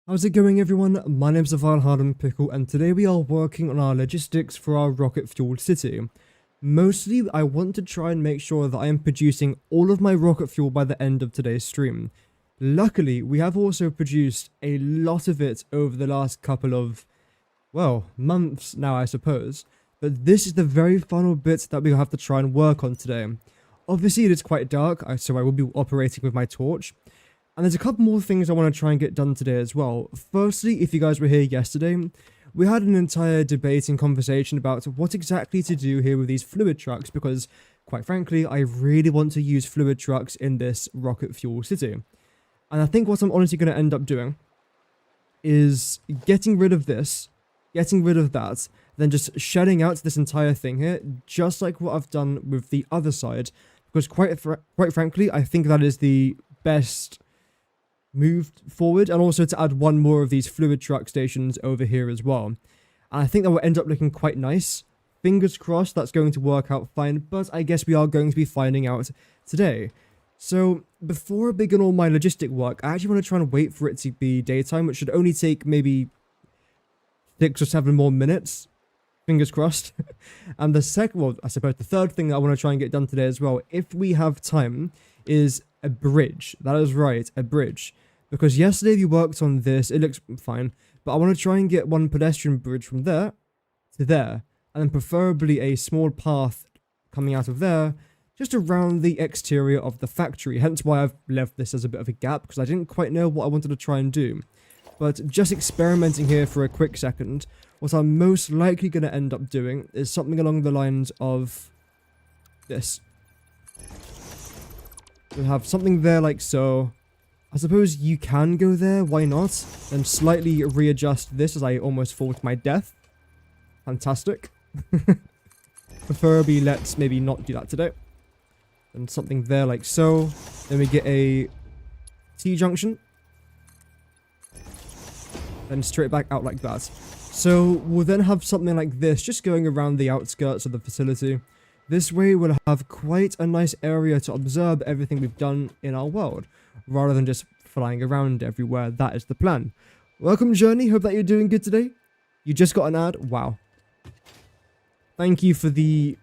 How's it going, everyone? My name's Vile Harden Pickle, and today we are working on our logistics for our rocket-fueled city. Mostly, I want to try and make sure that I am producing all of my rocket fuel by the end of today's stream. Luckily, we have also produced a lot of it over the last couple of, well, months now, I suppose. But this is the very final bit that we'll have to try and work on today. Obviously, it is quite dark, so I will be operating with my torch. And there's a couple more things I want to try and get done today as well. Firstly, if you guys were here yesterday, we had an entire debate and conversation about what exactly to do here with these fluid trucks, because, quite frankly, I really want to use fluid trucks in this rocket fuel city. And I think what I'm honestly going to end up doing is getting rid of this, getting rid of that, then just shedding out this entire thing here, just like what I've done with the other side, because quite frankly, I think that is the best moved forward, and also to add one more of these fluid truck stations over here as well. And I think that will end up looking quite nice. Fingers crossed that's going to work out fine, but I guess we are going to be finding out today. So before I begin all my logistic work, I actually want to try and wait for it to be daytime, which should only take maybe 6 or 7 more minutes. Fingers crossed. And the second, well, I suppose the third thing that I want to try and get done today as well, if we have time, is a bridge. That is right, a bridge. Because yesterday we worked on this, it looks fine, but I want to try and get one pedestrian bridge from there to there, and then preferably a small path coming out of there, just around the exterior of the factory, hence why I've left this as a bit of a gap, because I didn't quite know what I wanted to try and do. But just experimenting here for a quick second, what I'm most likely going to end up doing is something along the lines of this. We'll have something there like so. I suppose you can go there, why not? And slightly readjust this as I almost fall to my death. Fantastic. Preferably let's maybe not do that today. And something there like so. Then we get a T-junction. Then straight back out like that. So we'll then have something like this just going around the outskirts of the facility. This way we'll have quite a nice area to observe everything we've done in our world, rather than just flying around everywhere. That is the plan. Welcome, Journey. Hope that you're doing good today. You just got an ad. Wow. Thank you for the...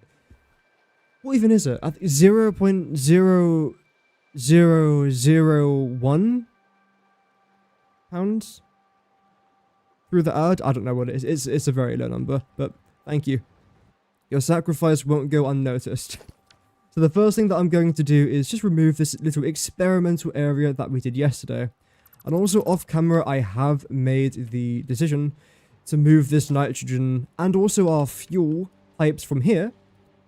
What even is it? 0.0001 pounds? Through the ad? I don't know what it is. It's a very low number, but thank you. Your sacrifice won't go unnoticed. So the first thing that I'm going to do is just remove this little experimental area that we did yesterday. And also off camera, I have made the decision to move this nitrogen and also our fuel pipes from here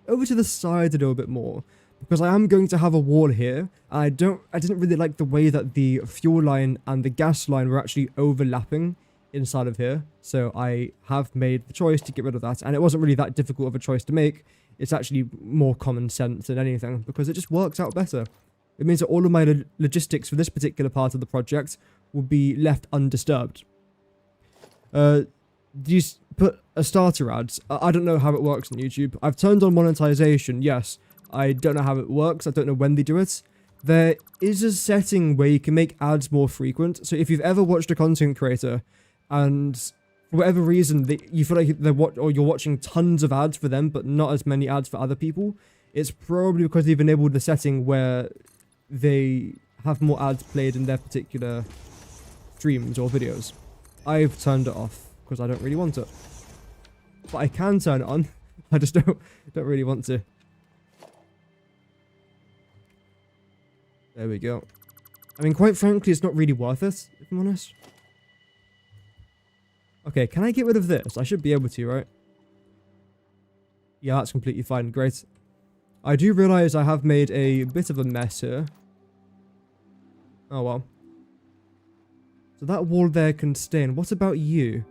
over to the side a little bit more. Because I am going to have a wall here. And I didn't really like the way that the fuel line and the gas line were actually overlapping inside of here, so I have made the choice to get rid of that, and it wasn't really that difficult of a choice to make. It's actually more common sense than anything, because it just works out better. It means that all of my logistics for this particular part of the project will be left undisturbed. Do you put a starter ads? I don't know how it works on YouTube. I've turned on monetization, yes. I don't know how it works, I don't know when they do it. There is a setting where you can make ads more frequent, so if you've ever watched a content creator and for whatever reason you feel like you're watching tons of ads for them but not as many ads for other people, it's probably because they've enabled the setting where they have more ads played in their particular streams or videos. I've turned it off because I don't really want it, but I can turn it on. I just don't really want to. There we go. I mean, quite frankly, it's not really worth it, if I'm honest. Okay, can I get rid of this? I should be able to, right? Yeah, that's completely fine. Great. I do realize I have made a bit of a mess here. Oh, well. So that wall there can stay in. What about you?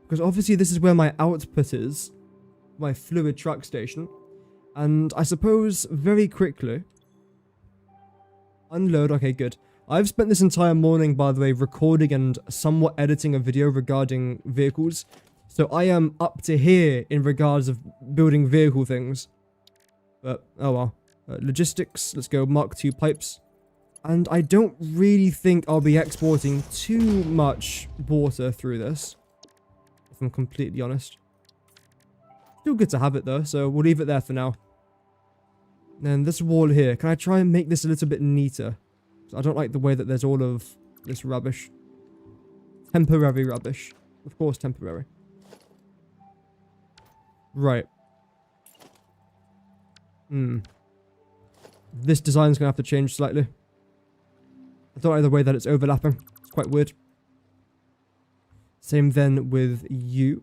Because obviously this is where my output is. My fluid truck station. And I suppose very quickly... Unload. Okay, good. I've spent this entire morning, by the way, recording and somewhat editing a video regarding vehicles. So I am up to here in regards of building vehicle things. But, oh well. Logistics. Let's go Mark II pipes. And I don't really think I'll be exporting too much water through this, if I'm completely honest. Still good to have it though, so we'll leave it there for now. And this wall here, can I try and make this a little bit neater? I don't like the way that there's all of this rubbish. Temporary rubbish. Of course, temporary. Right. This design's gonna have to change slightly. I don't like the way that it's overlapping. It's quite weird. Same then with you.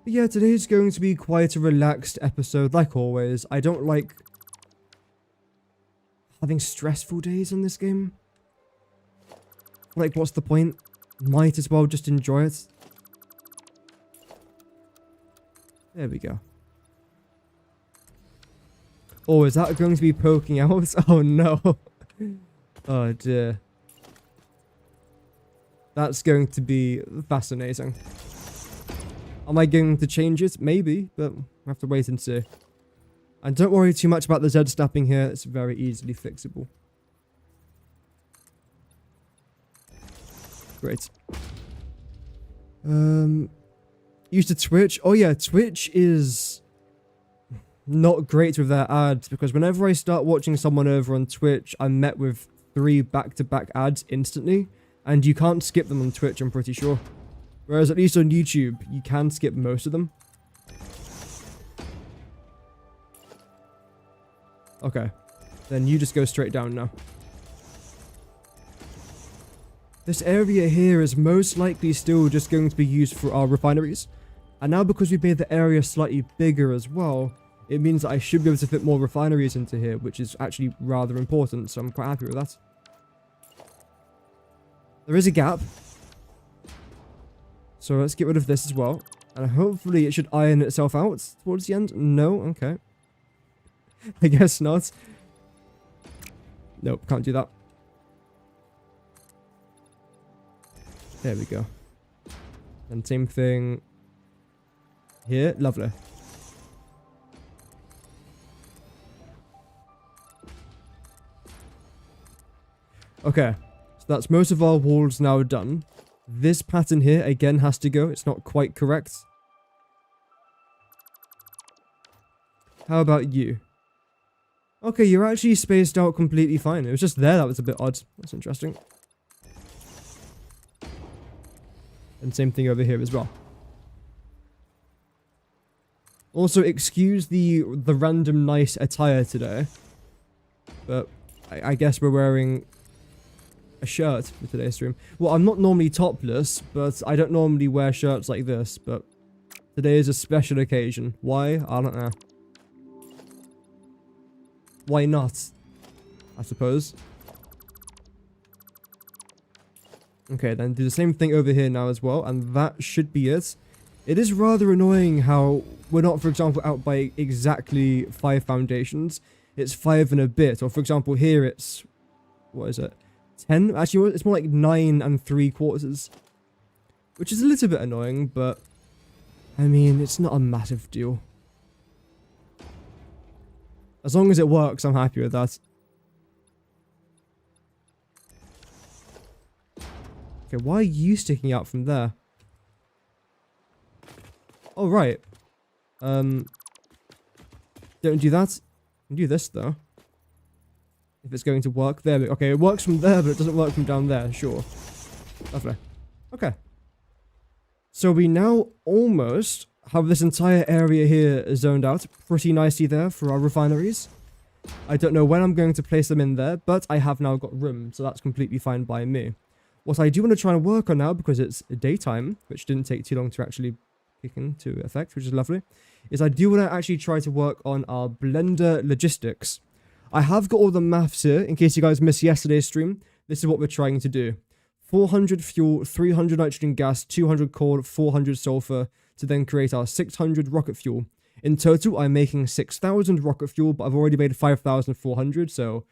But yeah, today's going to be quite a relaxed episode, like always. I don't like having stressful days in this game. Like, what's the point? Might as well just enjoy it. There we go. Oh, is that going to be poking out? Oh no. Oh dear. That's going to be fascinating. Am I going to change it? Maybe, but we'll have to wait and see. And don't worry too much about the Z snapping here. It's very easily fixable. Great. Used to Twitch. Oh yeah, Twitch is not great with their ads because whenever I start watching someone over on Twitch, I'm met with 3 back-to-back ads instantly, and you can't skip them on Twitch, I'm pretty sure. Whereas at least on YouTube, you can skip most of them. Okay, then you just go straight down now. This area here is most likely still just going to be used for our refineries. And now because we've made the area slightly bigger as well, it means that I should be able to fit more refineries into here, which is actually rather important, so I'm quite happy with that. There is a gap. So let's get rid of this as well. And hopefully it should iron itself out towards the end. No? Okay. I guess not. Nope, can't do that. There we go. And same thing here. Lovely. Okay, so that's most of our walls now done. This pattern here, again, has to go. It's not quite correct. How about you? Okay, you're actually spaced out completely fine. It was just there that was a bit odd. That's interesting. And same thing over here as well. Also, excuse the random nice attire today. But I guess we're wearing a shirt for today's stream. Well, I'm not normally topless, but I don't normally wear shirts like this, but today is a special occasion. Why? I don't know. Why not? I suppose. Okay, then do the same thing over here now as well, and that should be it. It is rather annoying how we're not, for example, out by exactly 5 foundations. It's 5 and a bit, or for example here it's, what is it? 10? Actually, it's more like 9 3/4. Which is a little bit annoying, but I mean, it's not a massive deal. As long as it works, I'm happy with that. Okay, why are you sticking out from there? Oh, right. Don't do that. Do this, though. If it's going to work. There. Okay, it works from there, but it doesn't work from down there. Sure. Lovely. Okay. So we now almost have this entire area here zoned out pretty nicely there for our refineries. I don't know when I'm going to place them in there, but I have now got room, so that's completely fine by me. What I do want to try and work on now, because it's daytime, which didn't take too long to actually kick into effect, which is lovely, is I do want to actually try to work on our blender logistics. I have got all the maths here, in case you guys missed yesterday's stream. This is what we're trying to do. 400 fuel, 300 nitrogen gas, 200 coal, 400 sulfur, to then create our 600 rocket fuel. In total, I'm making 6,000 rocket fuel, but I've already made 5,400, so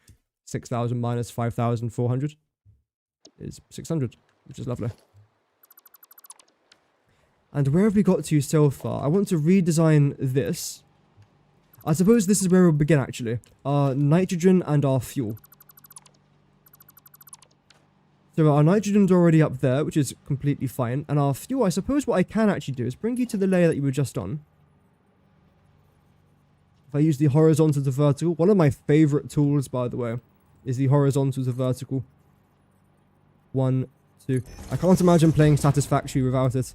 6,000 minus 5,400 is 600, which is lovely. And where have we got to so far? I want to redesign this. I suppose this is where we'll begin, actually. Our nitrogen and our fuel. So our nitrogen's already up there, which is completely fine. And our fuel, I suppose what I can actually do is bring you to the layer that you were just on. If I use the horizontal to vertical, one of my favorite tools, by the way, is the horizontal to vertical. 1, 2. I can't imagine playing Satisfactory without it.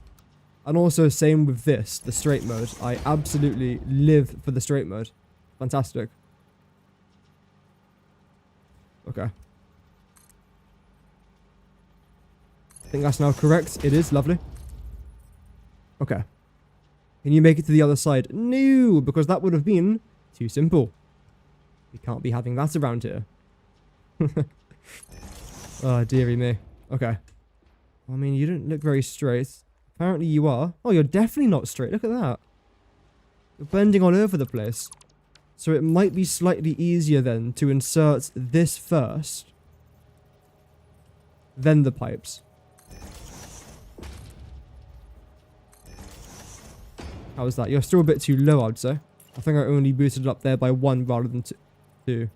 And also same with this, the straight mode. I absolutely live for the straight mode. Fantastic. Okay. I think that's now correct. It is. Lovely. Okay. Can you make it to the other side? No, because that would have been too simple. We can't be having that around here. Oh, dearie me. Okay. I mean, you don't look very straight. Apparently you are. Oh, you're definitely not straight. Look at that. You're bending all over the place. So it might be slightly easier then to insert this first. Then the pipes. How's that? You're still a bit too low, I'd say. I think I only boosted it up there by 1 rather than 2.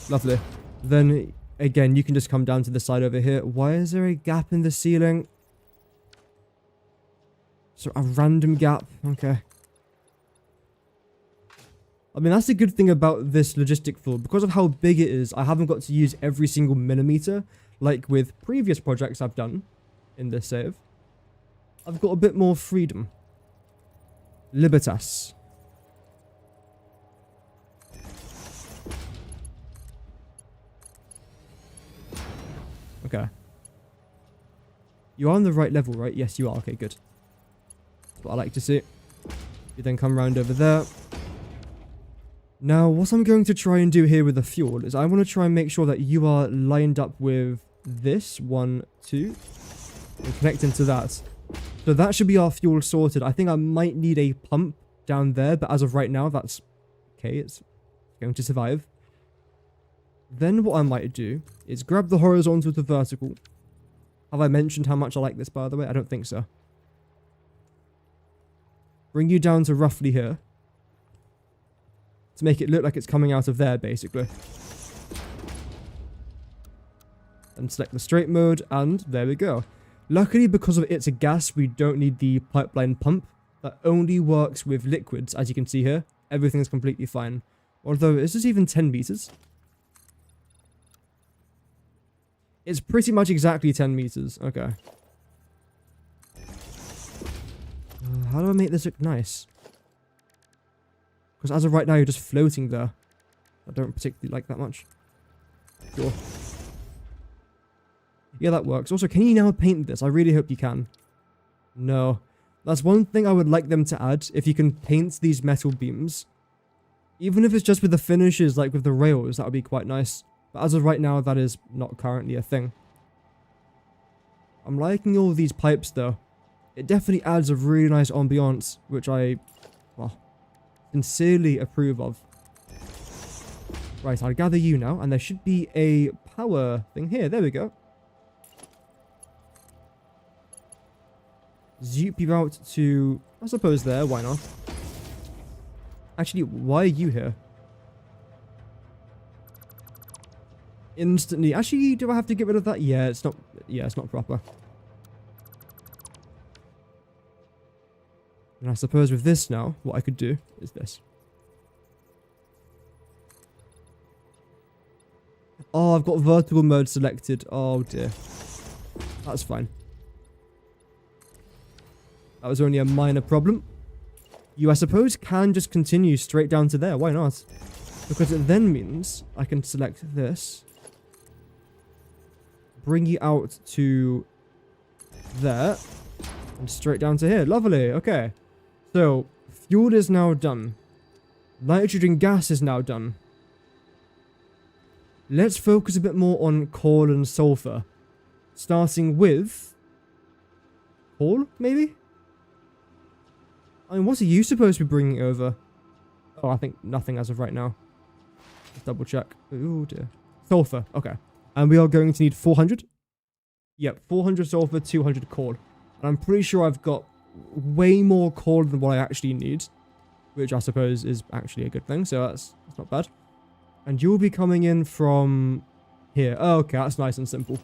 Lovely. Then, again, you can just come down to the side over here. Why is there a gap in the ceiling? So a random gap. Okay. I mean, that's the good thing about this logistic floor. Because of how big it is, I haven't got to use every single millimeter. Like with previous projects I've done in this save. I've got a bit more freedom. Libertas. Okay. You're on the right level, right? Yes, you are. Okay, good. That's what I like to see. You then come around over there. Now, what I'm going to try and do here with the fuel is I want to try and make sure that you are lined up with this. 1, 2. And connect into that. So that should be our fuel sorted. I think I might need a pump down there, but as of right now, that's okay. It's going to survive. Then what I might do is grab the horizontal to vertical. Have I mentioned how much I like this, by the way? I don't think so. Bring you down to roughly here. To make it look like it's coming out of there, basically. And select the straight mode, and there we go. Luckily, because of it's a gas, we don't need the pipeline pump. That only works with liquids, as you can see here. Everything's completely fine. Although, is this even 10 meters? It's pretty much exactly 10 meters. Okay. How do I make this look nice? Because as of right now, you're just floating there. I don't particularly like that much. Sure. Yeah, that works. Also, can you now paint this? I really hope you can. No. That's one thing I would like them to add. If you can paint these metal beams. Even if it's just with the finishes, like with the rails, that would be quite nice. But as of right now, that is not currently a thing. I'm liking all of these pipes, though. It definitely adds a really nice ambiance, which I, well, sincerely approve of. Right, I'll gather you now, and there should be a power thing here. There we go. Zoop you out to, I suppose there, why not? Actually, why are you here? Instantly. Actually, do I have to get rid of that? Yeah, it's not proper. And I suppose with this now, what I could do is this. Oh, I've got vertical mode selected. Oh dear. That's fine. That was only a minor problem. You, I suppose, can just continue straight down to there. Why not? Because it then means I can select this. Bring you out to there. And straight down to here. Lovely. Okay. So, fuel is now done. Nitrogen gas is now done. Let's focus a bit more on coal and sulfur. Starting with coal, maybe? I mean, what are you supposed to be bringing over? Oh, I think nothing as of right now. Let's double check. Oh dear. Sulfur, okay. And we are going to need 400. Yep, 400 sulfur, 200 coal. And I'm pretty sure I've got way more coal than what I actually need. Which I suppose is actually a good thing, so that's not bad. And you'll be coming in from here. Oh, okay, that's nice and simple.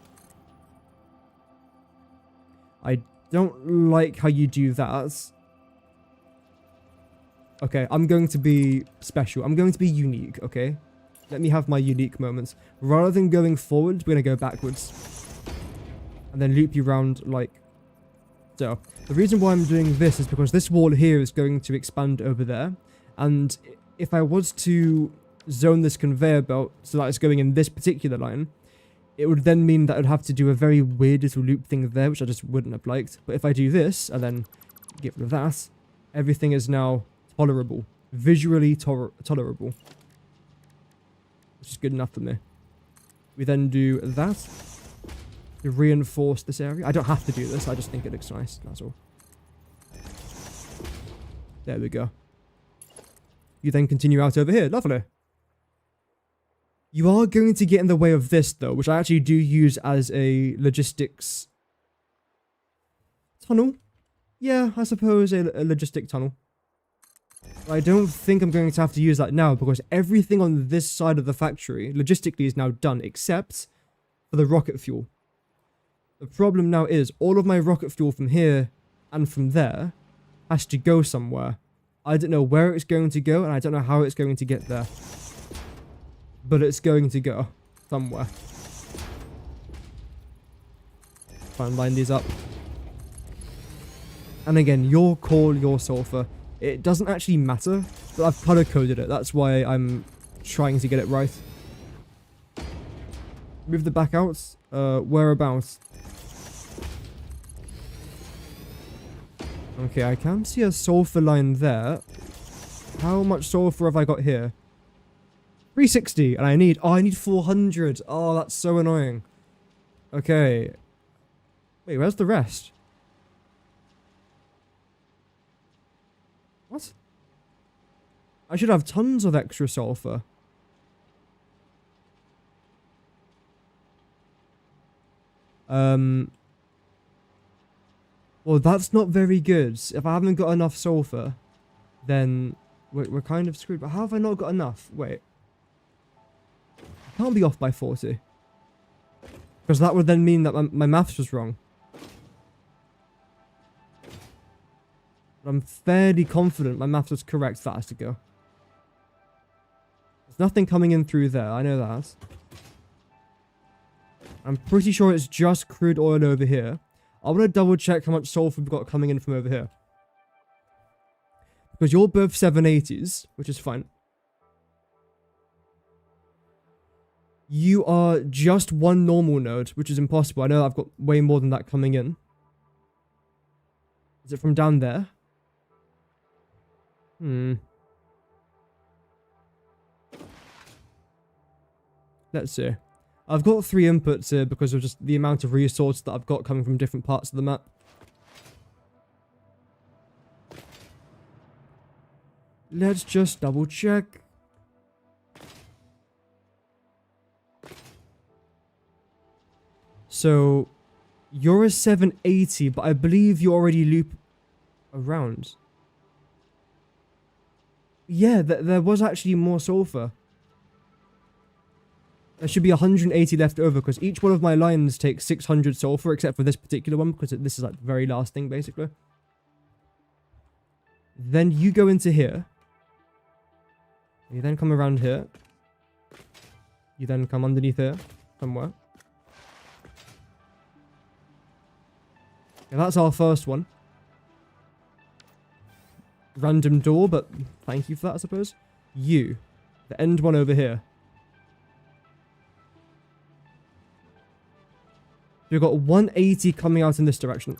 I don't like how you do that. Okay, I'm going to be special. I'm going to be unique, okay? Let me have my unique moments. Rather than going forward, we're going to go backwards. And then loop you around like so. The reason why I'm doing this is because this wall here is going to expand over there. And if I was to zone this conveyor belt so that it's going in this particular line, it would then mean that I'd have to do a very weird little loop thing there, which I just wouldn't have liked. But if I do this and then get rid of that, everything is now tolerable. Visually tolerable. Which is good enough for me. We then do that to reinforce this area. I don't have to do this, I just think it looks nice, that's all. There we go. You then continue out over here, lovely. You are going to get in the way of this though, which I actually do use as a logistics tunnel. Yeah, I suppose a logistic tunnel. But I don't think I'm going to have to use that now because everything on this side of the factory logistically is now done except for the rocket fuel. The problem now is all of my rocket fuel from here and from there has to go somewhere. I don't know where it's going to go and I don't know how it's going to get there. But it's going to go somewhere. Try and line these up. And again, your call, your sulfur. It doesn't actually matter, but I've color coded it. That's why I'm trying to get it right. Move the back out. Whereabouts? Okay, I can see a sulfur line there. How much sulfur have I got here? 360, and I need 400. Oh, that's so annoying. Okay. Wait, where's the rest? What? I should have tons of extra sulfur. Well, that's not very good. If I haven't got enough sulfur, then we're kind of screwed. But how have I not got enough? Wait. I can't be off by 40. Because that would then mean that my maths was wrong. But I'm fairly confident my maths was correct. That has to go. There's nothing coming in through there. I know that. I'm pretty sure it's just crude oil over here. I want to double check how much sulfur we've got coming in from over here. Because you're both 780s, which is fine. You are just one normal node, which is impossible. I know I've got way more than that coming in. Is it from down there? Let's see. I've got 3 inputs here because of just the amount of resources that I've got coming from different parts of the map. Let's just double check. So, you're a 780, but I believe you already loop around. Yeah, there was actually more sulfur. There should be 180 left over because each one of my lines takes 600 sulfur except for this particular one because this is like the very last thing basically. Then you go into here. You then come around here. You then come underneath here somewhere. Yeah, that's our first one. Random door, but thank you for that, I suppose. You. The end one over here. We've got 180 coming out in this direction.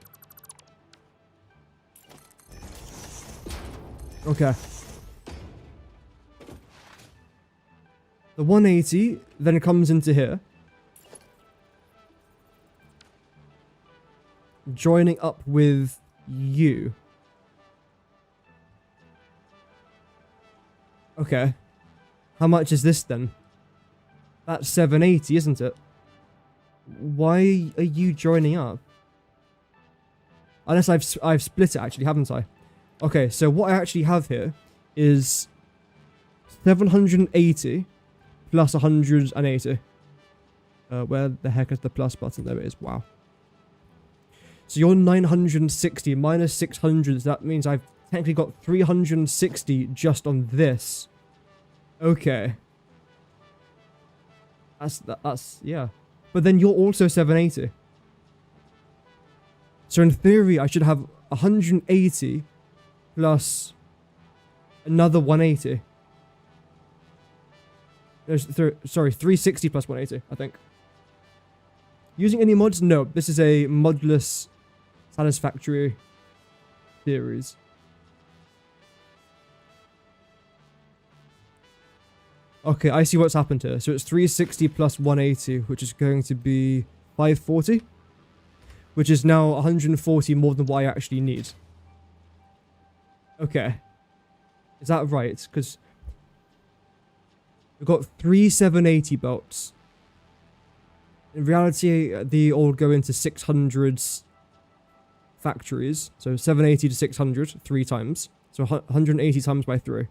Okay. The 180 then comes into here. Joining up with you. Okay. How much is this then? That's 780, isn't it? Why are you joining up? Unless I've split it actually, haven't I? Okay, so what I actually have here is 780 plus 180. Where the heck is the plus button? There it is. Wow. So you're 960 minus 600. So that means I've technically got 360 just on this. Okay. That's yeah. But then you're also 780. So in theory, I should have 180 plus another 180. Sorry, 360 plus 180, I think. Using any mods? No, this is a modless Satisfactory series. Okay, I see what's happened here. So it's 360 plus 180, which is going to be 540. Which is now 140 more than what I actually need. Okay. Is that right? Because we've got 3 780 belts. In reality, they all go into 600s factories. So 780 to 600, 3 times. So 180 times by 3.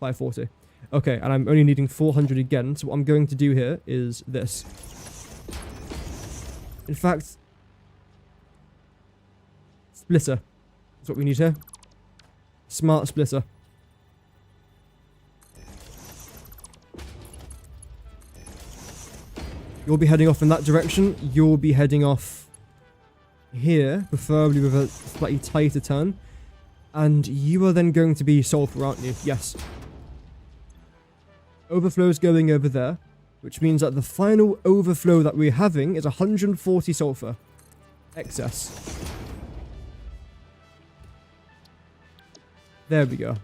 $540. Okay, and I'm only needing 400 again. So what I'm going to do here is this. In fact, splitter. That's what we need here. Smart splitter. You'll be heading off in that direction. You'll be heading off here, preferably with a slightly tighter turn. And you are then going to be sulfur, aren't you? Yes. Overflow's going over there, which means that the final overflow that we're having is 140 sulfur. Excess. There we go.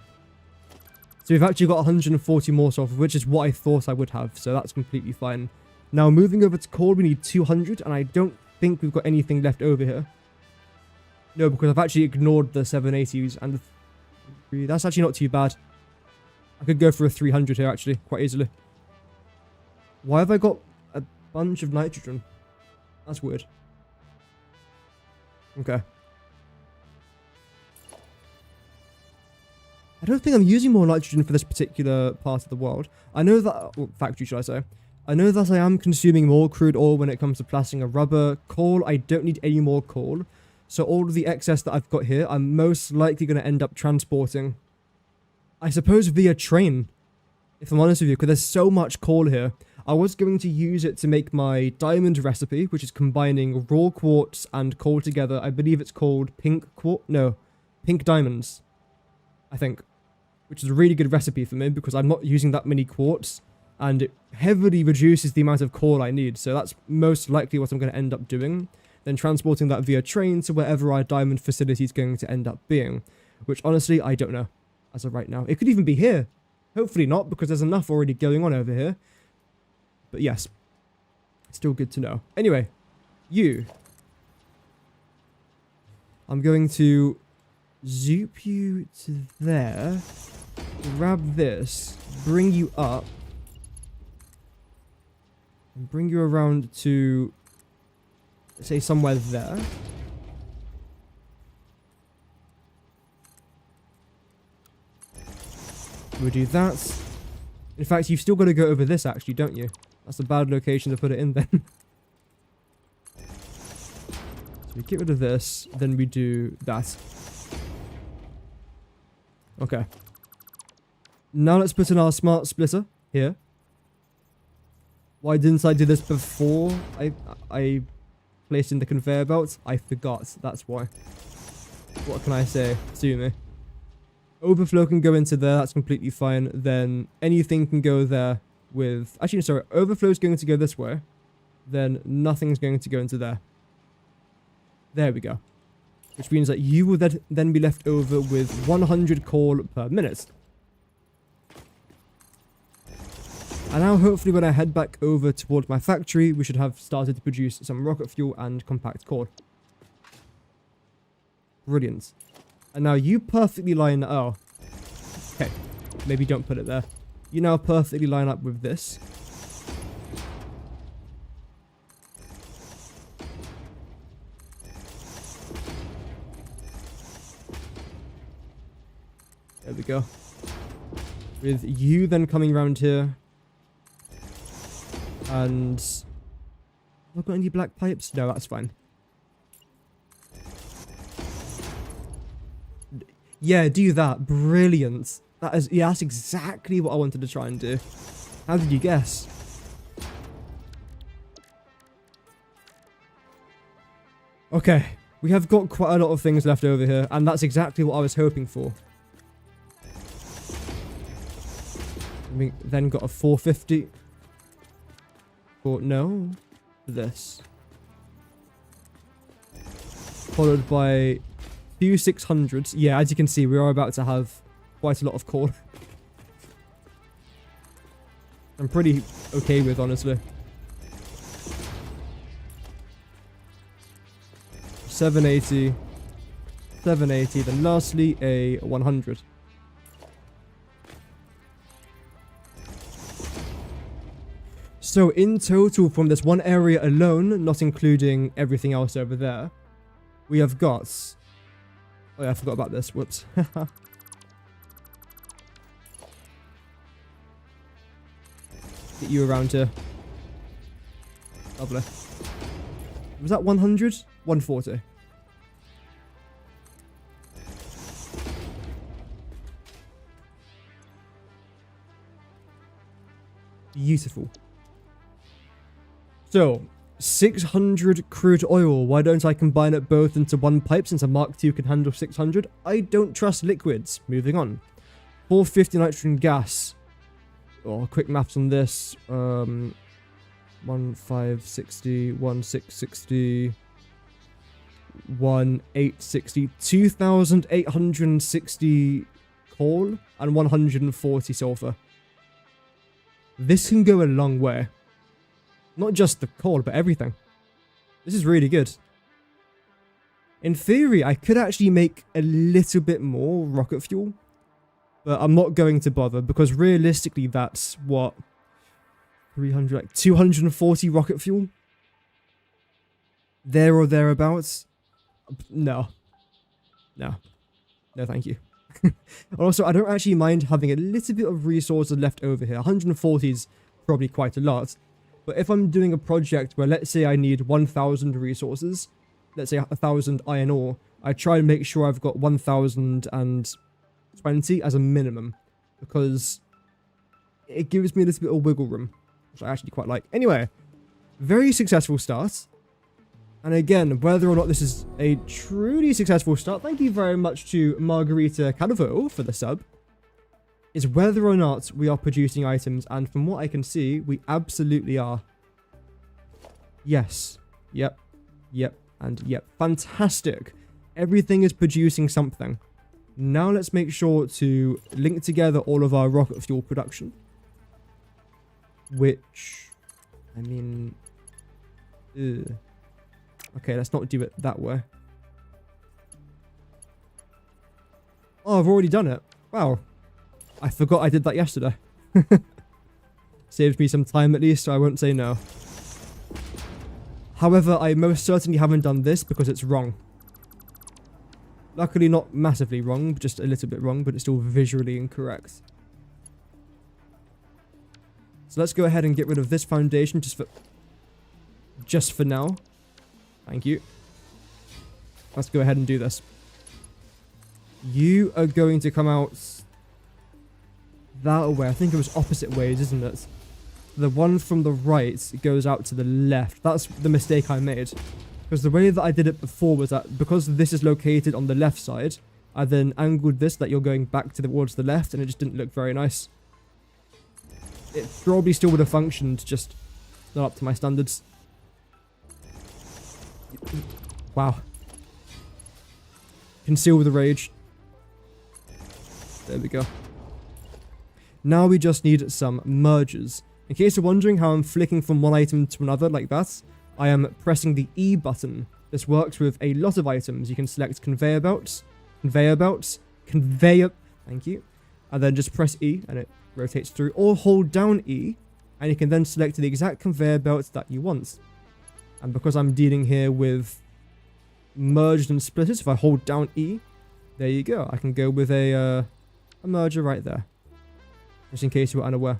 So we've actually got 140 more sulfur, which is what I thought I would have, so that's completely fine. Now, moving over to coal, we need 200, and I don't think we've got anything left over here. No, because I've actually ignored the 780s, and that's actually not too bad. I could go for a 300 here, actually, quite easily. Why have I got a bunch of nitrogen? That's weird. Okay. I don't think I'm using more nitrogen for this particular part of the world. I know that... Well, factory, should I say. I know that I am consuming more crude oil when it comes to plastering a rubber. Coal, I don't need any more coal. So all of the excess that I've got here, I'm most likely going to end up transporting. I suppose via train, if I'm honest with you, because there's so much coal here. I was going to use it to make my diamond recipe, which is combining raw quartz and coal together. I believe it's called pink diamonds, I think. Which is a really good recipe for me because I'm not using that many quartz. And it heavily reduces the amount of coal I need. So that's most likely what I'm going to end up doing. Then transporting that via train to wherever our diamond facility is going to end up being. Which honestly, I don't know as of right now. It could even be here. Hopefully not, because there's enough already going on over here. But yes, still good to know. Anyway, I'm going to zoop you to there. Grab this. Bring you up. And bring you around to, say, somewhere there. We'll do that. In fact, you've still got to go over this, actually, don't you? That's a bad location to put it in, then. So we get rid of this, then we do that. Okay. Now let's put in our smart splitter here. Why didn't I do this before I placed in the conveyor belt? I forgot. That's why. What can I say? Sue me. Overflow can go into there. That's completely fine. Then anything can go there with... Actually, sorry. Overflow is going to go this way. Then nothing's going to go into there. There we go. Which means that you will then be left over with 100 coal per minute. And now, hopefully, when I head back over towards my factory, we should have started to produce some rocket fuel and compact core. Brilliant. And now you perfectly line... Oh. Okay. Maybe don't put it there. You now perfectly line up with this. There we go. With you then coming around here. And... have I got any black pipes? No, that's fine. Yeah, do that. Brilliant. That is, yeah, that's exactly what I wanted to try and do. How did you guess? Okay, we have got quite a lot of things left over here, and that's exactly what I was hoping for. We then got a 450. No, this. Followed by few 600s. Yeah, as you can see, we are about to have quite a lot of coal. I'm pretty okay with, honestly. 780. 780. Then lastly, a 100. So in total, from this one area alone, not including everything else over there, we have got... oh yeah, I forgot about this. Whoops. Get you around here. Lovely. Was that 100? 140. Beautiful. So, 600 crude oil. Why don't I combine it both into one pipe since a Mark II can handle 600? I don't trust liquids. Moving on. 450 nitrogen gas. Oh, quick maths on this. 1560, 1660, 1860, 2860 coal and 140 sulfur. This can go a long way. Not just the coal, but everything. This is really good. In theory, I could actually make a little bit more rocket fuel. But I'm not going to bother, because realistically that's what... 300, like 240 rocket fuel? There or thereabouts? No. No. No, thank you. Also, I don't actually mind having a little bit of resources left over here. 140 is probably quite a lot. But if I'm doing a project where, let's say I need 1,000 resources, let's say 1,000 iron ore, I try and make sure I've got 1,020 as a minimum. Because it gives me a little bit of wiggle room, which I actually quite like. Anyway, very successful start. And again, whether or not this is a truly successful start, thank you very much to Margarita Calvo for the sub, is whether or not we are producing items, and from what I can see, we absolutely are. Yes. Yep. Yep. And yep. Fantastic. Everything is producing something. Now let's make sure to link together all of our rocket fuel production. Which, I mean... ugh. Okay, let's not do it that way. Oh, I've already done it. Wow. I forgot I did that yesterday. Saves me some time at least, so I won't say no. However, I most certainly haven't done this because it's wrong. Luckily not massively wrong, just a little bit wrong, but it's still visually incorrect. So let's go ahead and get rid of this foundation just for now. Thank you. Let's go ahead and do this. You are going to come out that way. I think it was opposite ways, isn't it? The one from the right goes out to the left. That's the mistake I made. Because the way that I did it before was that because this is located on the left side, I then angled this that you're going back towards the left, and it just didn't look very nice. It probably still would have functioned, just not up to my standards. Wow. Conceal the rage. There we go. Now we just need some mergers. In case you're wondering how I'm flicking from one item to another like that, I am pressing the E button. This works with a lot of items. You can select conveyor belts, thank you, and then just press E and it rotates through, or hold down E and you can then select the exact conveyor belt that you want. And because I'm dealing here with merged and splitters, if I hold down E, there you go. I can go with a a merger right there. Just in case you were unaware.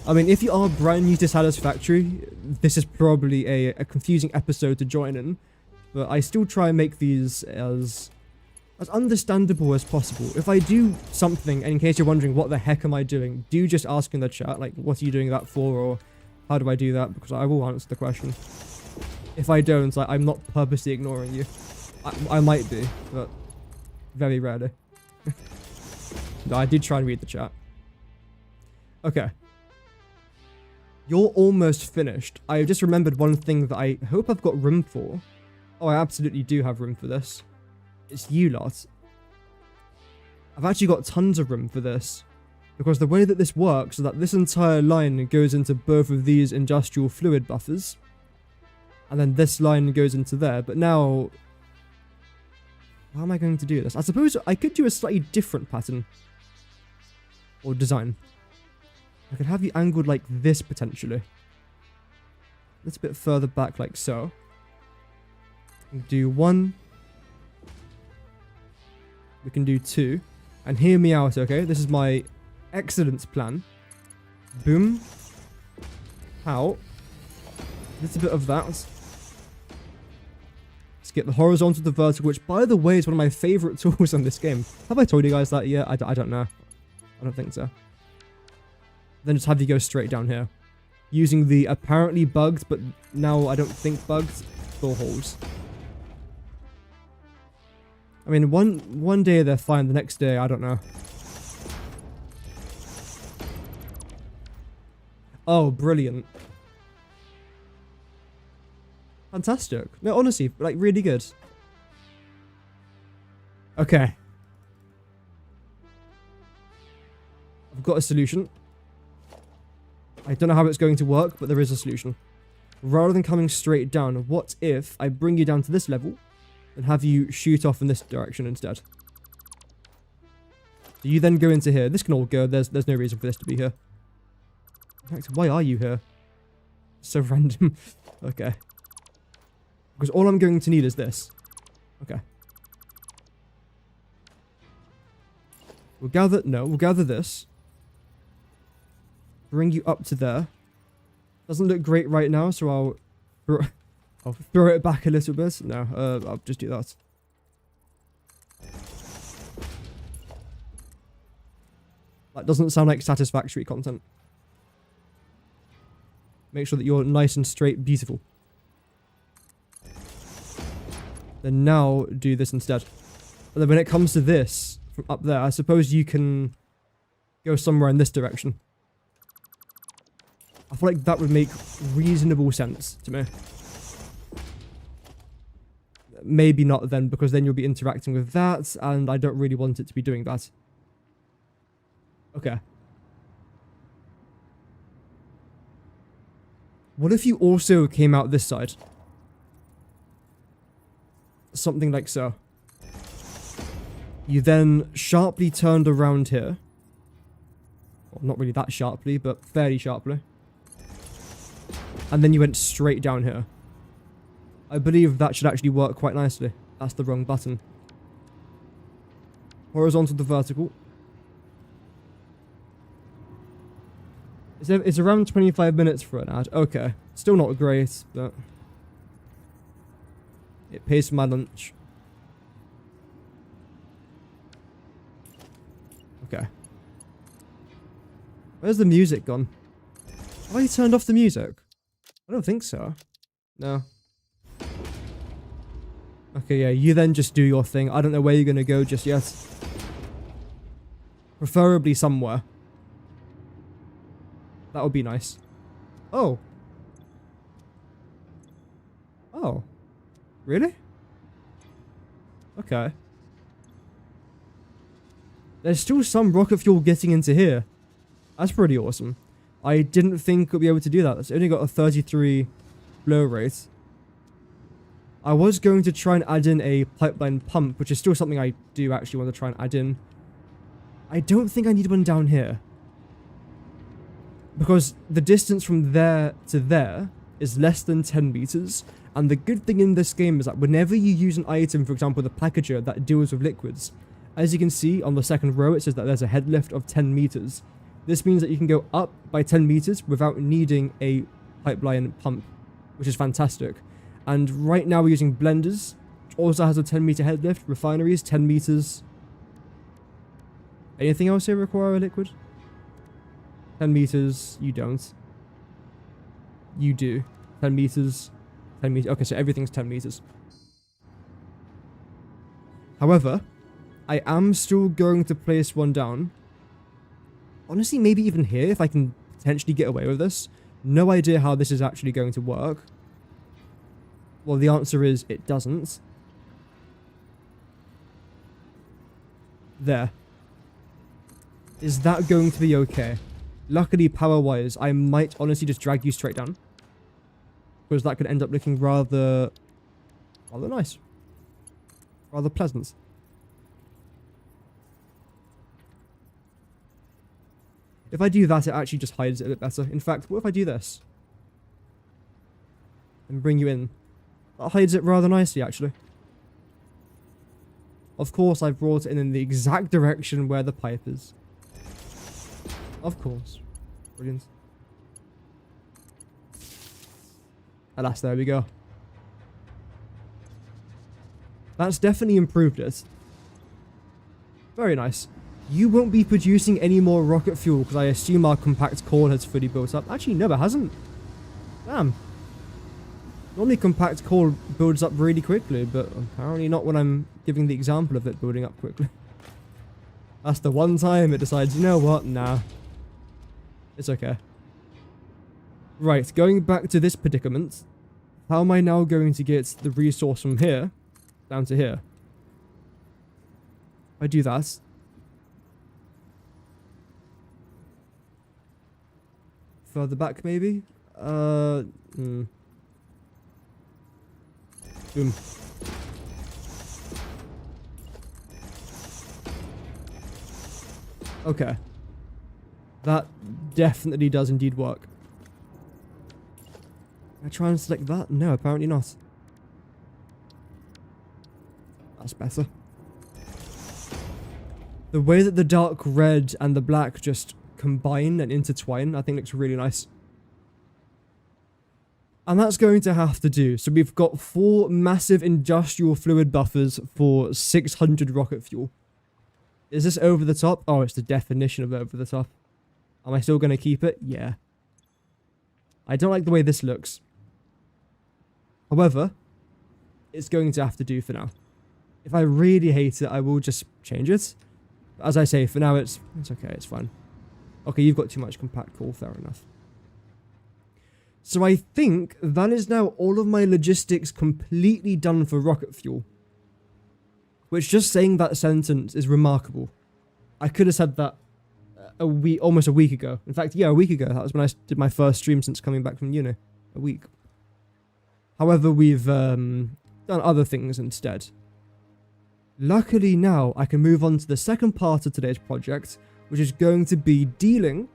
I mean, if you are brand new to Satisfactory, this is probably a confusing episode to join in. But I still try and make these as understandable as possible. If I do something, and in case you're wondering what the heck am I doing, do just ask in the chat, like, what are you doing that for, or how do I do that, because I will answer the question. If I don't, like, I'm not purposely ignoring you. I might be, but very rarely. No, I did try and read the chat. Okay. You're almost finished. I just remembered one thing that I hope I've got room for. Oh, I absolutely do have room for this. It's you lot. I've actually got tons of room for this. Because the way that this works is that this entire line goes into both of these industrial fluid buffers. And then this line goes into there. But now, how am I going to do this? I suppose I could do a slightly different pattern. Or design. I could have you angled like this, potentially. A little bit further back, like so. Do 1. We can do 2. And hear me out, okay? This is my excellence plan. Boom. Out. A little bit of that. Let's get the horizontal to the vertical, which, by the way, is one of my favorite tools in this game. Have I told you guys that yet? I don't know. I don't think so. Then just have you go straight down here. Using the apparently bugged, but now I don't think bugged, door holes. I mean, one day they're fine, the next day, I don't know. Oh, brilliant. Fantastic. No, honestly, like, really good. Okay. I've got a solution. I don't know how it's going to work, but there is a solution. Rather than coming straight down, what if I bring you down to this level and have you shoot off in this direction instead? So you then go into here. This can all go. There's no reason for this to be here. In fact, why are you here? So random. Okay. Because all I'm going to need is this. Okay. We'll gather this. Bring you up to there. Doesn't look great right now, so I'll throw it back a little bit. No, I'll just do that. That doesn't sound like satisfactory content. Make sure that you're nice and straight, beautiful. Then now do this instead. But then when it comes to this, from up there, I suppose you can go somewhere in this direction. I feel like that would make reasonable sense to me. Maybe not then, because then you'll be interacting with that, and I don't really want it to be doing that. Okay. What if you also came out this side? Something like so. You then sharply turned around here. Well, not really that sharply, but fairly sharply. And then you went straight down here. I believe that should actually work quite nicely. That's the wrong button. Horizontal to vertical. It's around 25 minutes for an ad. Okay. Still not great, but it pays for my lunch. Okay. Where's the music gone? Have I turned off the music? I don't think so. No. Okay, yeah, you then just do your thing. I don't know where you're gonna go just yet. Preferably somewhere. That would be nice. Oh. Oh. Really? Okay. There's still some rocket fuel getting into here. That's pretty awesome. I didn't think I'd be able to do that. It's only got a 33 flow rate. I was going to try and add in a pipeline pump, which is still something I do actually want to try and add in. I don't think I need one down here. Because the distance from there to there is less than 10 meters. And the good thing in this game is that whenever you use an item, for example, the packager that deals with liquids, As you can see on the second row, it says that there's a head lift of 10 meters. This means that you can go up by 10 meters without needing a pipeline pump, which is fantastic. And right now we're using blenders, which also has a 10-meter head lift. Refineries, 10 meters. Anything else here require a liquid? 10 meters, you don't. You do. 10 meters, 10 meters. Okay, so everything's 10 meters. However, I am still going to place one down. Honestly, maybe even here, if I can potentially get away with this. No idea how this is actually going to work. Well, the answer is it doesn't. There. Is that going to be okay? Luckily, power-wise, I might honestly just drag you straight down. Because that could end up looking rather nice. Rather pleasant. If I do that, it actually just hides it a bit better. In fact, what if I do this? And bring you in. That hides it rather nicely, actually. Of course, I've brought it in the exact direction where the pipe is. Of course. Brilliant. Alas, there we go. That's definitely improved it. Very nice. You won't be producing any more rocket fuel because I assume our compact core has fully built up. Actually, no, it hasn't. Damn. Normally compact core builds up really quickly, but apparently not when I'm giving the example of it building up quickly. That's the one time it decides, you know what, nah. It's okay. Right, going back to this predicament. How am I now going to get the resource from here down to here? If I do that. Further back, maybe? Boom. Okay. That definitely does indeed work. Can I try and select that? No, apparently not. That's better. The way that the dark red and the black just combine and intertwine, I think looks really nice. And that's going to have to do. So we've got 4 massive industrial fluid buffers for 600 rocket fuel. Is this over the top? Oh, it's the definition of over the top. Am I still going to keep it? Yeah. I don't like the way this looks. However, it's going to have to do for now. If I really hate it, I will just change it. But as I say, for now, it's okay. It's fine. Okay, you've got too much compact core. Fair enough. So I think that is now all of my logistics completely done for rocket fuel. Which, just saying that sentence is remarkable. I could have said that almost a week ago. In fact, yeah, a week ago. That was when I did my first stream since coming back from uni. A week. However, we've done other things instead. Luckily now, I can move on to the second part of today's project, which is going to be dealing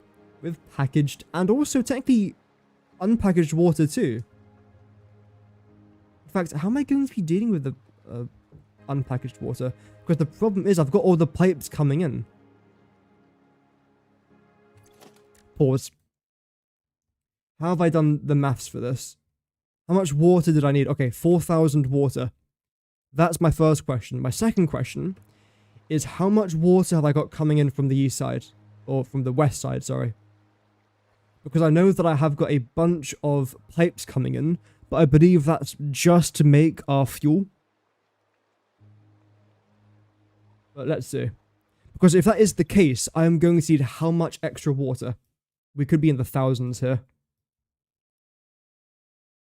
with packaged and also technically unpackaged water too. In fact, how am I going to be dealing with the unpackaged water? Because the problem is I've got all the pipes coming in. Pause. How have I done the maths for this? How much water did I need? Okay, 4,000 water. That's my first question. My second question is how much water have I got coming in from the east side? Or from the west side, sorry. Because I know that I have got a bunch of pipes coming in, but I believe that's just to make our fuel. But let's see. Because if that is the case, I am going to need how much extra water? We could be in the thousands here.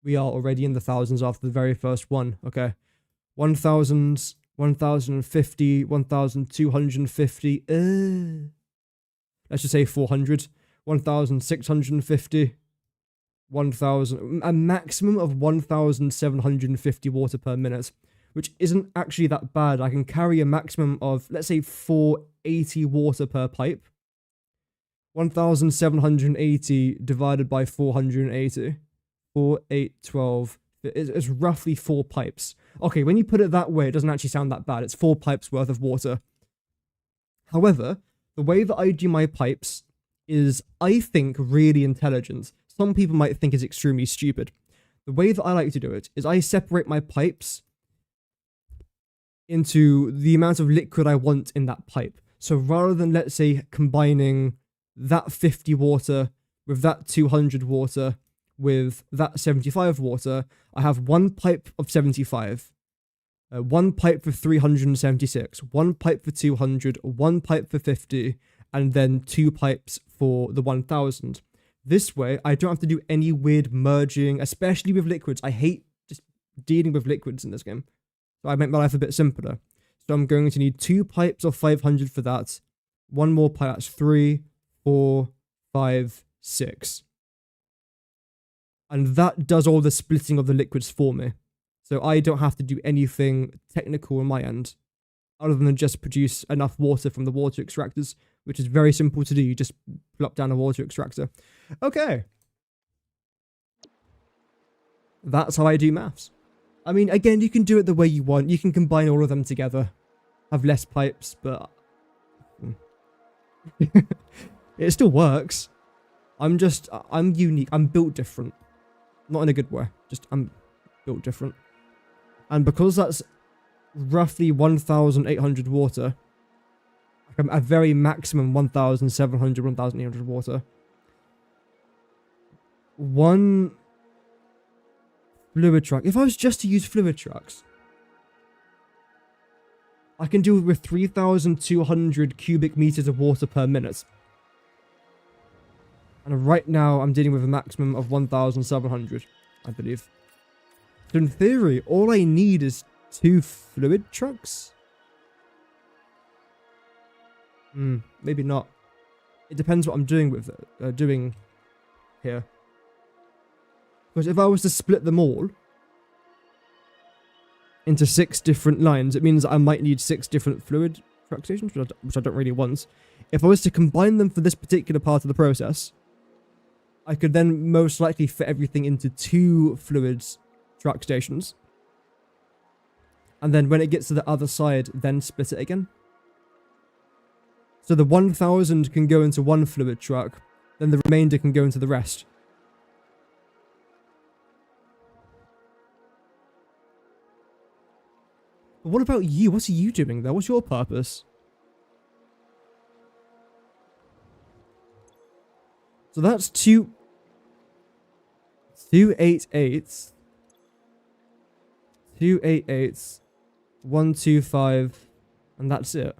We are already in the thousands after the very first one. Okay. 1,000, 1,050, 1,250. Let's just say 400. 1,650. 1,000. A maximum of 1,750 water per minute. Which isn't actually that bad. I can carry a maximum of, let's say, 480 water per pipe. 1,780 divided by 480. 4, 8, 12. It's roughly 4 pipes. Okay, when you put it that way, it doesn't actually sound that bad. It's 4 pipes worth of water. However, the way that I do my pipes is, I think, really intelligent. Some people might think it's extremely stupid. The way that I like to do it is I separate my pipes into the amount of liquid I want in that pipe. So rather than, let's say, combining that 50 water with that 200 water with that 75 water, I have one pipe of 75, one pipe for 376, one pipe for 200, one pipe for 50, and then two pipes for the 1000. This way, I don't have to do any weird merging, especially with liquids. I hate just dealing with liquids in this game. So I make my life a bit simpler. So I'm going to need two pipes of 500 for that. One more pipe, that's 3, 4, 5, 6. And that does all the splitting of the liquids for me. So I don't have to do anything technical on my end, other than just produce enough water from the water extractors, which is very simple to do. You just plop down a water extractor. Okay. That's how I do maths. I mean, again, you can do it the way you want. You can combine all of them together. Have less pipes, but... it still works. I'm unique. I'm built different. Not in a good way. Just, I'm built different. And because that's roughly 1,800 water, like a very maximum 1,700, 1,800 water, one fluid truck. If I was just to use fluid trucks, I can do it with 3,200 cubic meters of water per minute. And right now, I'm dealing with a maximum of 1,700, I believe. So in theory, all I need is 2 fluid trucks? Maybe not. It depends what I'm doing with doing here. Because if I was to split them all into 6 different lines, it means I might need 6 different fluid truck stations, which I don't really want. If I was to combine them for this particular part of the process, I could then most likely fit everything into 2 fluids truck stations. And then when it gets to the other side, then split it again. So the 1,000 can go into one fluid truck, then the remainder can go into the rest. But what about you? What are you doing there? What's your purpose? So that's 288, 288, 125, and that's it.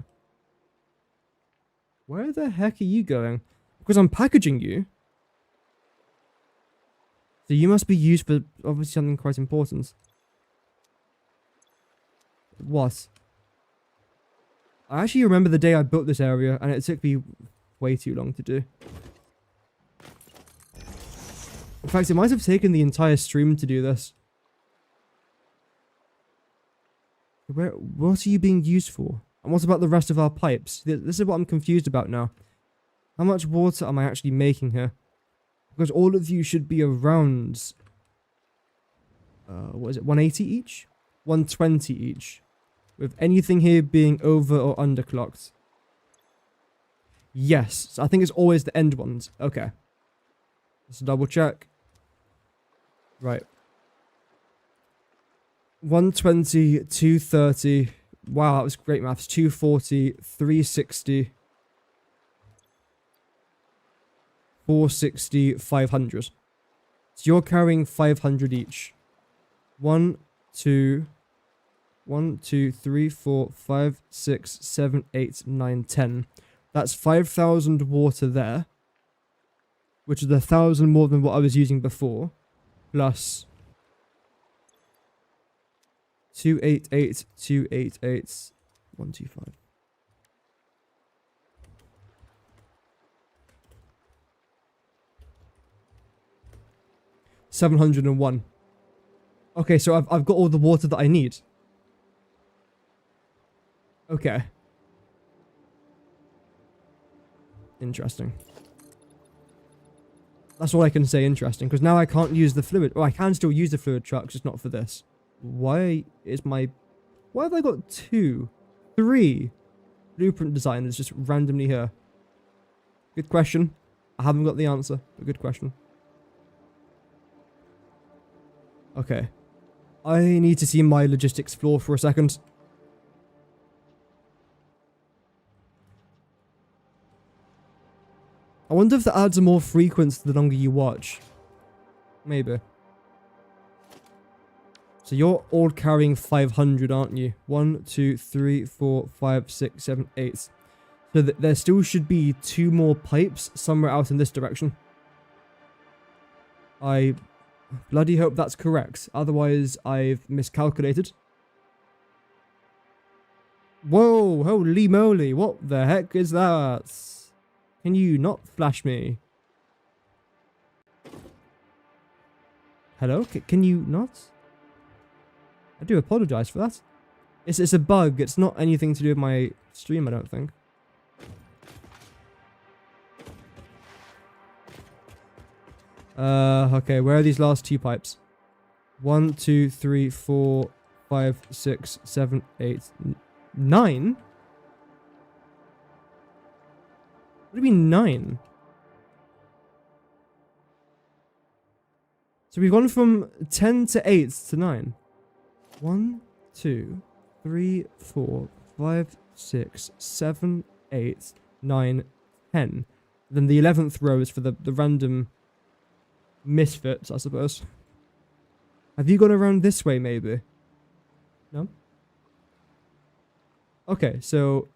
Where the heck are you going? Because I'm packaging you. So you must be used for obviously something quite important. What? I actually remember the day I built this area, and it took me way too long to do. In fact, it might have taken the entire stream to do this. What are you being used for? And what about the rest of our pipes? This is what I'm confused about now. How much water am I actually making here? Because all of you should be around... what is it? 180 each? 120 each. With anything here being over or underclocked. Yes. So I think it's always the end ones. Okay. Let's double check. Right. 120, 230. Wow, that was great maths. 240, 360, 460, 500. So you're carrying 500 each. 1, 2, 3, 4, 5, 6, 7, 8, 9, 10. That's 5,000 water there, which is 1,000 more than what I was using before, plus 288, 288, 125. $701. Okay, so I've got all the water that I need. Okay. Interesting. That's all I can say interesting, because now I can't use the fluid. Well, I can still use the fluid trucks, just not for this. Why have I got 2? 3? blueprint design is just randomly here? Good question. I haven't got the answer, but good question. Okay. I need to see my logistics floor for a second. I wonder if the ads are more frequent the longer you watch. Maybe. So you're all carrying 500, aren't you? 1, 2, 3, 4, 5, 6, 7, 8. So there still should be 2 more pipes somewhere out in this direction. I bloody hope that's correct. Otherwise, I've miscalculated. Whoa, holy moly. What the heck is that? Can you not flash me? Hello? Can you not? I do apologize for that. It's a bug. It's not anything to do with my stream, I don't think. Okay, where are these last 2 pipes? 1, 2, 3, 4, 5, 6, 7, 8, 9? What do you mean 9? So we've gone from 10 to 8 to 9. 1, 2, 3, 4, 5, 6, 7, 8, 9, 10. Then the 11th row is for the random misfits, I suppose. Have you gone around this way, maybe? No? Okay, so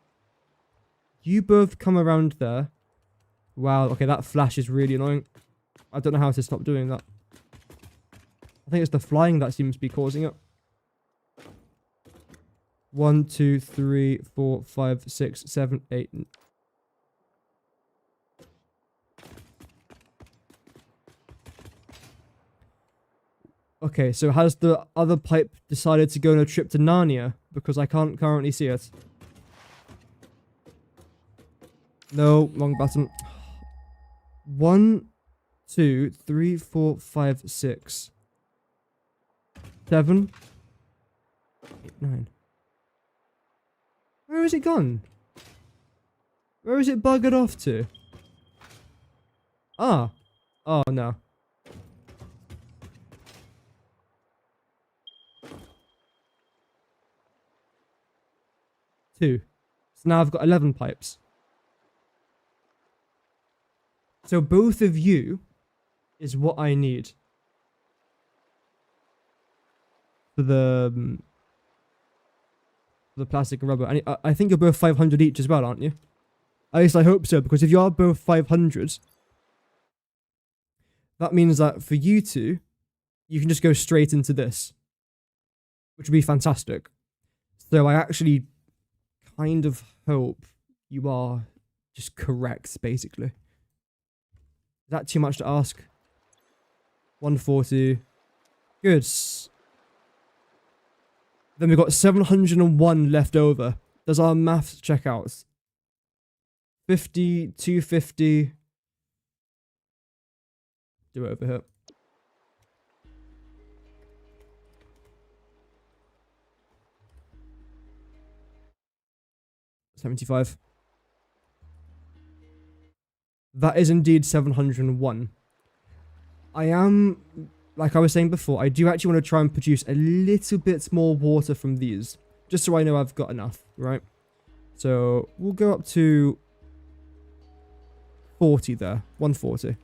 you both come around there. Wow, okay, that flash is really annoying. I don't know how to stop doing that. I think it's the flying that seems to be causing it. 1, 2, 3, 4, 5, 6, 7, 8. Okay, so has the other pipe decided to go on a trip to Narnia? Because I can't currently see it. No, wrong button. 1, 2, 3, 4, 5, 6, 7, 8, 9. Where is it gone? Where is it buggered off to? Ah. Oh, no. Two. So now I've got 11 pipes. So both of you is what I need. For the plastic and rubber. And I think you're both 500 each as well, aren't you? At least I hope so, because if you are both 500, that means that for you two, you can just go straight into this, which would be fantastic. So I actually kind of hope you are just correct, basically. Is that too much to ask? 140. Good. Then we've got 701 left over. Does our maths check out? 50, 250. Do it over here. $75. That is indeed 701. I am, like I was saying before, I do actually want to try and produce a little bit more water from these. Just so I know I've got enough, right? So we'll go up to 40 there. 140.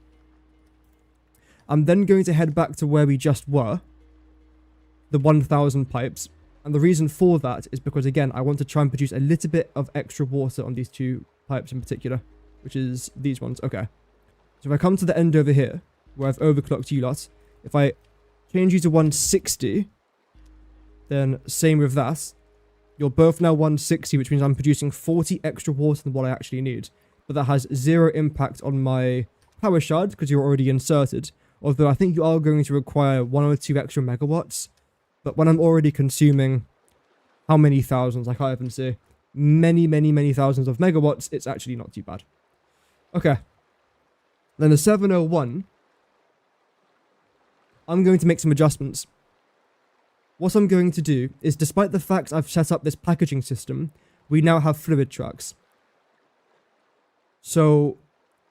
I'm then going to head back to where we just were. The 1,000 pipes. And the reason for that is because, again, I want to try and produce a little bit of extra water on these 2 pipes in particular. Which is these ones. Okay. So if I come to the end over here, where I've overclocked you lot, if I change you to 160, then same with that. You're both now 160, which means I'm producing 40 extra water than what I actually need. But that has 0 impact on my power shard, because you're already inserted. Although I think you are going to require 1 or 2 extra megawatts. But when I'm already consuming how many thousands, I can't even say, many thousands of megawatts, it's actually not too bad. Okay. Then the 701, I'm going to make some adjustments. What I'm going to do is, despite the fact I've set up this packaging system, we now have fluid trucks. So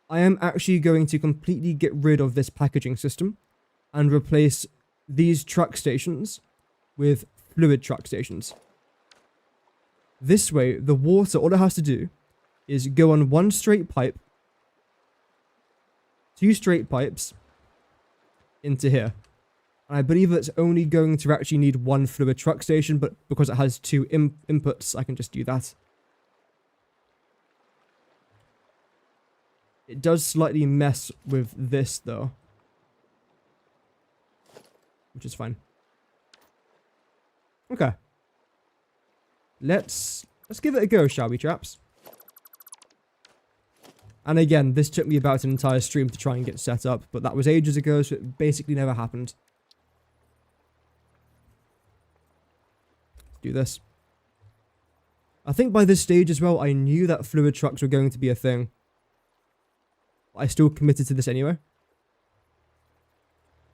I am actually going to completely get rid of this packaging system and replace these truck stations with fluid truck stations. This way, the water, all it has to do is go on one straight pipe, 2 straight pipes into here. And I believe it's only going to actually need 1 fluid truck station, but because it has 2 inputs, I can just do that. It does slightly mess with this, though. Which is fine. Okay. Let's give it a go, shall we, chaps? And again, this took me about an entire stream to try and get set up, but that was ages ago, so it basically never happened. Let's do this. I think by this stage as well, I knew that fluid trucks were going to be a thing. I still committed to this anyway.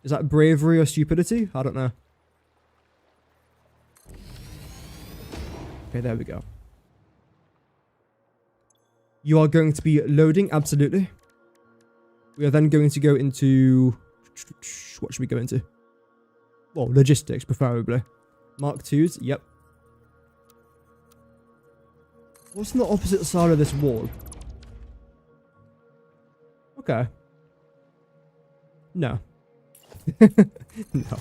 Is that bravery or stupidity? I don't know. Okay, there we go. You are going to be loading, absolutely. We are then going to go into... What should we go into? Well, logistics, preferably. Mark 2s, yep. What's on the opposite side of this wall? Okay. No. No.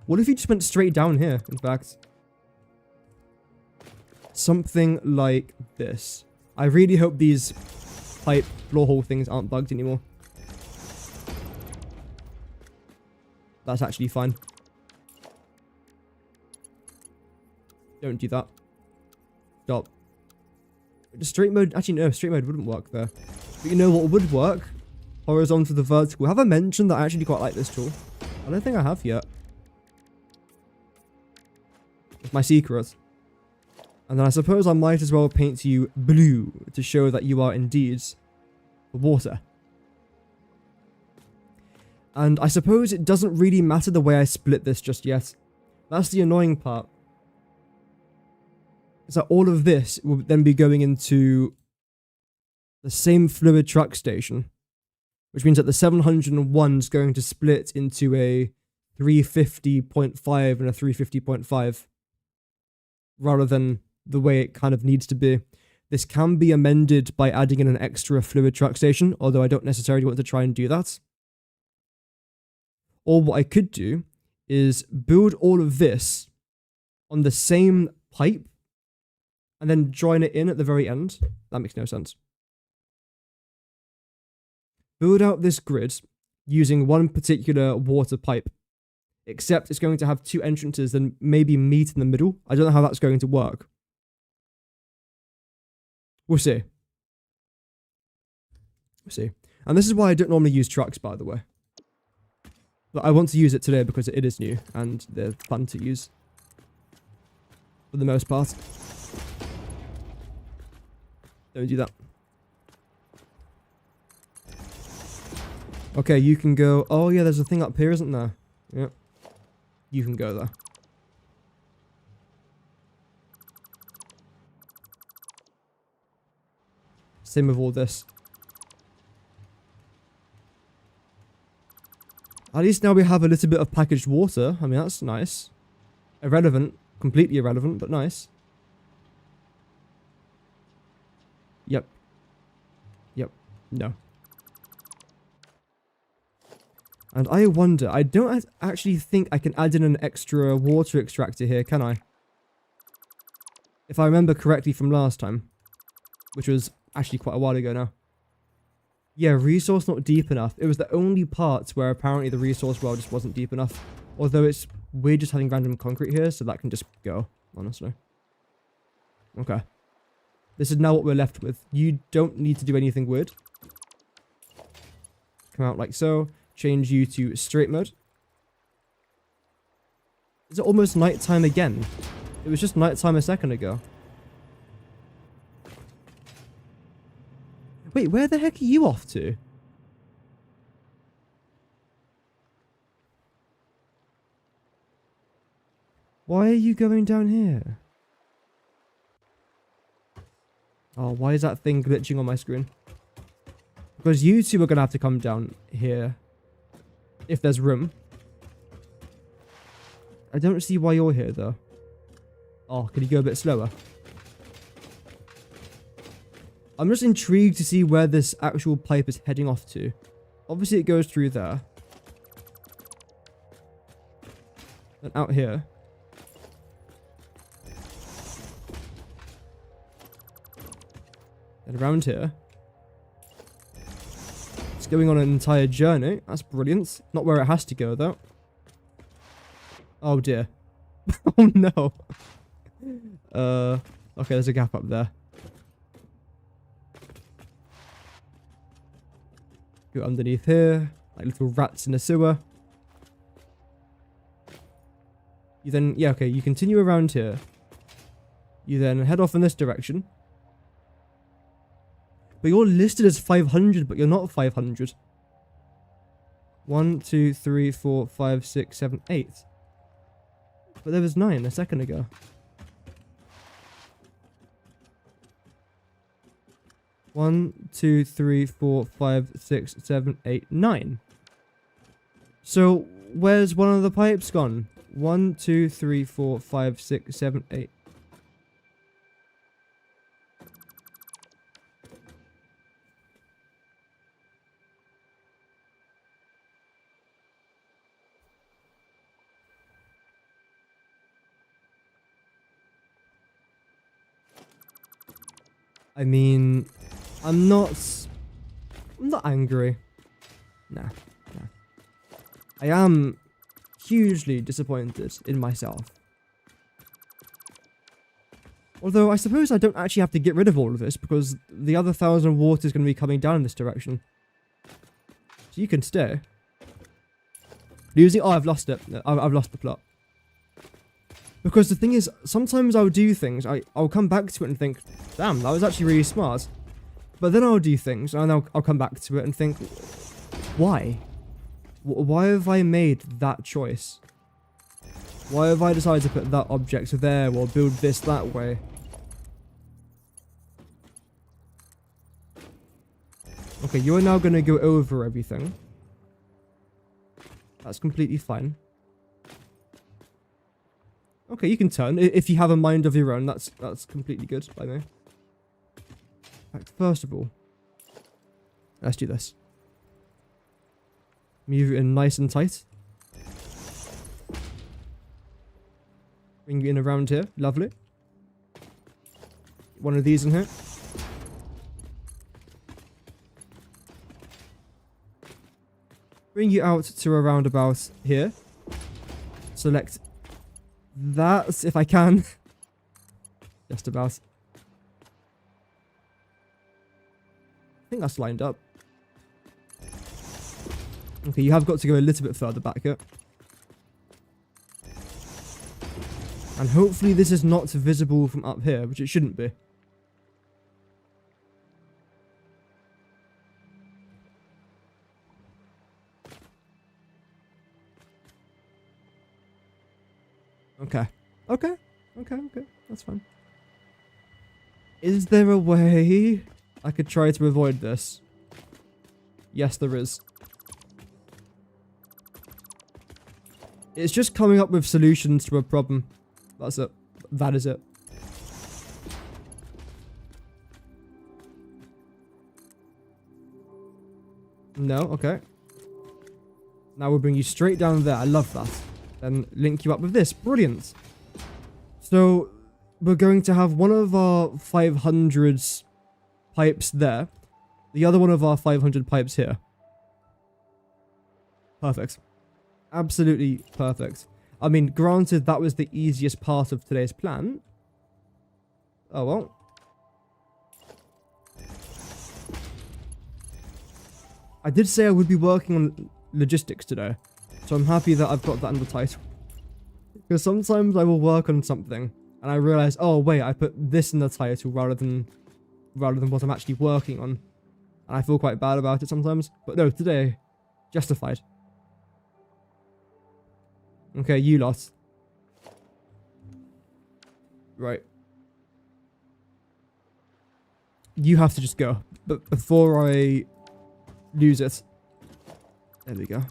What if you just went straight down here, in fact? Something like this. I really hope these pipe floor hole things aren't bugged anymore. That's actually fine. Don't do that. Stop. The straight mode... Actually, no, straight mode wouldn't work there. But you know what would work? Horizontal to vertical. Have I mentioned that I actually quite like this tool? I don't think I have yet. It's my secret. And then I suppose I might as well paint you blue to show that you are indeed water. And I suppose it doesn't really matter the way I split this just yet. That's the annoying part. Is that all of this will then be going into the same fluid truck station. Which means that the 701 is going to split into a 350.5 and a 350.5. Rather than the way it kind of needs to be. This can be amended by adding in an extra fluid truck station, although I don't necessarily want to try and do that. Or what I could do is build all of this on the same pipe and then join it in at the very end. That makes no sense. Build out this grid using one particular water pipe, except it's going to have 2 entrances and maybe meet in the middle. I don't know how that's going to work. We'll see. We'll see. And this is why I don't normally use trucks, by the way. But I want to use it today because it is new and they're fun to use. For the most part. Don't do that. Okay, you can go... Oh yeah, there's a thing up here, isn't there? Yep. You can go there. Same with all this. At least now we have a little bit of packaged water. I mean, that's nice. Irrelevant. Completely irrelevant, but nice. Yep. Yep. No. And I wonder, I don't actually think I can add in an extra water extractor here, can I? If I remember correctly from last time. Which was actually quite a while ago now. Yeah, resource not deep enough. It was the only part where apparently the resource well just wasn't deep enough. Although it's weird just having random concrete here, so that can just go, honestly. Okay. This is now what we're left with. You don't need to do anything weird. Come out like so. Change you to straight mode. Is it almost nighttime again? It was just nighttime a second ago. Wait, where the heck are you off to? Why are you going down here? Oh, why is that thing glitching on my screen? Because you two are going to have to come down here. If there's room. I don't see why you're here, though. Oh, can you go a bit slower? I'm just intrigued to see where this actual pipe is heading off to. Obviously, it goes through there. And out here. And around here. It's going on an entire journey. That's brilliant. Not where it has to go, though. Oh, dear. Oh, no. Okay, there's a gap up there. Go underneath here. Like little rats in a sewer. You then... Yeah, okay. You continue around here. You then head off in this direction. But you're listed as 500, but you're not 500. 1, 2, 3, 4, 5, 6, 7, 8. But there was 9 a second ago. One, 2, 3, 4, 5, 6, 7, 8, 9. So where's one of the pipes gone? 1, 2, 3, 4, 5, 6, 7, 8. I mean, I'm not angry. Nah. I am hugely disappointed in myself. Although I suppose I don't actually have to get rid of all of this because the other 1,000 water is going to be coming down in this direction. So you can stay. Losing? Oh, I've lost it. I've lost the plot. Because the thing is, sometimes I'll do things, I'll come back to it and think, damn, that was actually really smart. But then I'll do things, and I'll come back to it and think, why? Why have I made that choice? Why have I decided to put that object there, or build this that way? Okay, you are now going to go over everything. That's completely fine. Okay, you can turn. If you have a mind of your own, that's completely good by me. Right, first of all, let's do this. Move it in nice and tight. Bring it in around here. Lovely. One of these in here. Bring you out to around about here. Select that, if I can. Just about. I think that's lined up. Okay, you have got to go a little bit further back here. And hopefully this is not visible from up here, which it shouldn't be. Okay. Okay. That's fine. Is there a way I could try to avoid this? Yes, there is. It's just coming up with solutions to a problem. That's it. That is it. No, okay. Now we'll bring you straight down there. I love that. Then link you up with this. Brilliant. So we're going to have one of our 500 pipes there. The other one of our 500 pipes here. Perfect. Absolutely perfect. I mean, granted, that was the easiest part of today's plan. Oh, well. I did say I would be working on logistics today. So I'm happy that I've got that in the title. Because sometimes I will work on something and I realize, oh wait, I put this in the title rather than what I'm actually working on. And I feel quite bad about it sometimes. But no, today, justified. Okay, you lot. Right. you have to just go. But before I lose it. There we go.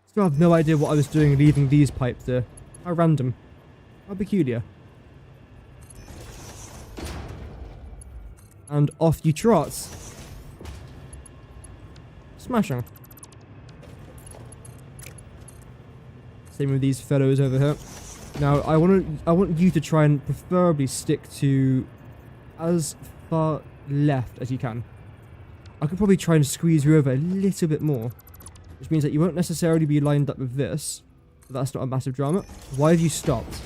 Still have no idea what I was doing leaving these pipes there. How random. How peculiar. And off you trot. Smashing. Same with these fellows over here. Now I want you to try and preferably stick to as far left as you can. I could probably try and squeeze you over a little bit more, which means that you won't necessarily be lined up with this, but that's not a massive drama. Why have you stopped?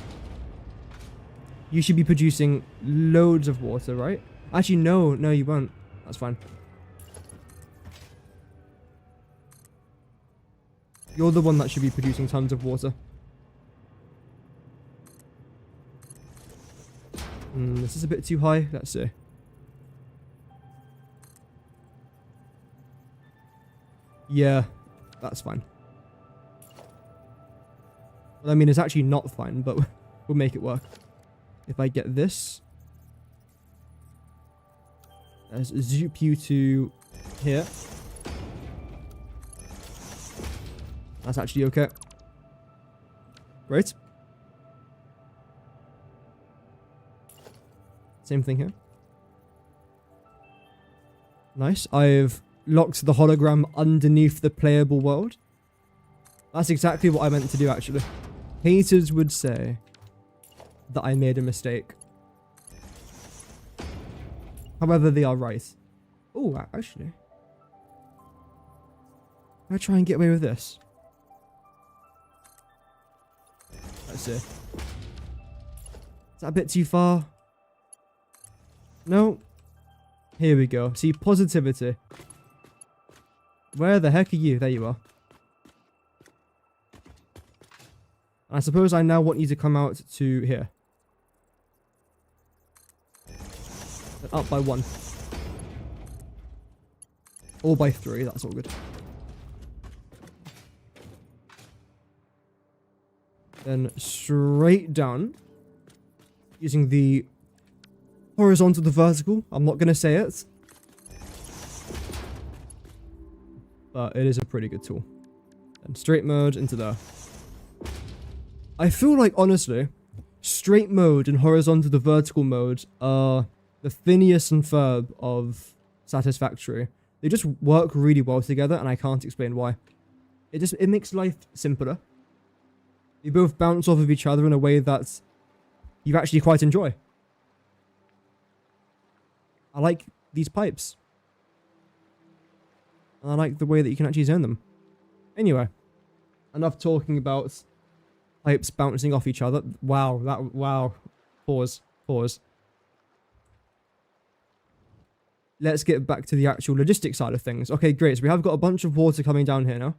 You should be producing loads of water, right? Actually, no, you won't. That's fine. You're the one that should be producing tons of water. This is a bit too high. Let's see. Yeah, that's fine. Well, I mean, it's actually not fine, but we'll make it work. If I get this, let's zoop you to here. That's actually okay. Great. Same thing here. Nice. I've locked the hologram underneath the playable world. That's exactly what I meant to do, actually. Haters would say that I made a mistake. However, they are right. Oh, actually. Can I try and get away with this? Let's see. Is that a bit too far? No. Here we go. See, positivity. Where the heck are you? There you are. I suppose I now want you to come out to here. And up by 1. Or by 3, that's all good. Then straight down. Using the horizontal to vertical. I'm not going to say it. But it is a pretty good tool. And straight mode into there. I feel like, honestly, straight mode and horizontal to vertical mode are the Phineas and Ferb of Satisfactory. They just work really well together, and I can't explain why. It makes life simpler. They both bounce off of each other in a way that you actually quite enjoy. I like these pipes. And I like the way that you can actually zone them. Anyway, enough talking about pipes bouncing off each other. Wow. Pause. Let's get back to the actual logistics side of things. Okay, great. So we have got a bunch of water coming down here now.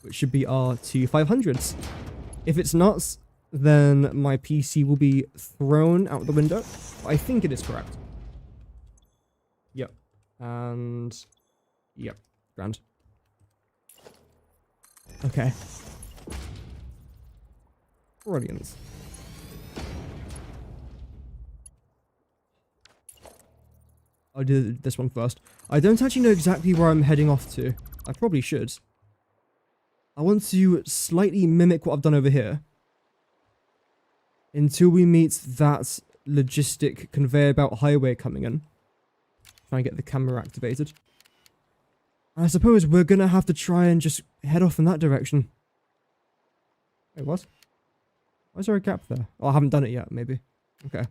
Which should be our 2500s. If it's not, then my PC will be thrown out the window. But I think it is correct. Yep. And... yep. Grand. Okay. Brilliant. I'll do this one first. I don't actually know exactly where I'm heading off to. I probably should. I want to slightly mimic what I've done over here. Until we meet that logistic conveyor belt highway coming in. Try and get the camera activated. I suppose we're going to have to try and just head off in that direction. Wait, what? Why is there a gap there? Oh, I haven't done it yet, maybe. Okay.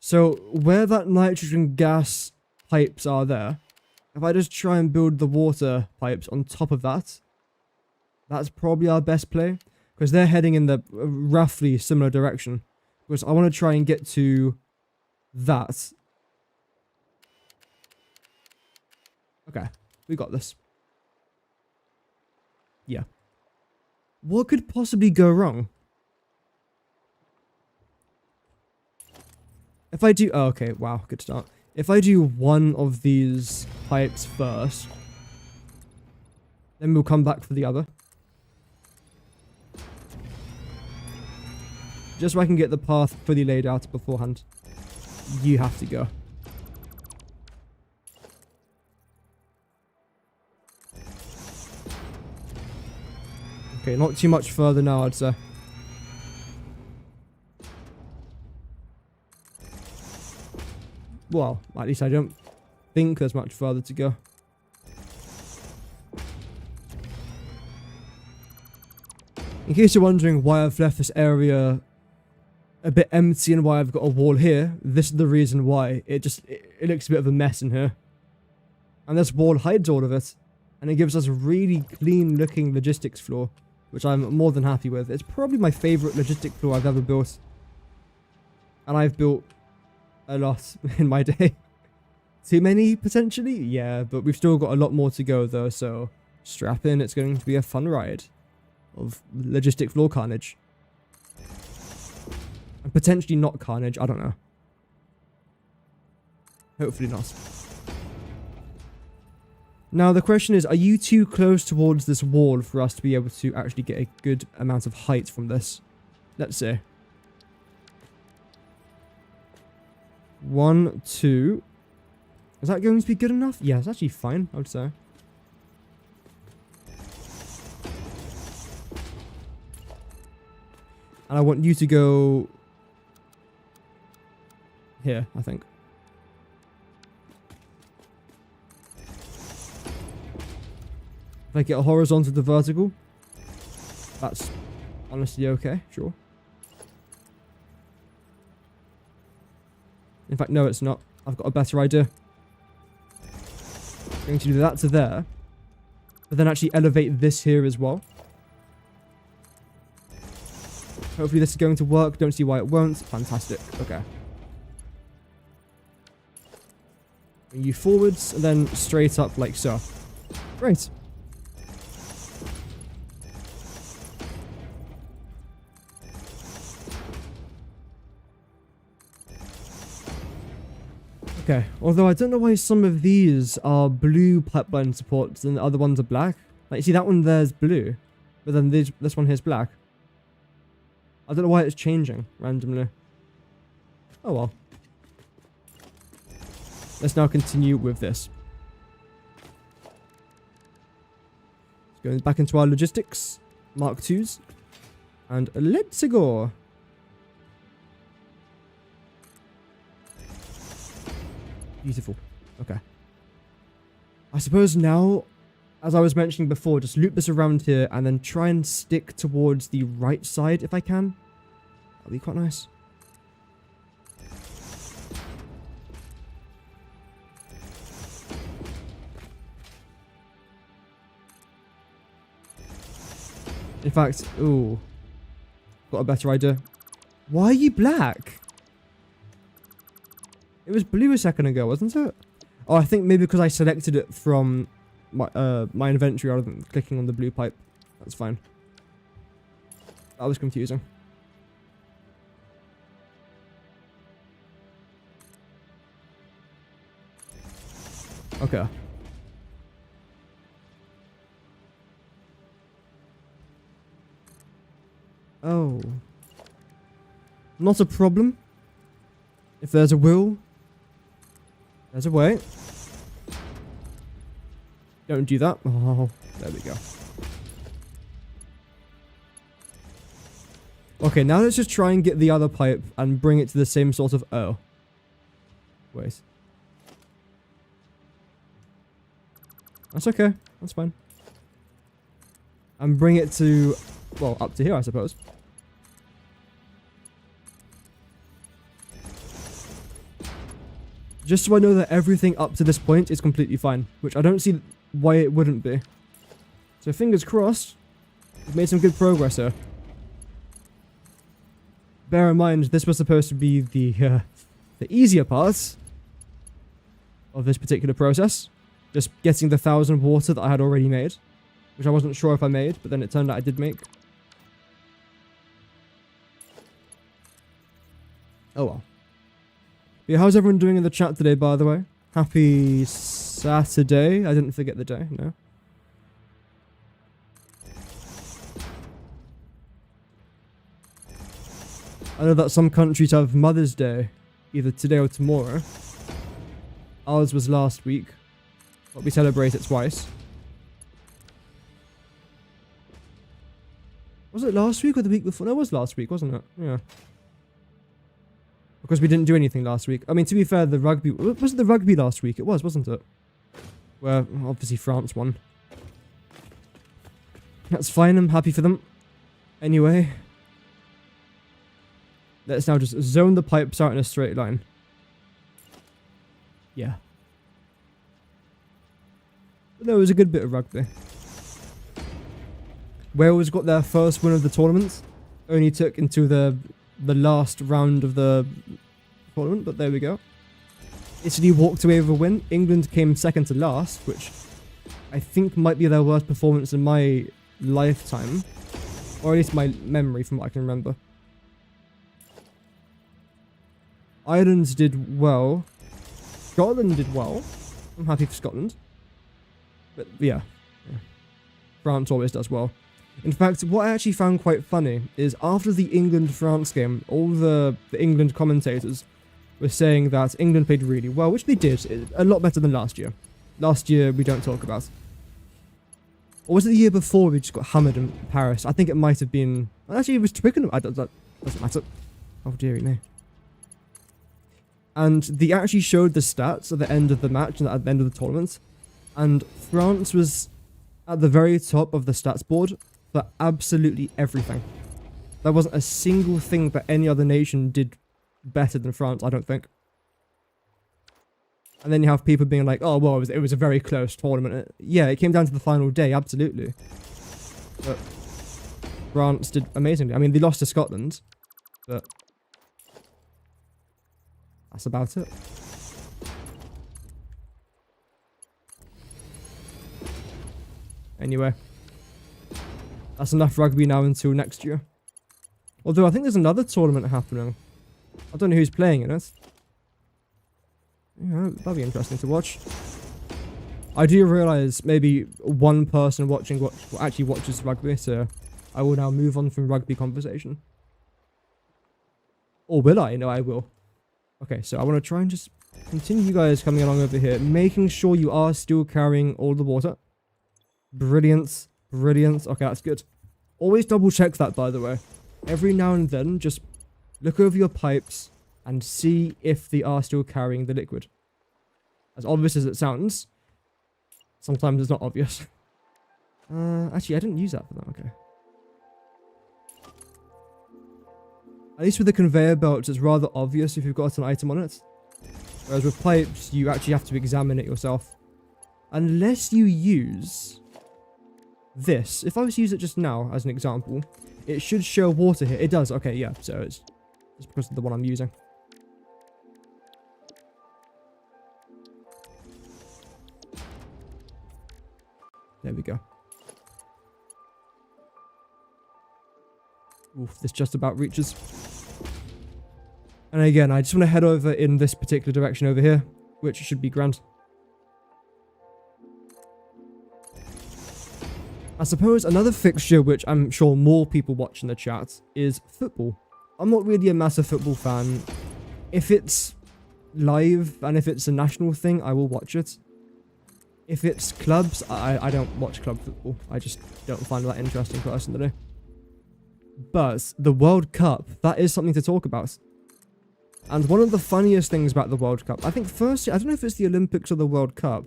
So, where that nitrogen gas pipes are there, if I just try and build the water pipes on top of that, that's probably our best play. Because they're heading in the roughly similar direction. Because I want to try and get to that. Okay. We got this. Yeah. What could possibly go wrong? If I do... oh, okay, wow, good start. If I do one of these pipes first, then we'll come back for the other. just so I can get the path fully laid out beforehand. You have to go. Okay, not too much further now, I'd say. Well, at least I don't think there's much further to go. In case you're wondering why I've left this area a bit empty and why I've got a wall here, this is the reason why. It looks a bit of a mess in here. And this wall hides all of it. And it gives us a really clean looking logistics floor, which I'm more than happy with. It's probably my favorite logistic floor I've ever built. And I've built a lot in my day. Too many, potentially? Yeah, but we've still got a lot more to go, though, so strap in. It's going to be a fun ride of logistic floor carnage. And potentially not carnage, I don't know. Hopefully not. Now, the question is, are you too close towards this wall for us to be able to actually get a good amount of height from this? Let's see. 1, 2. Is that going to be good enough? Yeah, it's actually fine, I would say. And I want you to go here, I think. If I get a horizontal to vertical, that's honestly okay, sure. In fact, no, it's not. I've got a better idea. I'm going to do that to there, but then actually elevate this here as well. Hopefully this is going to work. Don't see why it won't. Fantastic. Okay. Bring you forwards and then straight up like so. Great. Okay, although I don't know why some of these are blue pipeline supports and the other ones are black. Like, you see that one there's blue, but then this one here's black. I don't know why it's changing randomly. Oh well. Let's now continue with this. Going back into our logistics, Mark IIs, and let's go. Beautiful. Okay. I suppose now, as I was mentioning before, just loop this around here and then try and stick towards the right side if I can. That'll be quite nice. In fact, ooh, got a better idea. Why are you black? It was blue a second ago, wasn't it? Oh, I think maybe because I selected it from my inventory rather than clicking on the blue pipe. That's fine. That was confusing. Okay. Oh. Not a problem. If there's a will, there's a way. Don't do that. Oh, there we go. Okay, now let's just try and get the other pipe and bring it to the same sort of... Oh. Wait. That's okay. That's fine. And bring it to... Well, up to here, I suppose. Just so I know that everything up to this point is completely fine, which I don't see why it wouldn't be. So fingers crossed, we've made some good progress here. Bear in mind, this was supposed to be the easier part of this particular process. Just getting the 1,000 water that I had already made, which I wasn't sure if I made, but then it turned out I did make. Oh well. Yeah, how's everyone doing in the chat today, by the way? Happy Saturday. I didn't forget the day, no. I know that some countries have Mother's Day, either today or tomorrow. Ours was last week, but we celebrate it twice. Was it last week or the week before? No, it was last week, wasn't it? Yeah. Because we didn't do anything last week. I mean, to be fair, the rugby... Was it the rugby last week? It was, wasn't it? Where, obviously, France won. That's fine, I'm happy for them. Anyway. Let's now just zone the pipes out in a straight line. Yeah. But no, it was a good bit of rugby. Wales got their first win of the tournament. Only took into the last round of the tournament, but there we go. Italy walked away with a win. England came second to last, which I think might be their worst performance in my lifetime. Or at least my memory from what I can remember. Ireland did well. Scotland did well. I'm happy for Scotland. But yeah. France always does well. In fact, what I actually found quite funny is after the England-France game, all the England commentators were saying that England played really well, which they did. A lot better than last year. Last year, we don't talk about. Or was it the year before we just got hammered in Paris? I think it might have been... Actually, it was Twickenham. That doesn't matter. Oh, dearie me. And they actually showed the stats at the end of the match and at the end of the tournament. And France was at the very top of the stats board for absolutely everything. There wasn't a single thing that any other nation did better than France, I don't think. And then you have people being like, oh, well, it was a very close tournament. Yeah, it came down to the final day, absolutely. But France did amazingly. I mean, they lost to Scotland, but that's about it. Anyway, that's enough rugby now until next year. Although I think there's another tournament happening. I don't know who's playing in it. Yeah, that'll be interesting to watch. I do realise maybe one person watching actually watches rugby, so I will now move on from rugby conversation. Or will I? No, I will. Okay, so I want to try and just continue you guys coming along over here, making sure you are still carrying all the water. Brilliant. Brilliant. Okay, that's good. Always double check that, by the way. Every now and then, just look over your pipes and see if they are still carrying the liquid. As obvious as it sounds, sometimes it's not obvious. Actually, I didn't use that for that, okay. At least with the conveyor belts, it's rather obvious if you've got an item on it. Whereas with pipes, you actually have to examine it yourself. Unless you use this. If I was to use it just now, as an example, it should show water here. It does, okay, yeah. So it's because of the one I'm using. There we go. Oof, this just about reaches. And again, I just want to head over in this particular direction over here, which should be grand. I suppose another fixture which I'm sure more people watch in the chat is football. I'm not really a massive football fan. If it's live and if it's a national thing, I will watch it. If it's clubs, I don't watch club football. I just don't find that interesting personally. But the World Cup, that is something to talk about. And one of the funniest things about the World Cup, I think firstly, I don't know if it's the Olympics or the World Cup,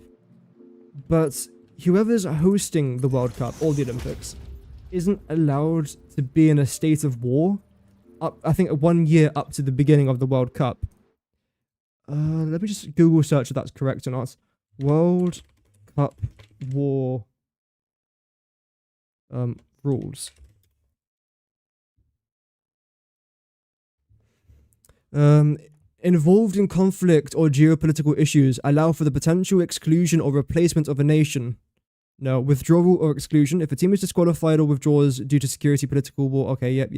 but whoever's hosting the World Cup or the Olympics isn't allowed to be in a state of war. I think 1 year up to the beginning of the World Cup. Let me just Google search if that's correct or not. World Cup war rules. Involved in conflict or geopolitical issues allow for the potential exclusion or replacement of a nation. No, withdrawal or exclusion. If a team is disqualified or withdraws due to security, political war. Okay, yep.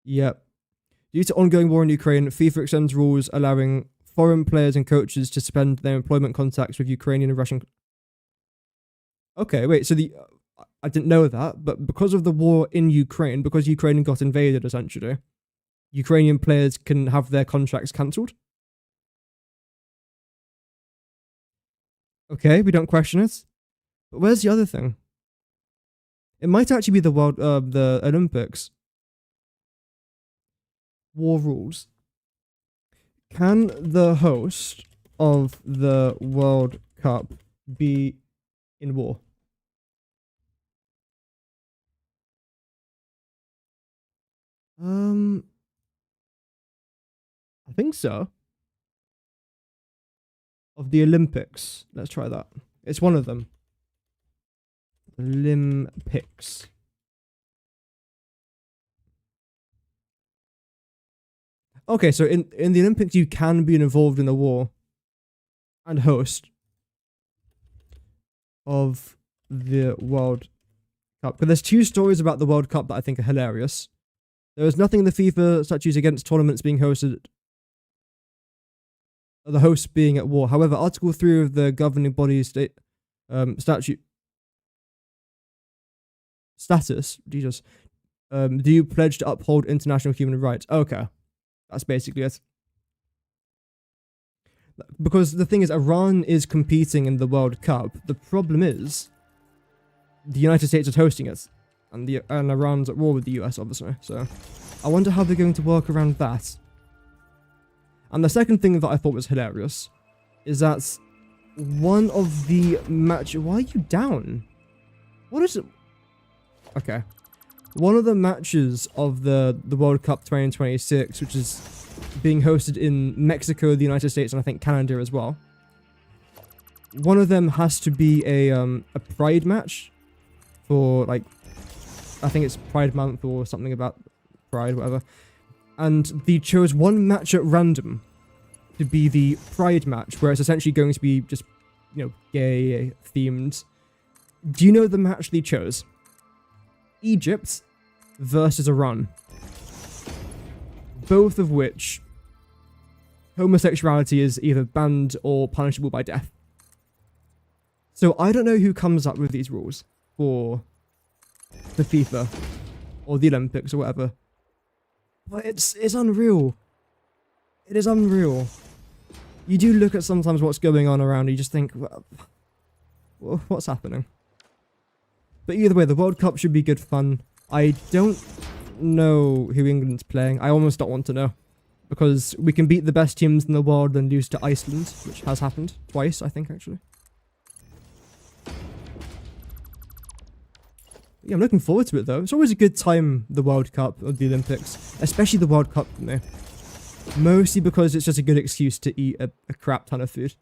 Yep. Due to ongoing war in Ukraine, FIFA extends rules allowing foreign players and coaches to suspend their employment contacts with Ukrainian and Russian... Okay, wait, so I didn't know that, but because of the war in Ukraine, because Ukraine got invaded essentially, Ukrainian players can have their contracts cancelled. Okay, we don't question it. But where's the other thing? It might actually be the Olympics. War rules. Can the host of the World Cup be in war? I think so. Of the Olympics. Let's try that. It's one of them. Olympics. Okay, so in the Olympics, you can be involved in the war and host of the World Cup. But there's two stories about the World Cup that I think are hilarious. There is nothing in the FIFA statutes against tournaments being hosted, the host being at war. However, Article 3 of the governing body statute status, Jesus, do you pledge to uphold international human rights? Okay, that's basically it. Because the thing is, Iran is competing in the World Cup. The problem is, the United States is hosting it, and Iran's at war with the US, obviously. So, I wonder how they're going to work around that. And the second thing that I thought was hilarious is that one of the match. Why are you down? What is it? Okay. One of the matches of the World Cup 2026, which is being hosted in Mexico, the United States, and I think Canada as well. One of them has to be a Pride match for, like, I think it's Pride Month or something about Pride, whatever. And they chose one match at random to be the Pride match, where it's essentially going to be just, you know, gay themed. Do you know the match they chose? Egypt versus Iran. Both of which homosexuality is either banned or punishable by death. So I don't know who comes up with these rules for the FIFA or the Olympics or whatever. But it's unreal. It is unreal. You do look at sometimes what's going on around and you just think, well, what's happening? But either way, the World Cup should be good fun. I don't know who England's playing. I almost don't want to know. Because we can beat the best teams in the world and lose to Iceland, which has happened twice, I think, actually. Yeah, I'm looking forward to it, though. It's always a good time, the World Cup or the Olympics. Especially the World Cup for me. Mostly because it's just a good excuse to eat a crap ton of food.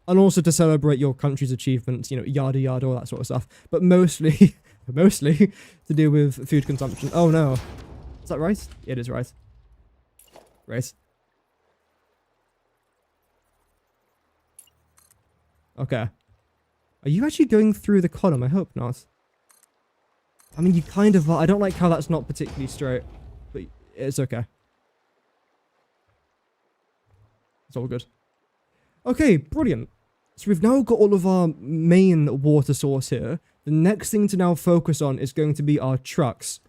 And also to celebrate your country's achievements, you know, yada yada, all that sort of stuff. But mostly, mostly to do with food consumption. Oh no. Is that rice? It is rice. Rice. Okay. Are you actually going through the column? I hope not. I mean, you kind of are. I don't like how that's not particularly straight. But it's okay. It's all good. Okay, brilliant. So we've now got all of our main water source here. The next thing to now focus on is going to be our trucks.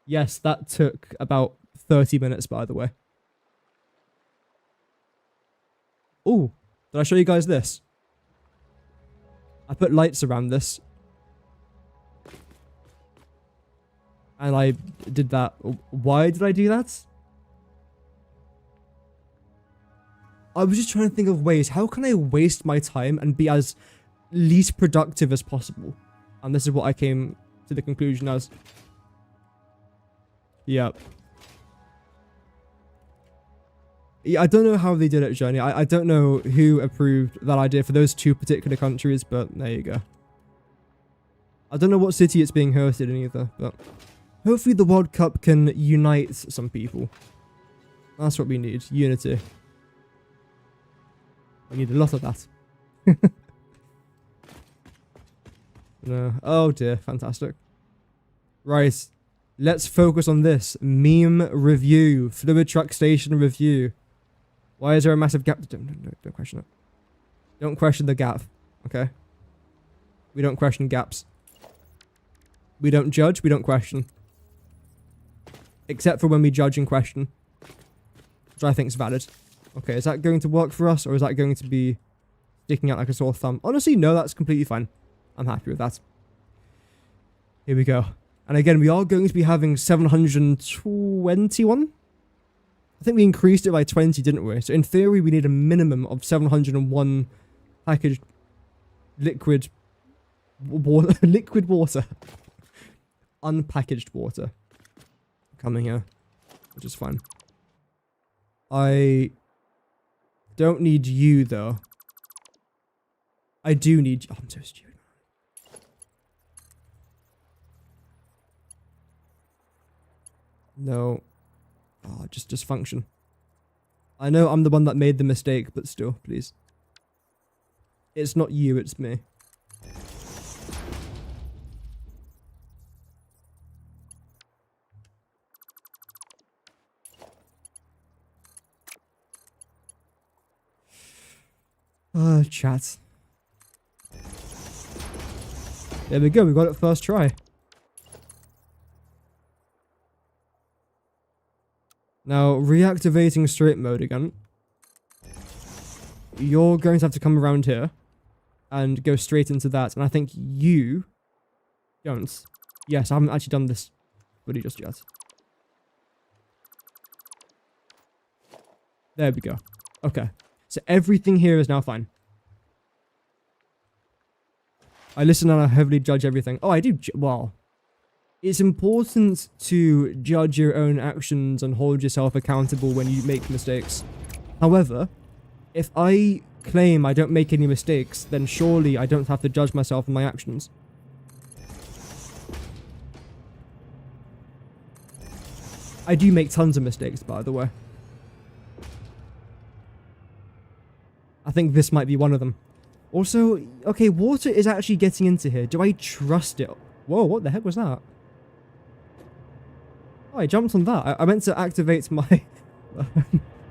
Yes, that took about 30 minutes, by the way. Oh, did I show you guys this? I put lights around this. And I did that. Why did I do that? I was just trying to think of ways. How can I waste my time and be as least productive as possible? And this is what I came to the conclusion as. Yeah. Yeah, I don't know how they did it, Johnny. I don't know who approved that idea for those two particular countries, but there you go. I don't know what city it's being hosted in either, but hopefully the World Cup can unite some people. That's what we need. Unity. I need a lot of that. No. Oh dear, fantastic. Right, let's focus on this. Meme review. Fluid truck station review. Why is there a massive gap? Don't question it. Don't question the gap, okay? We don't question gaps. We don't judge, we don't question. Except for when we judge and question. Which I think is valid. Okay, is that going to work for us, or is that going to be sticking out like a sore thumb? Honestly, no, that's completely fine. I'm happy with that. Here we go. And again, we are going to be having 721? I think we increased it by 20, didn't we? So in theory, we need a minimum of 701 packaged liquid water. Liquid water. Unpackaged water. Coming here. Which is fine. I don't need you, though. I do need you. Oh, I'm so stupid. No. Oh, just function. I know I'm the one that made the mistake, but still, please. It's not you, it's me. Chat. There we go, we got it first try. Now, reactivating straight mode again. You're going to have to come around here and go straight into that. And I think you don't. Yes, I haven't actually done this buddy just yet. There we go. Okay. So everything here is now fine. I listen and I heavily judge everything. Oh, I do. Well, it's important to judge your own actions and hold yourself accountable when you make mistakes. However, if I claim I don't make any mistakes, then surely I don't have to judge myself and my actions. I do make tons of mistakes, by the way. I think this might be one of them. Also, okay, water is actually getting into here. Do I trust it? Whoa, what the heck was that? Oh, I jumped on that. I meant to activate my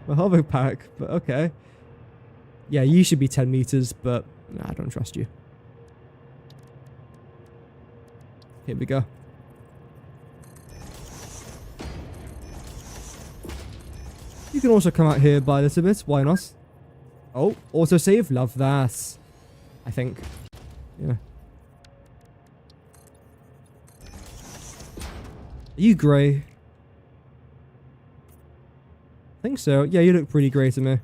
my hover pack, but okay. Yeah, you should be 10 meters, but nah, I don't trust you. Here we go. You can also come out here by a little bit. Why not? Oh, autosave. Love that. I think. Yeah. Are you grey? I think so. Yeah, you look pretty grey to me.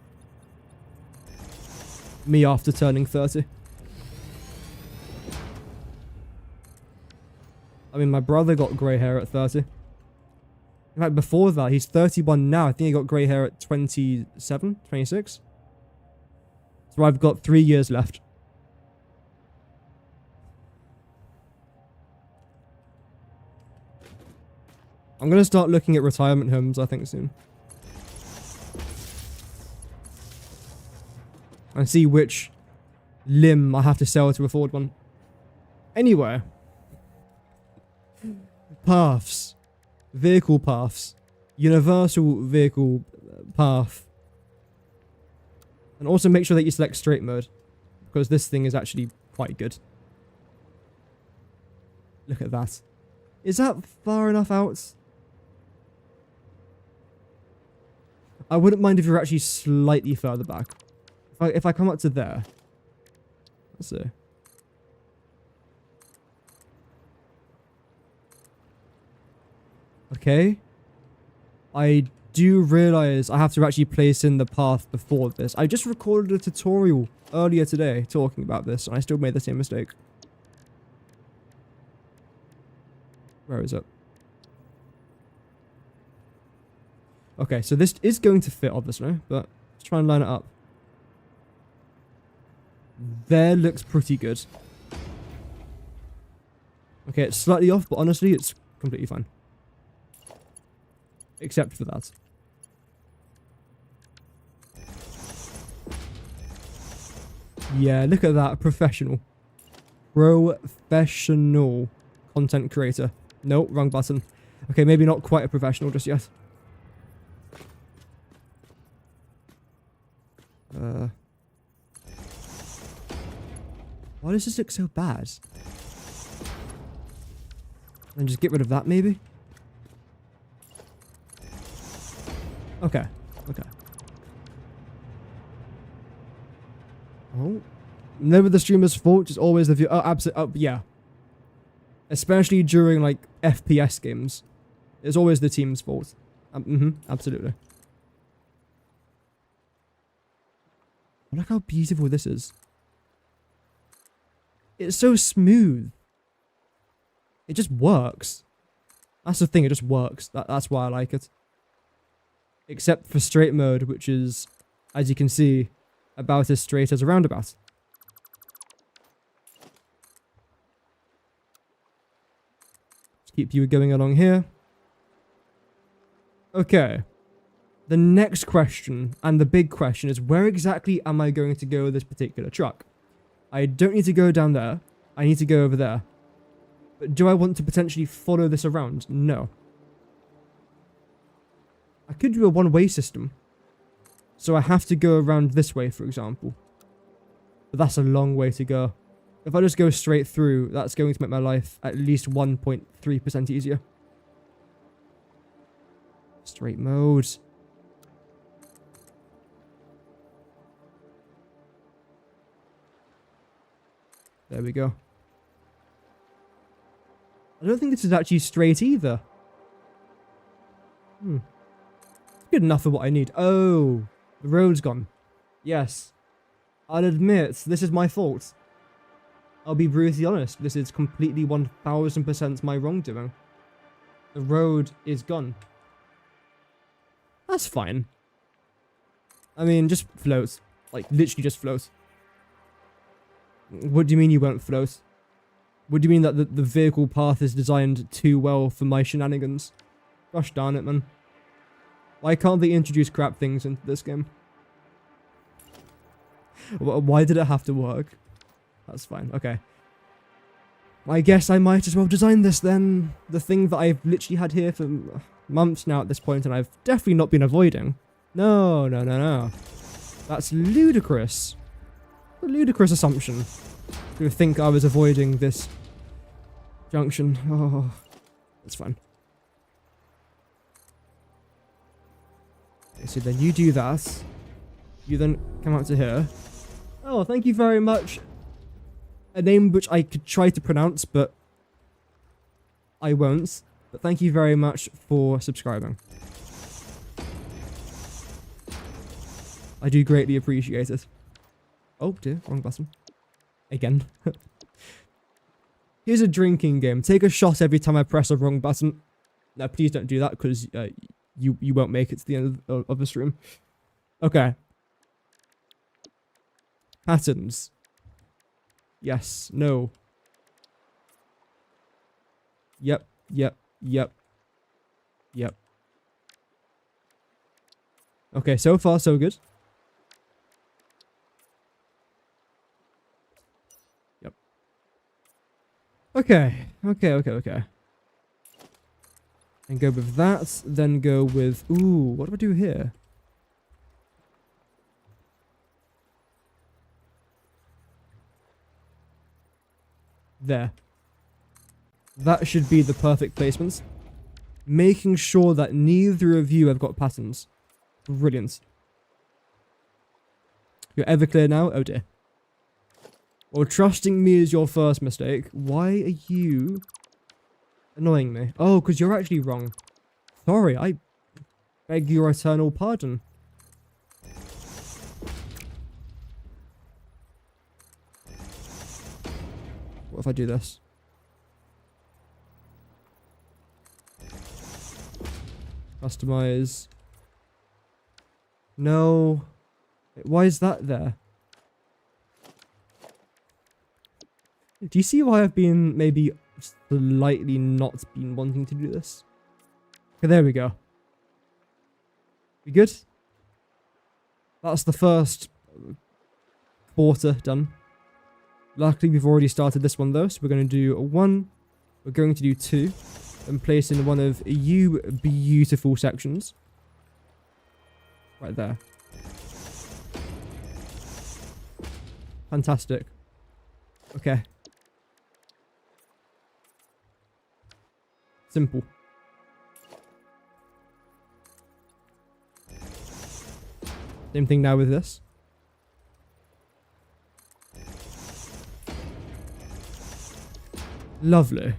Me after turning 30. I mean, my brother got grey hair at 30. In fact, before that, he's 31 now. I think he got grey hair at 27, 26. So I've got 3 years left. I'm going to start looking at retirement homes, I think, soon. And see which limb I have to sell to afford one. Anyway. Paths. Vehicle paths. Universal vehicle path. And also make sure that you select straight mode. Because this thing is actually quite good. Look at that. Is that far enough out? I wouldn't mind if you're actually slightly further back. If I come up to there. Let's see. Okay. I do realize I have to actually place in the path before this. I just recorded a tutorial earlier today talking about this, and I still made the same mistake. Where is it? Okay, so this is going to fit, obviously, but let's try and line it up. There looks pretty good. Okay, it's slightly off, but honestly, it's completely fine. Except for that. Yeah, look at that. Professional. Professional content creator. No, wrong button. Okay, maybe not quite a professional just yet. Why does this look so bad? And just get rid of that, maybe? Okay. Okay. Oh. Never the streamer's fault, just always the view. Oh, absolutely. Oh, yeah. Especially during, like, FPS games. It's always the team's fault. Absolutely. Look how beautiful this is. It's so smooth. It just works. That's the thing, it just works. That's why I like it. Except for straight mode, which is, as you can see, about as straight as a roundabout. Just keep you going along here. Okay. The next question, and the big question, is where exactly am I going to go with this particular truck? I don't need to go down there. I need to go over there. But do I want to potentially follow this around? No. I could do a one-way system. So I have to go around this way, for example. But that's a long way to go. If I just go straight through, that's going to make my life at least 1.3% easier. Straight mode. There we go. I don't think this is actually straight either. Good enough for what I need. Oh, the road's gone. Yes. I'll admit, this is my fault. I'll be brutally honest. This is completely 1000% my wrongdoing. The road is gone. That's fine. I mean, just float. Like, literally just float. What do you mean you won't float? What do you mean that the vehicle path is designed too well for my shenanigans? Gosh darn it, man. Why can't they introduce crap things into this game? Why did it have to work? That's fine, okay. I guess I might as well design this then. The thing that I've literally had here for months now at this point, and I've definitely not been avoiding. No, no, no, no. That's ludicrous. A ludicrous assumption to think I was avoiding this junction. Oh, that's fine. Okay, so then you do that. You then come out to here. Oh, thank you very much. A name which I could try to pronounce, but I won't. But thank you very much for subscribing. I do greatly appreciate it. Oh dear, wrong button. Again. Here's a drinking game. Take a shot every time I press a wrong button. No, please don't do that, because you won't make it to the end of the stream. Okay. Patterns. Yes. No. Yep. Yep. Yep. Yep. Okay, so far so good. Yep. Okay. Okay. And go with that, then go with... Ooh, what do I do here? There. That should be the perfect placements. Making sure that neither of you have got patterns. Brilliant. You're ever clear now? Oh dear. Well, trusting me is your first mistake. Why are you annoying me? Oh, because you're actually wrong. Sorry, I beg your eternal pardon. What if I do this? Customize. No. Why is that there? Do you see why I've been maybe slightly not been wanting to do this? Okay, there we go. We good? That's the first quarter done. Luckily, we've already started this one though, so we're going to do 1. We're going to do 2. And place in one of you beautiful sections. Right there. Fantastic. Okay. Simple. Same thing now with this. Lovely.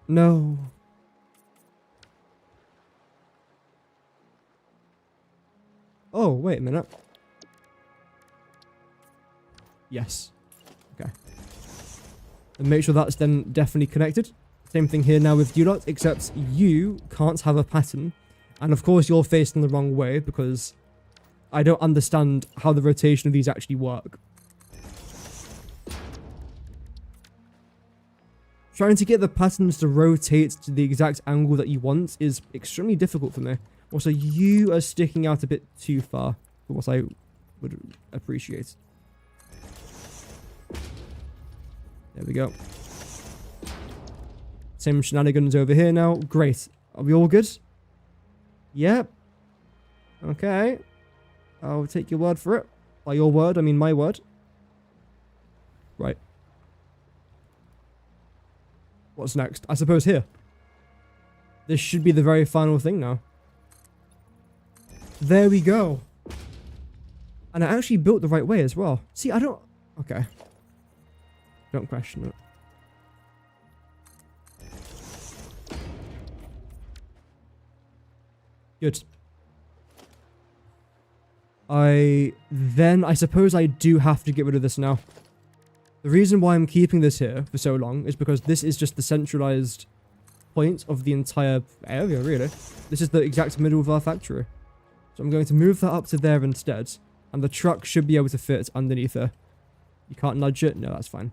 No. Oh, wait a minute. Yes. Okay. And make sure that's then definitely connected. Same thing here now with you lot, except you can't have a pattern. And of course you're facing the wrong way because I don't understand how the rotation of these actually work. Trying to get the patterns to rotate to the exact angle that you want is extremely difficult for me. Also, you are sticking out a bit too far for what I would appreciate. There we go. Same shenanigans over here now. Great. Are we all good? Yep. Okay. I'll take your word for it. By your word, I mean my word. Right. What's next? I suppose here. This should be the very final thing now. There we go. And I actually built the right way as well. See, I don't... Okay. Don't question it. Good. I suppose I do have to get rid of this now. The reason why I'm keeping this here for so long is because this is just the centralized point of the entire area, really. This is the exact middle of our factory. So I'm going to move that up to there instead, and the truck should be able to fit underneath there. You can't nudge it? No, that's fine.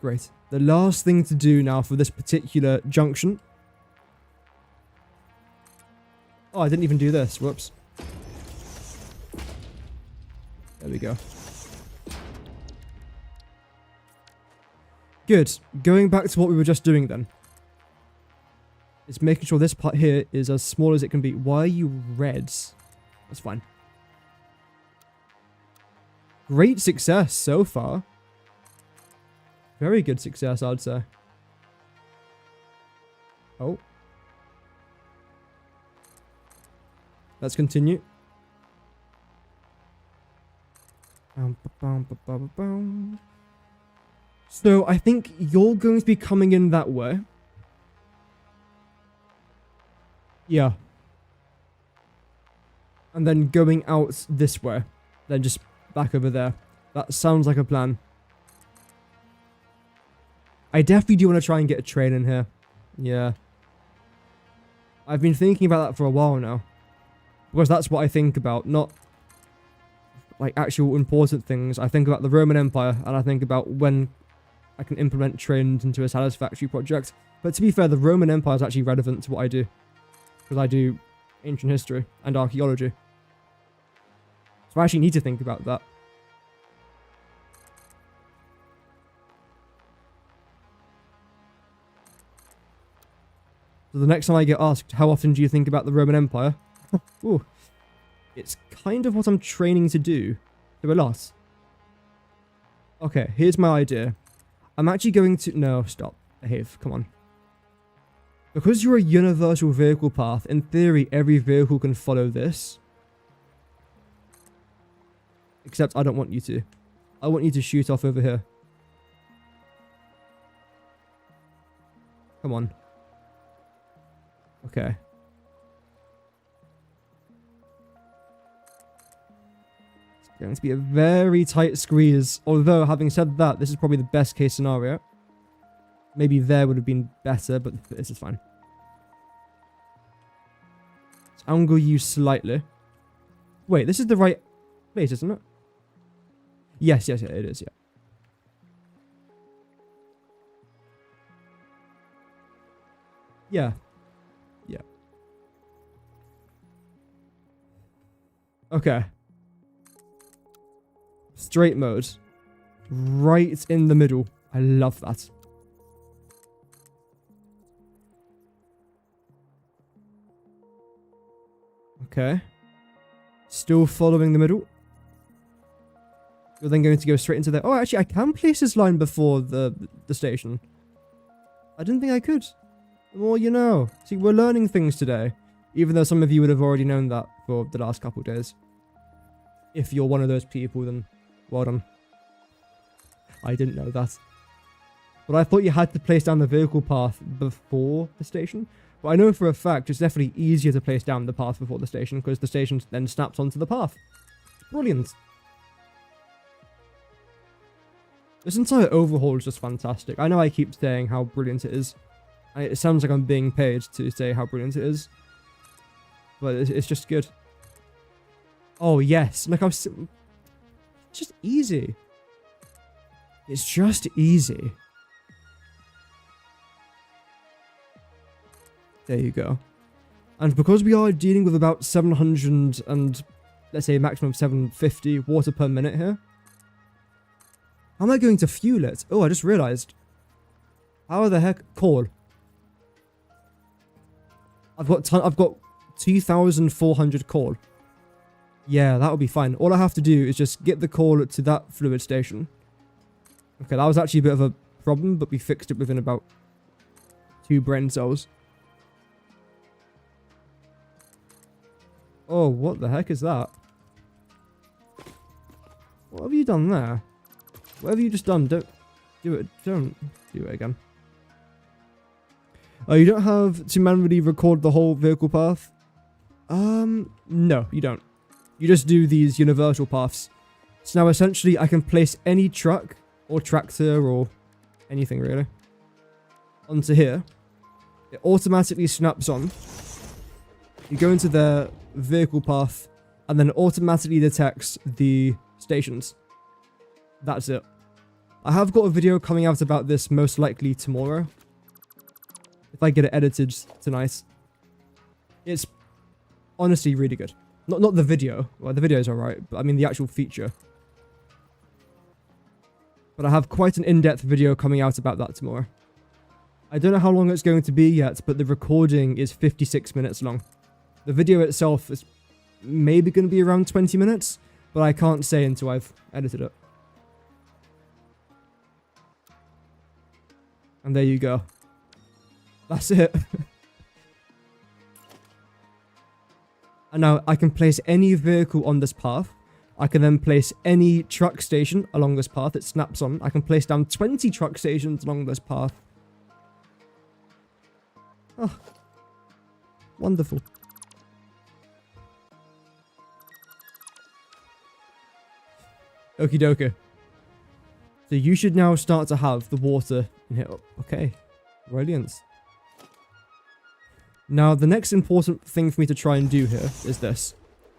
Great. The last thing to do now for this particular junction... Oh, I didn't even do this. Whoops. There we go. Good. Going back to what we were just doing then. It's making sure this part here is as small as it can be. Why are you reds? That's fine. Great success so far. Very good success, I'd say. Oh. Let's continue. So I think you're going to be coming in that way. Yeah. And then going out this way. Then just back over there. That sounds like a plan. I definitely do want to try and get a train in here. Yeah. I've been thinking about that for a while now. Because that's what I think about, not like actual important things. I think about the Roman Empire, and I think about when I can implement trains into a Satisfactory project. But to be fair, the Roman Empire is actually relevant to what I do. Because I do ancient history and archaeology. So I actually need to think about that. So the next time I get asked, how often do you think about the Roman Empire? Ooh. It's kind of what I'm training to do. Do a lot. Okay, here's my idea. I'm actually going to... No, stop. Behave. Come on. Because you're a universal vehicle path, in theory, every vehicle can follow this. Except I don't want you to. I want you to shoot off over here. Come on. Okay. It's going to be a very tight squeeze. Although, having said that, this is probably the best case scenario. Maybe there would have been better, but this is fine. Let's angle you slightly. Wait, this is the right place, isn't it? Yes, yes, it is, yeah. Yeah. Yeah. Okay. Straight mode. Right in the middle. I love that. Okay. Still following the middle. You're then going to go straight into there. Oh, actually, I can place this line before the station. I didn't think I could. The more you know. See, we're learning things today. Even though some of you would have already known that for the last couple of days. If you're one of those people, then well done. I didn't know that. But I thought you had to place down the vehicle path before the station. But I know for a fact it's definitely easier to place down the path before the station because the station then snaps onto the path. It's brilliant. This entire overhaul is just fantastic. I know I keep saying how brilliant it is. It sounds like I'm being paid to say how brilliant it is. But it's just good. Oh, yes. Like, it's just easy. It's just easy. There you go. And because we are dealing with about 700 and, let's say, a maximum of 750 water per minute here, how am I going to fuel it? Oh, I just realized. How the heck? Coal. I've got 2,400 coal. Yeah, that'll be fine. All I have to do is just get the coal to that fluid station. Okay, that was actually a bit of a problem, but we fixed it within about 2 brain cells. Oh, what the heck is that? What have you done there? What have you just done? Don't do it. Don't do it again. Oh, you don't have to manually record the whole vehicle path? No, you don't. You just do these universal paths. So now essentially I can place any truck or tractor or anything really onto here. It automatically snaps on. You go into the vehicle path and then it automatically detects the stations. That's it. I have got a video coming out about this most likely tomorrow. If I get it edited tonight. It's honestly really good. Not the video. Well, the video's alright, but I mean the actual feature. But I have quite an in-depth video coming out about that tomorrow. I don't know how long it's going to be yet, but the recording is 56 minutes long. The video itself is maybe going to be around 20 minutes, but I can't say until I've edited it. And there you go. That's it. And now I can place any vehicle on this path. I can then place any truck station along this path. It snaps on. I can place down 20 truck stations along this path. Oh. Wonderful. Okie dokie. So you should now start to have the water in here. Oh, okay. Brilliant. Now, the next important thing for me to try and do here is this.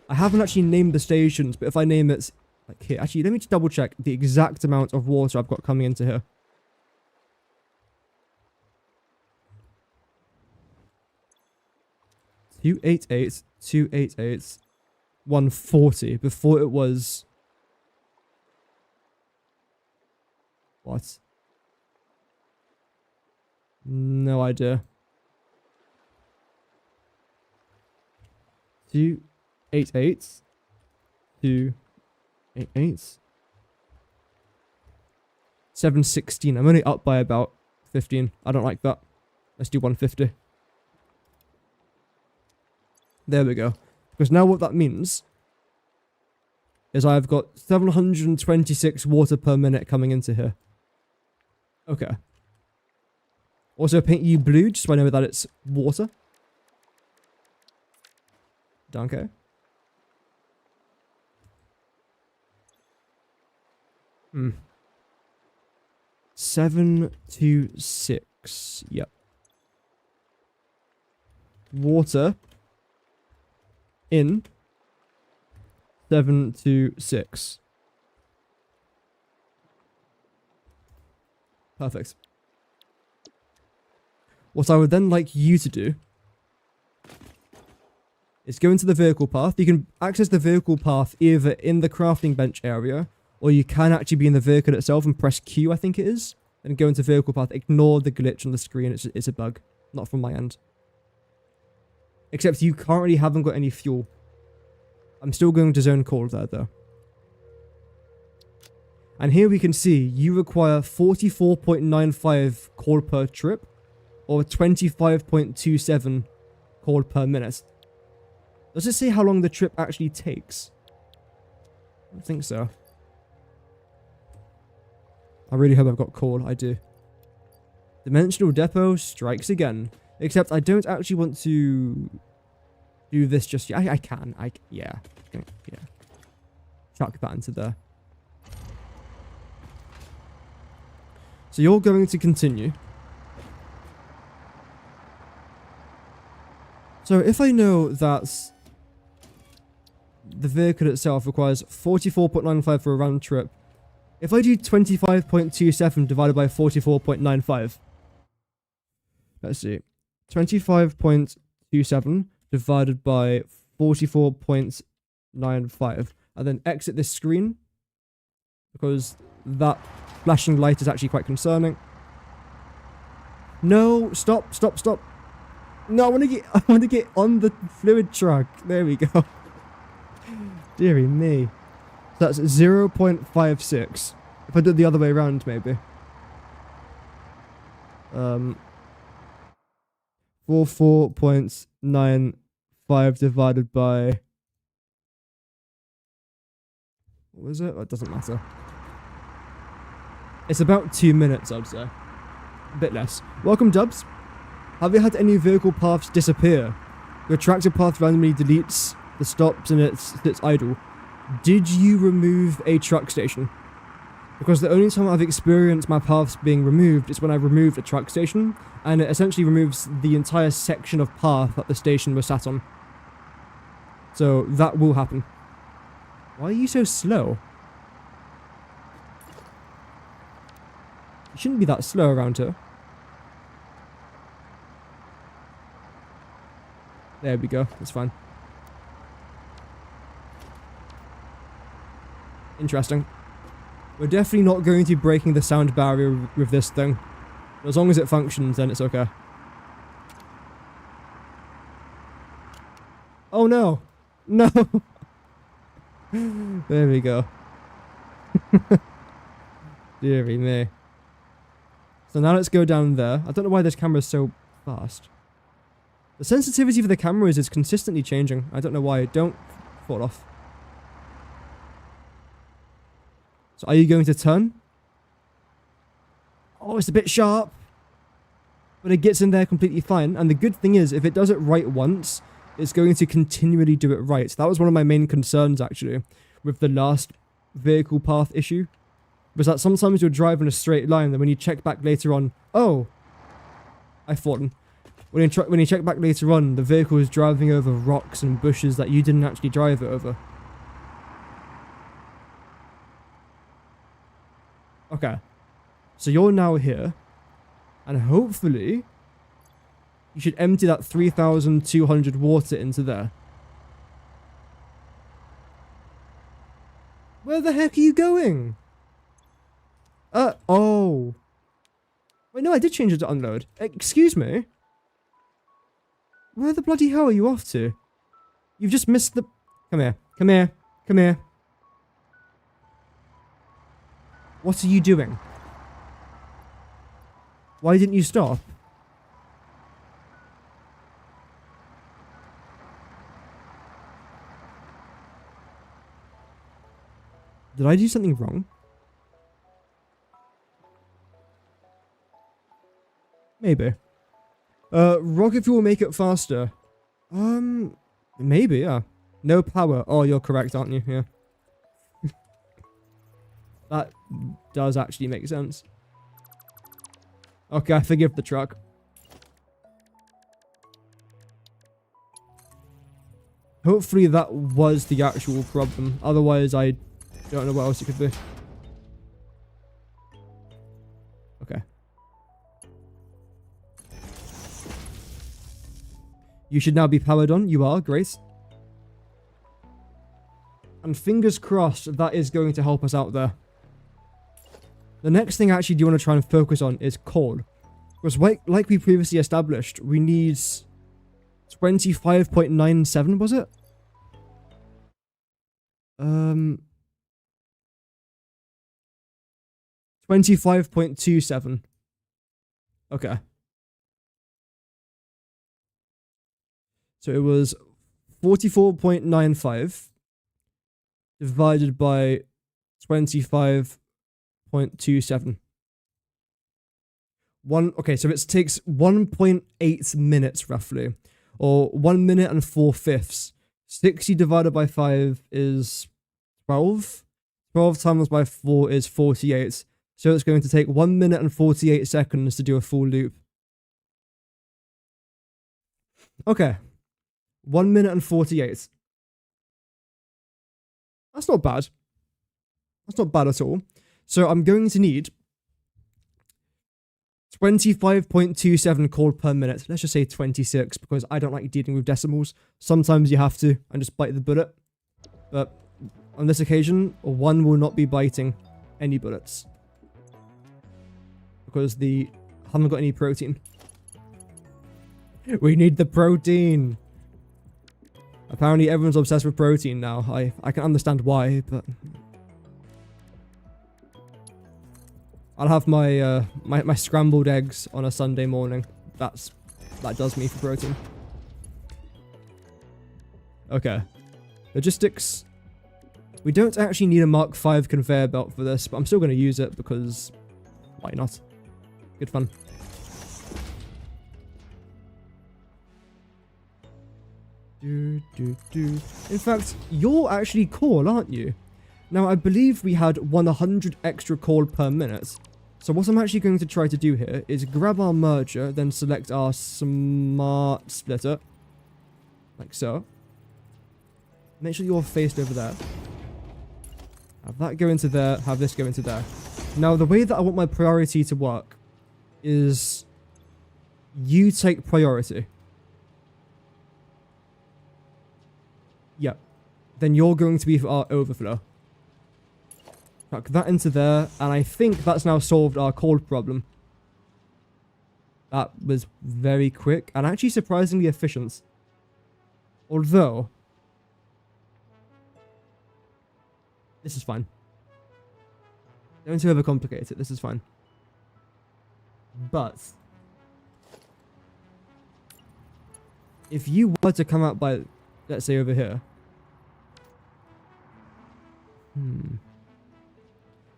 I haven't actually named the stations, but if I name it like here. Actually, let me just double check the exact amount of water I've got coming into here. $288, $288, $140. Before it was... What? No idea. 288, 288, 716. I'm only up by about 15. I don't like that. Let's do 150. There we go. Because now what that means is I've got 726 water per minute coming into here. Okay. Also paint you blue just so I know that it's water. Danke. Hmm. 726. Yep. Water in 726. Perfect. What I would then like you to do is go into the vehicle path. You can access the vehicle path either in the crafting bench area, or you can actually be in the vehicle itself and press Q, I think it is, and go into vehicle path. Ignore the glitch on the screen. It's a bug, not from my end. Except you currently haven't got any fuel. I'm still going to zone coal there, though. And here we can see you require 44.95 coal per trip, or 25.27 coal per minute. Does it say how long the trip actually takes? I don't think so. I really hope I've got coal. I do. Dimensional depot strikes again. Except I don't actually want to do this just yet. I can. Yeah. Yeah. Chuck that into there. So you're going to continue. So if I know that the vehicle itself requires 44.95 for a round trip, if I do 25.27 divided by 44.95, let's see, 25.27 divided by 44.95, and then exit this screen, because that flashing light is actually quite concerning. No, stop. No, I want to get on the fluid truck. There we go. Deary me. So that's 0.56. If I did it the other way around, maybe. 44.95 divided by... What was it? Oh, it doesn't matter. It's about 2 minutes, I'd say. A bit less. Welcome, Dubs. Have you had any vehicle paths disappear? Your tractor path randomly deletes the stops and it sits idle. Did you remove a truck station? Because the only time I've experienced my paths being removed is when I removed a truck station, and it essentially removes the entire section of path that the station was sat on. So that will happen. Why are you so slow? You shouldn't be that slow around here. There we go, that's fine. Interesting. We're definitely not going to be breaking the sound barrier with this thing. As long as it functions, then it's okay. Oh no! No! There we go. Deary me. So now let's go down there. I don't know why this camera is so fast. The sensitivity for the cameras is consistently changing. I don't know why. Don't fall off. So are you going to turn? Oh, it's a bit sharp. But it gets in there completely fine. And the good thing is, if it does it right once, it's going to continually do it right. So that was one of my main concerns, actually, with the last vehicle path issue. Was that sometimes you're driving a straight line, and when you check back later on, oh, I've fallen. When you check back later on, the vehicle is driving over rocks and bushes that you didn't actually drive it over. Okay. So you're now here. And hopefully, you should empty that 3,200 water into there. Where the heck are you going? Oh. Wait, no, I did change it to unload. Excuse me? Where the bloody hell are you off to? You've just missed the... Come here. Come here. Come here. What are you doing? Why didn't you stop? Did I do something wrong? Maybe. Rocket fuel will make it faster. Maybe, yeah. No power. Oh, you're correct, aren't you? Yeah. That does actually make sense. Okay, I forgive the truck. Hopefully that was the actual problem. Otherwise, I don't know what else it could be. Okay. You should now be powered on. You are. Great. And fingers crossed that is going to help us out there. The next thing I actually do want to try and focus on is coal. Because like we previously established, we need 25.97 was it? 25.27. Okay. So it was 44.95 divided by 25.27. Okay, so it takes 1.8 minutes roughly, or 1 minute and 4/5. 60 divided by 5 is 12. 12 times by 4 is 48. So it's going to take 1 minute and 48 seconds to do a full loop. Okay. 1 minute and 48. That's not bad. That's not bad at all. So I'm going to need 25.27 called per minute. Let's just say 26 because I don't like dealing with decimals. Sometimes you have to and just bite the bullet. But on this occasion, one will not be biting any bullets. Because they haven't got any protein. We need the protein. Apparently everyone's obsessed with protein now. I can understand why, but I'll have my my scrambled eggs on a Sunday morning. That does me for protein. Okay. Logistics. We don't actually need a Mark V conveyor belt for this, but I'm still going to use it because why not? Good fun. In fact, you're actually coal, aren't you? Now, I believe we had 100 extra coal per minute. So what I'm actually going to try to do here is grab our merger, then select our smart splitter. Like so. Make sure you're faced over there. Have that go into there, have this go into there. Now, the way that I want my priority to work is you take priority. Yep. Then you're going to be for our overflow. Tuck that into there, and I think that's now solved our cold problem. That was very quick, and actually surprisingly efficient. Although, this is fine. Don't overcomplicate it, this is fine. But, if you were to come out by, let's say over here.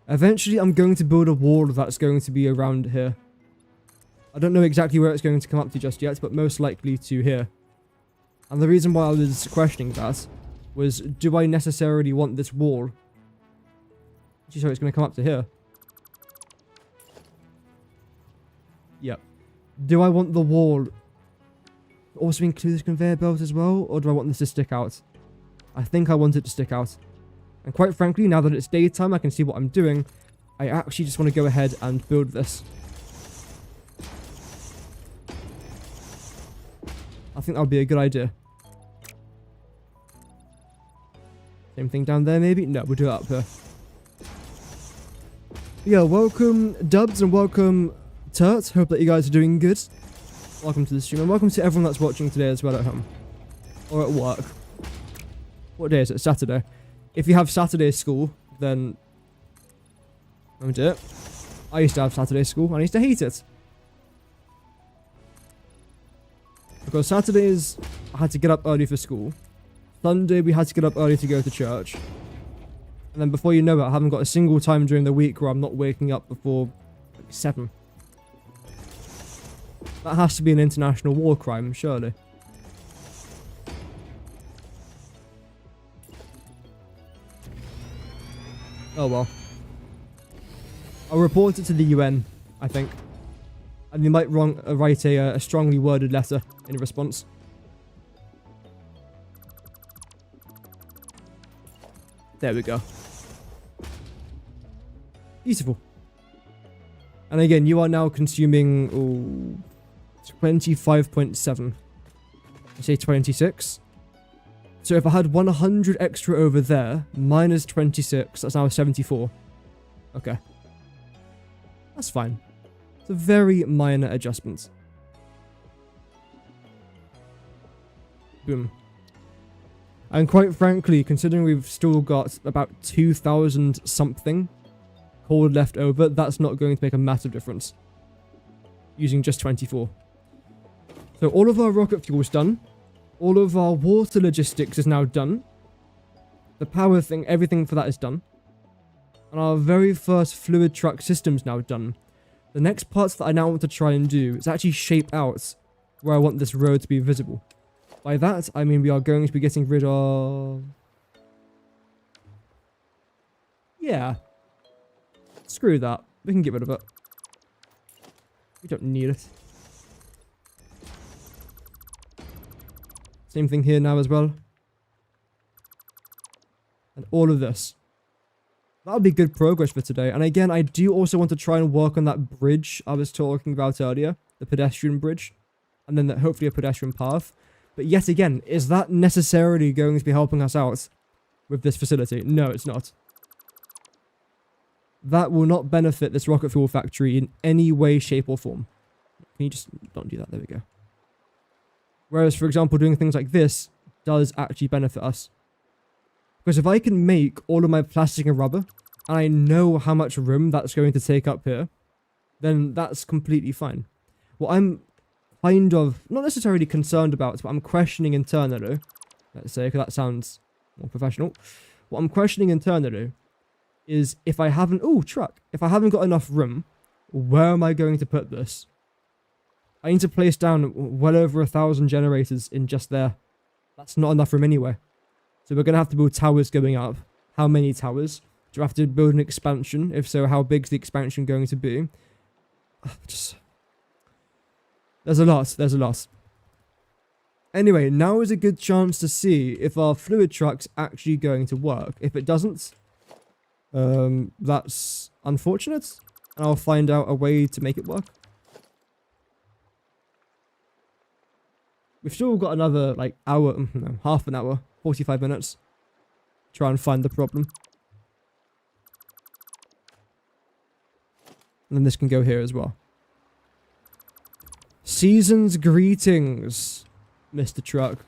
Eventually, I'm going to build a wall that's going to be around here. I don't know exactly where it's going to come up to just yet, but most likely to here. And the reason why I was questioning that was, do I necessarily want this wall? So it's going to come up to here. Yep. Do I want the wall to also include this conveyor belt as well, or do I want this to stick out? I think I want it to stick out. And quite frankly, now that it's daytime, I can see what I'm doing. I actually just want to go ahead and build this. I think that would be a good idea. Same thing down there, maybe? No, we'll do it up here. Yeah, welcome Dubs and welcome Turt. Hope that you guys are doing good. Welcome to the stream and welcome to everyone that's watching today as well at home. Or at work. What day is it? Saturday. If you have Saturday school, then don't do it. I used to have Saturday school and I used to hate it. Because Saturdays, I had to get up early for school. Sunday, we had to get up early to go to church. And then before you know it, I haven't got a single time during the week where I'm not waking up before like 7. That has to be an international war crime, surely. Oh well. I'll report it to the UN, I think. And they might write a strongly worded letter in response. There we go. Beautiful. And again, you are now consuming 25.7. I say 26. So if I had 100 extra over there, minus 26, that's now 74. Okay. That's fine. It's a very minor adjustment. Boom. And quite frankly, considering we've still got about 2,000 something coal left over, that's not going to make a massive difference. Using just 24. So all of our rocket fuel is done. All of our water logistics is now done. The power thing, everything for that is done. And our very first fluid truck system's now done. The next parts that I now want to try and do is actually shape out where I want this road to be visible. By that, I mean we are going to be getting rid of... Yeah. Screw that. We can get rid of it. We don't need it. Same thing here now as well. And all of this. That'll be good progress for today. And again, I do also want to try and work on that bridge I was talking about earlier. The pedestrian bridge. And then hopefully a pedestrian path. But yet again, is that necessarily going to be helping us out with this facility? No, it's not. That will not benefit this rocket fuel factory in any way, shape, or form. Can you just don't do that? There we go. Whereas, for example, doing things like this does actually benefit us. Because if I can make all of my plastic and rubber, and I know how much room that's going to take up here, then that's completely fine. What I'm kind of, not necessarily concerned about, but I'm questioning internally, let's say, because that sounds more professional. What I'm questioning internally is if I haven't, if I haven't got enough room, where am I going to put this? I need to place down well over 1,000 generators in just there. That's not enough room anyway. So we're going to have to build towers going up. How many towers? Do I have to build an expansion? If so, how big's the expansion going to be? There's a lot. Anyway, now is a good chance to see if our fluid truck's actually going to work. If it doesn't, that's unfortunate. And I'll find out a way to make it work. We've still got another, like, hour, no, half an hour, 45 minutes. Try and find the problem. And then this can go here as well. Season's greetings, Mr. Truck.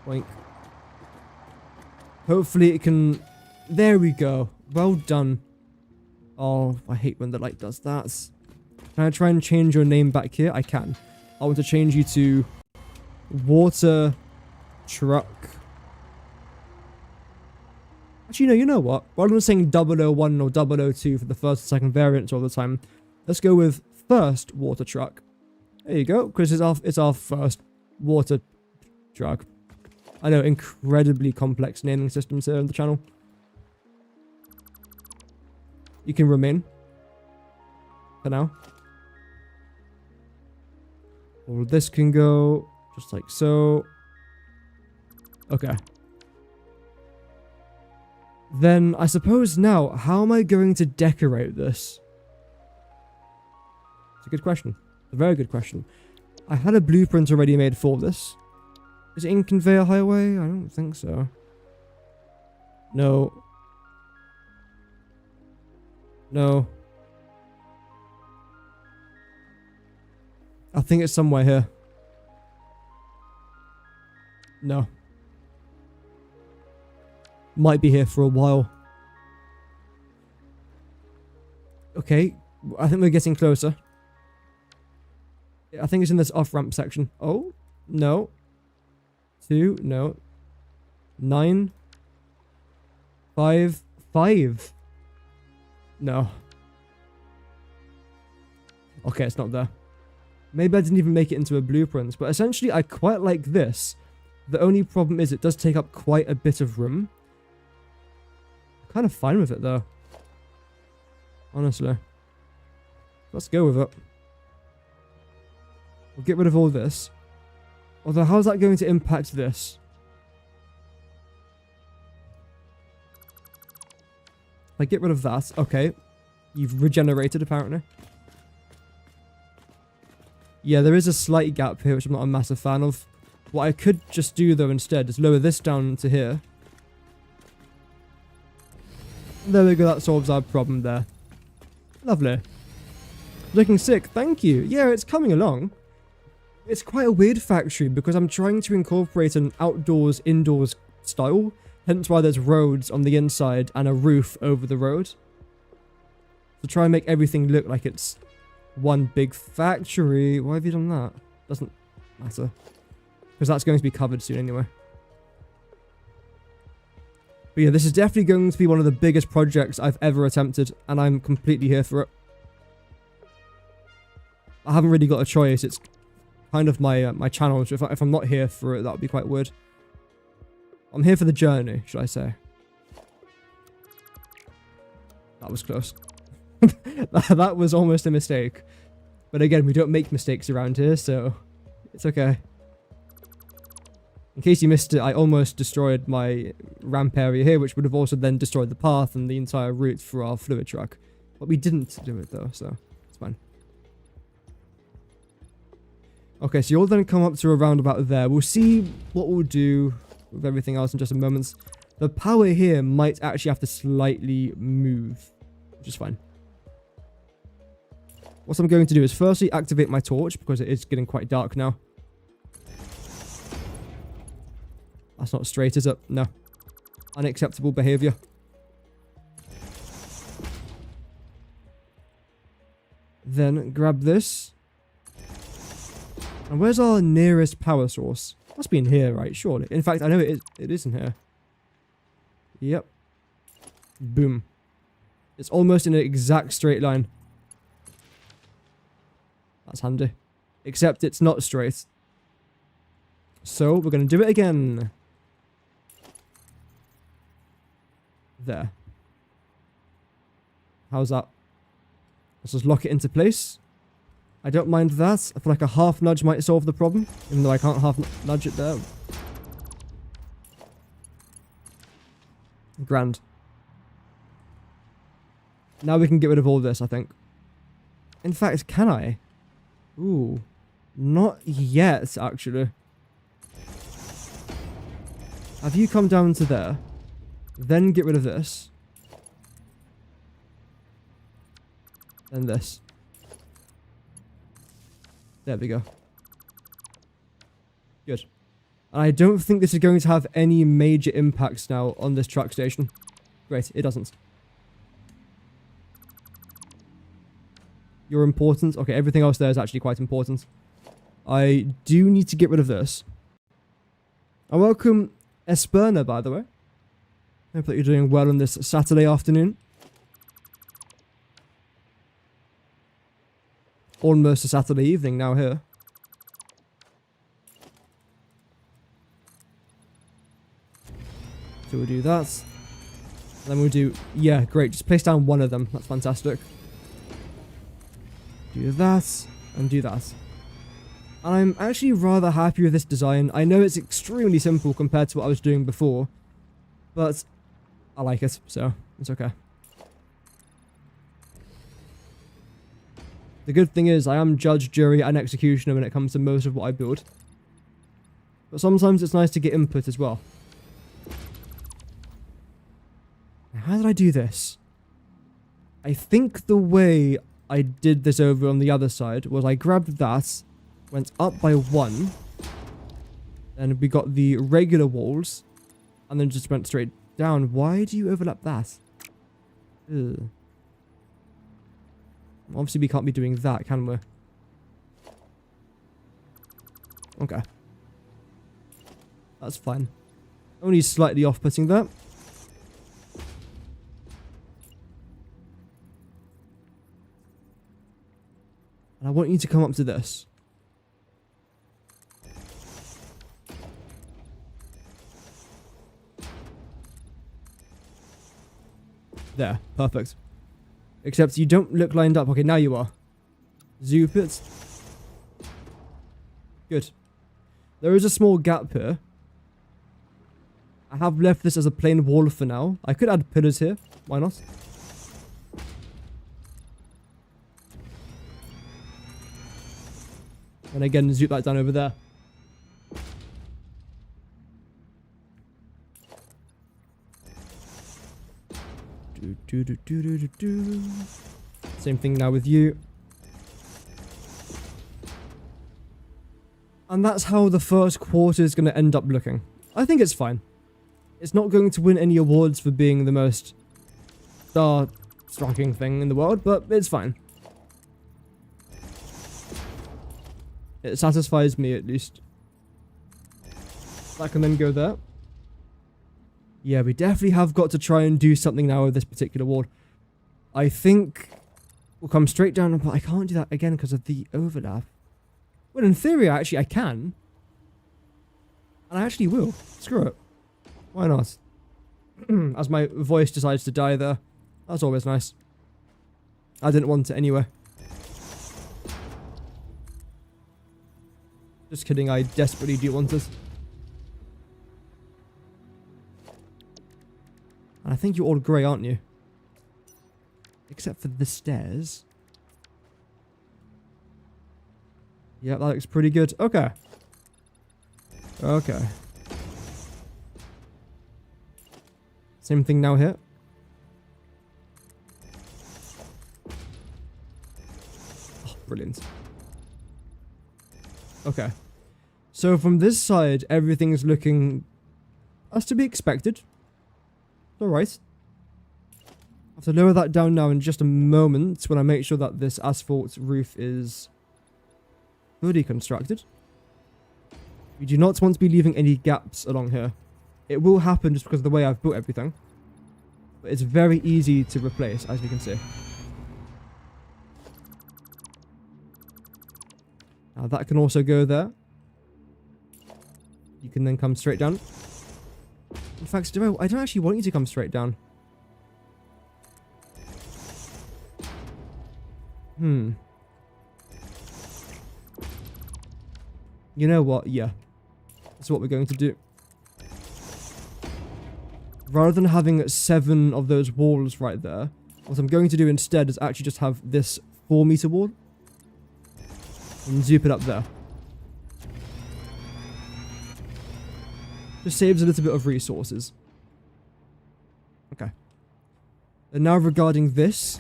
Wink. Hopefully it can... There we go. Well done. Oh, I hate when the light does that. Can I try and change your name back here? I can. I want to change you to Water Truck. Actually, no, you know what? Rather than saying 001 or 002 for the first and second variants all the time, let's go with first Water Truck. There you go, because it's our first water truck. I know, incredibly complex naming systems here on the channel. You can remain. For now. All of this can go just like so. Okay. Then I suppose now, how am I going to decorate this? It's a good question. A very good question. I had a blueprint already made for this. Is it in conveyor highway? I don't think so. No. No. I think it's somewhere here. No. Might be here for a while. Okay. I think we're getting closer. I think it's in this off-ramp section. Oh, no. 2, no. 9. 5. 5. No. Okay, it's not there. Maybe I didn't even make it into a blueprint, but essentially I quite like this. The only problem is it does take up quite a bit of room. I'm kind of fine with it though. Honestly. Let's go with it. We'll get rid of all this. Although, how's that going to impact this? If I get rid of that, okay. You've regenerated, apparently. Yeah, there is a slight gap here, which I'm not a massive fan of. What I could just do, though, instead, is lower this down to here. There we go, that solves our problem there. Lovely. Looking sick, thank you. Yeah, it's coming along. It's quite a weird factory because I'm trying to incorporate an outdoors, indoors style, hence why there's roads on the inside and a roof over the road. To try and make everything look like it's one big factory. Why have you done that? Doesn't matter. Because that's going to be covered soon anyway. But yeah, this is definitely going to be one of the biggest projects I've ever attempted, and I'm completely here for it. I haven't really got a choice. It's kind of my my challenge. If I'm not here for it, that would be quite weird. I'm here for the journey, should I say. That was close. That was almost a mistake. But again, we don't make mistakes around here, so it's okay. In case you missed it, I almost destroyed my ramp area here, which would have also then destroyed the path and the entire route for our fluid truck. But we didn't do it though, so it's fine. Okay, so you'll then come up to around about there. We'll see what we'll do with everything else in just a moment. The power here might actually have to slightly move, which is fine. What I'm going to do is firstly activate my torch because it is getting quite dark now. That's not straight, is it? No. Unacceptable behavior. Then grab this. And where's our nearest power source? Must be in here, right? Surely. In fact, I know it is in here. Yep. Boom. It's almost in an exact straight line. That's handy. Except it's not straight. So, we're going to do it again. There. How's that? Let's just lock it into place. I don't mind that. I feel like a half nudge might solve the problem, even though I can't half nudge it there. Grand. Now we can get rid of all this, I think. In fact, can I? Ooh. Not yet, actually. Have you come down to there? Then get rid of this. And this. There we go. Good. And I don't think this is going to have any major impacts now on this truck station. Great, it doesn't. You're important. Okay, everything else there is actually quite important. I do need to get rid of this. And welcome, Esperna, by the way. I hope that you're doing well on this Saturday afternoon. Almost a Saturday evening now here. So we'll do that. Then we'll do... Yeah, great. Just place down one of them. That's fantastic. Do that. And do that. And I'm actually rather happy with this design. I know it's extremely simple compared to what I was doing before. But I like it, so it's okay. The good thing is I am judge, jury, and executioner when it comes to most of what I build. But sometimes it's nice to get input as well. Now, how did I do this? I think the way I did this over on the other side was I grabbed that, went up by one, then we got the regular walls, and then just went straight down. Why do you overlap that? Ugh. Obviously, we can't be doing that, can we? Okay. That's fine. Only slightly off-putting that. And I want you to come up to this. There. Perfect. Except you don't look lined up. Okay, now you are. Zoop it. Good. There is a small gap here. I have left this as a plain wall for now. I could add pillars here. Why not? And again, zoop that down over there. Same thing now with you. And that's how the first quarter is going to end up looking. I think it's fine. It's not going to win any awards for being the most star-striking thing in the world, but it's fine. It satisfies me, at least. That can then go there. Yeah, we definitely have got to try and do something now with this particular wall. I think we'll come straight down, but I can't do that again because of the overlap. Well, in theory, actually, I can. And I actually will. Screw it. Why not? As my voice decides to die there. That's always nice. I didn't want it anyway. Just kidding, I desperately do want it. And I think you're all grey, aren't you? Except for the stairs. Yeah, that looks pretty good. Okay. Okay. Same thing now here. Oh, brilliant. Okay. So from this side, everything's looking as to be expected. Alright. I have to lower that down now in just a moment when I make sure that this asphalt roof is fully constructed. We do not want to be leaving any gaps along here. It will happen just because of the way I've built everything. But it's very easy to replace, as you can see. Now that can also go there. You can then come straight down. In fact, I don't actually want you to come straight down. You know what? Yeah. That's what we're going to do. Rather than having 7 of those walls right there, what I'm going to do instead is actually just have this 4-meter wall. And zoop it up there. Just saves a little bit of resources. Okay. And now regarding this.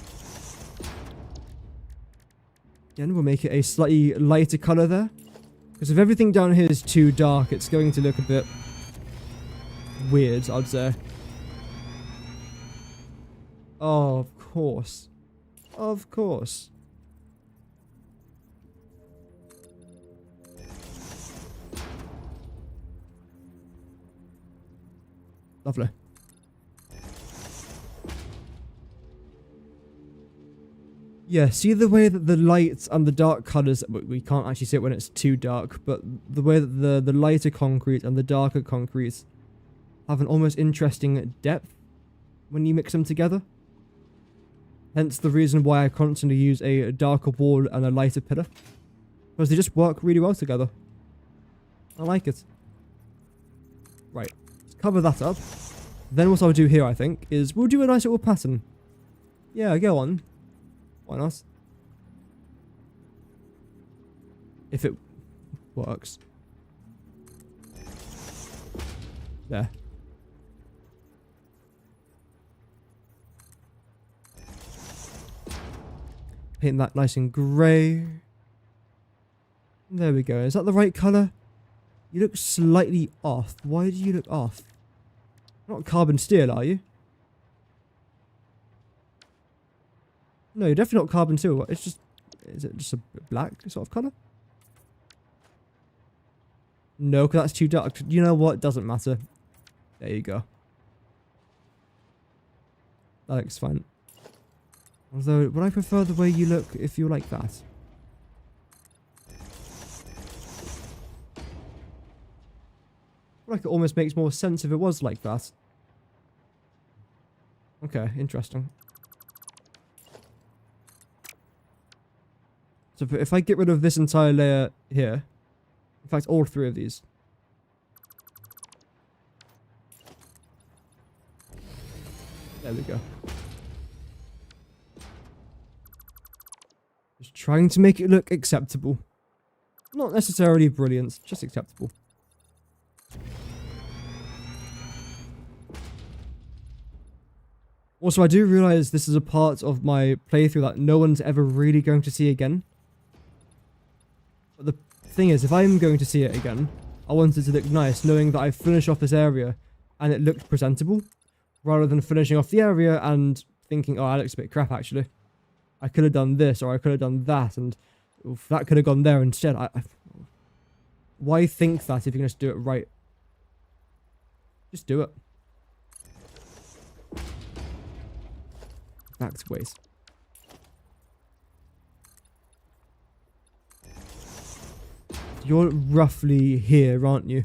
Again, we'll make it a slightly lighter colour there. Because if everything down here is too dark, it's going to look a bit weird, I'd say. Oh, of course. Of course. Lovely. Yeah, see the way that the light and the dark colours, we can't actually see it when it's too dark, but the way that the lighter concrete and the darker concrete have an almost interesting depth when you mix them together. Hence the reason why I constantly use a darker wall and a lighter pillar. Because they just work really well together. I like it. Right. Let's cover that up. Then what I'll do here, I think, is we'll do a nice little pattern. Yeah, go on. Why not? If it works. There. Paint that nice and grey. There we go. Is that the right colour? You look slightly off. Why do you look off? Not carbon steel, are you? No, you're definitely not carbon steel. It's just... Is it just a black sort of colour? No, because that's too dark. You know what? It doesn't matter. There you go. That looks fine. Although, would I prefer the way you look if you're like that? I feel like it almost makes more sense if it was like that. Okay, interesting. So if I get rid of this entire layer here, in fact all 3 of these. There we go. Just trying to make it look acceptable. Not necessarily brilliant, just acceptable. Also, I do realise this is a part of my playthrough that no one's ever really going to see again. But the thing is, if I'm going to see it again, I want it to look nice, knowing that I finished off this area and it looked presentable, rather than finishing off the area and thinking, oh, that looks a bit crap, actually. I could have done this, or I could have done that, and oof, that could have gone there instead. Why think that if you can just do it right? Just do it. Back to ways. You're roughly here, aren't you?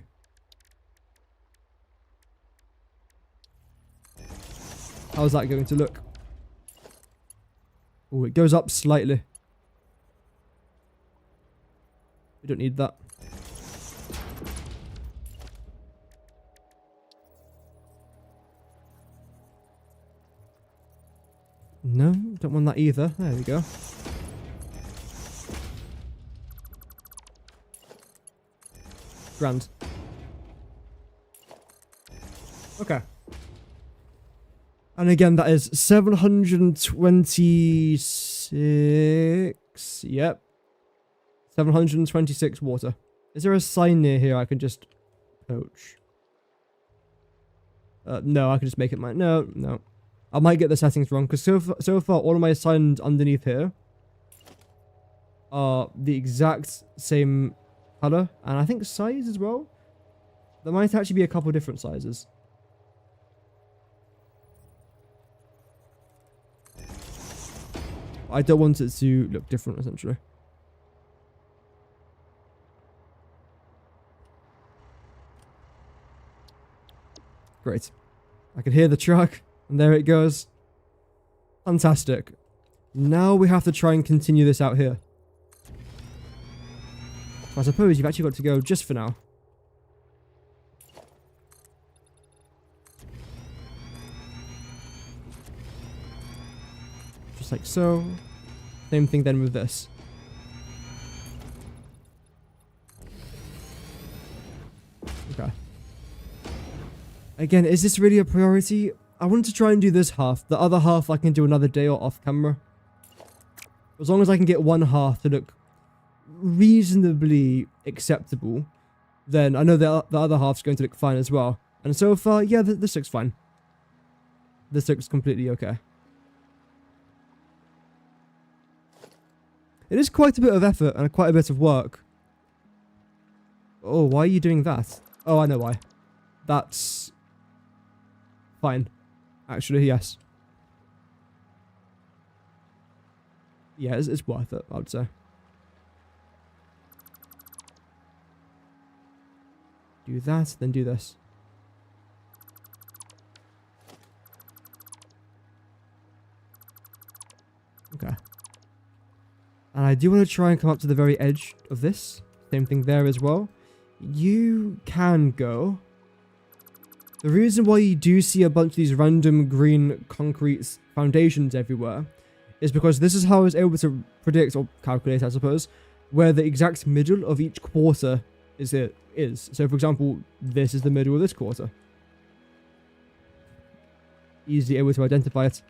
How's that going to look? Oh, it goes up slightly. We don't need that. No, don't want that either. There we go. Grand. Okay. And again, that is 726. Yep. 726 water. Is there a sign near here I can just poach? No, I can just make it mine. No. I might get the settings wrong, because so far, all of my signs underneath here are the exact same color, and I think size as well. There might actually be a couple different sizes. I don't want it to look different, essentially. Great. I can hear the truck, and there it goes. Fantastic. Now we have to try and continue this out here. I suppose you've actually got to go just for now. Just like so. Same thing then with this. Okay. Again, is this really a priority? I want to try and do this half. The other half I can do another day or off camera. As long as I can get one half to look reasonably acceptable, then I know the other half's going to look fine as well. And so far, yeah, this looks fine. This looks completely okay. It is quite a bit of effort and quite a bit of work. Oh, why are you doing that? Oh, I know why. That's fine. Actually, yes. Yeah, it's worth it, I would say. Do that, then do this. Okay. And I do want to try and come up to the very edge of this. Same thing there as well. You can go. The reason why you do see a bunch of these random green concrete foundations everywhere is because this is how I was able to predict, or calculate, I suppose, where the exact middle of each quarter is. So, for example, this is the middle of this quarter. Easily able to identify it,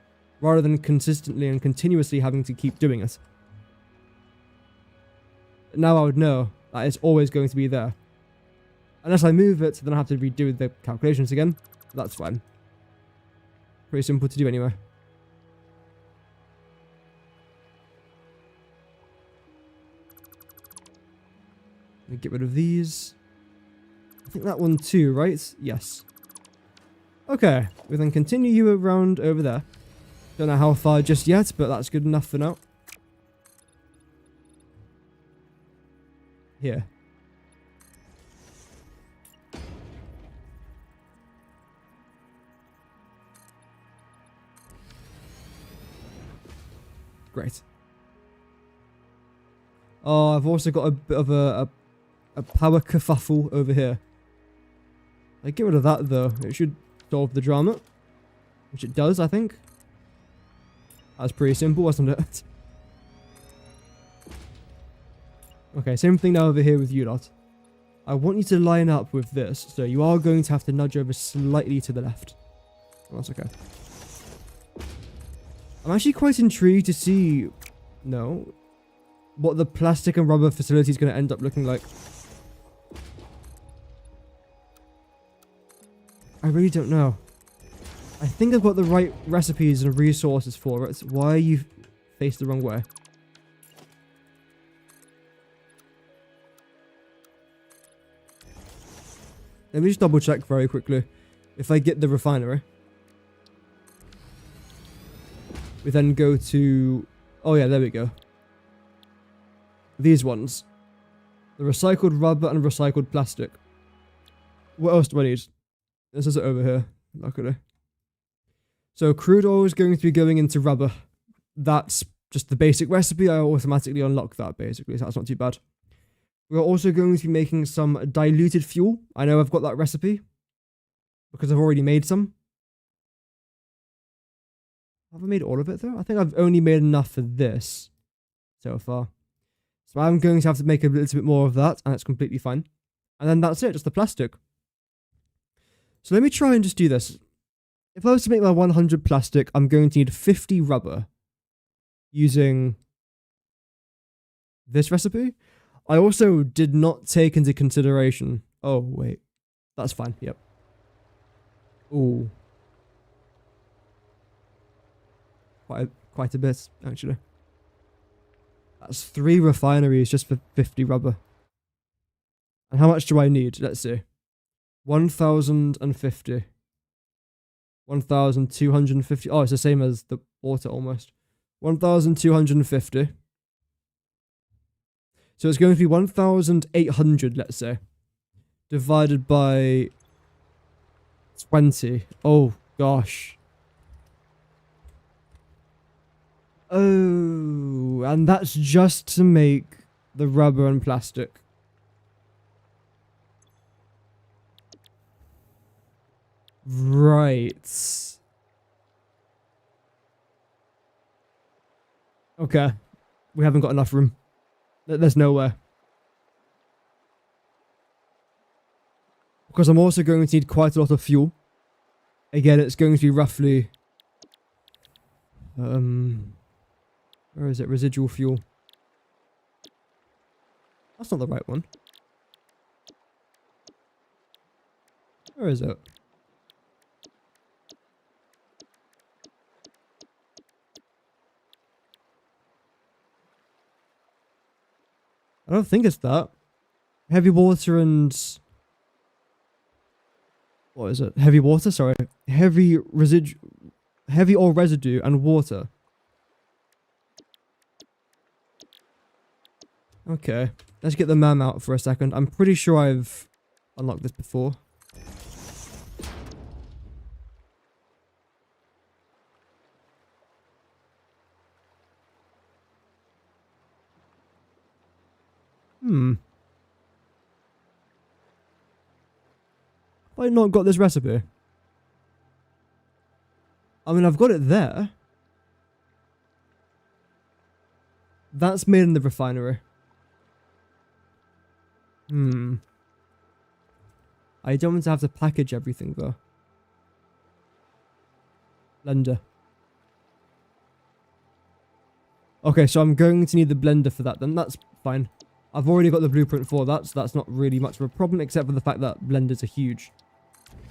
rather than consistently and continuously having to keep doing it. Now I would know that it's always going to be there. Unless I move it, then I have to redo the calculations again. That's fine. Pretty simple to do anyway. Let me get rid of these. I think that one too, right? Yes. Okay, we then continue you around over there. Don't know how far just yet, but that's good enough for now. Here. Great. Oh, I've also got a bit of a power kerfuffle over here. Like, get rid of that though. It should solve the drama. Which it does, I think. That's pretty simple, wasn't it? Okay, same thing now over here with you lot. I want you to line up with this, so you are going to have to nudge over slightly to the left. That's okay. I'm actually quite intrigued to see... No. what the plastic and rubber facility is going to end up looking like. I really don't know. I think I've got the right recipes and resources for it. Why are you faced the wrong way? Let me just double check very quickly. If I get the refinery, we then go to... Oh yeah, there we go. These ones. The recycled rubber and recycled plastic. What else do I need? This is it over here, luckily. So crude oil is going to be going into rubber. That's just the basic recipe. I automatically unlock that, basically, so that's not too bad. We're also going to be making some diluted fuel. I know I've got that recipe because I've already made some. Have I made all of it, though? I think I've only made enough for this so far. So I'm going to have to make a little bit more of that, and that's completely fine. And then that's it, just the plastic. So let me try and just do this. If I was to make my 100 plastic, I'm going to need 50 rubber using this recipe. I also did not take into consideration... Oh, wait. That's fine, yep. Ooh. Quite a bit, actually. That's 3 refineries just for 50 rubber. And how much do I need? Let's see. 1,050. 1,250. Oh, it's the same as the water almost. 1,250. So it's going to be 1,800, let's say. Divided by 20. Oh, gosh. Oh, and that's just to make the rubber and plastic. Right. Okay. We haven't got enough room. There's nowhere. Because I'm also going to need quite a lot of fuel. Again, it's going to be roughly... where is it? Residual fuel. That's not the right one. Where is it? I don't think it's that. Heavy water and... What is it? Heavy water? Sorry. Heavy oil residue and water. Okay. Let's get the MAM out for a second. I'm pretty sure I've unlocked this before. Have I not got this recipe? I mean, I've got it there. That's made in the refinery. I don't want to have to package everything, though. Blender. Okay, so I'm going to need the blender for that, then that's fine. I've already got the blueprint for that, so that's not really much of a problem, except for the fact that blenders are huge.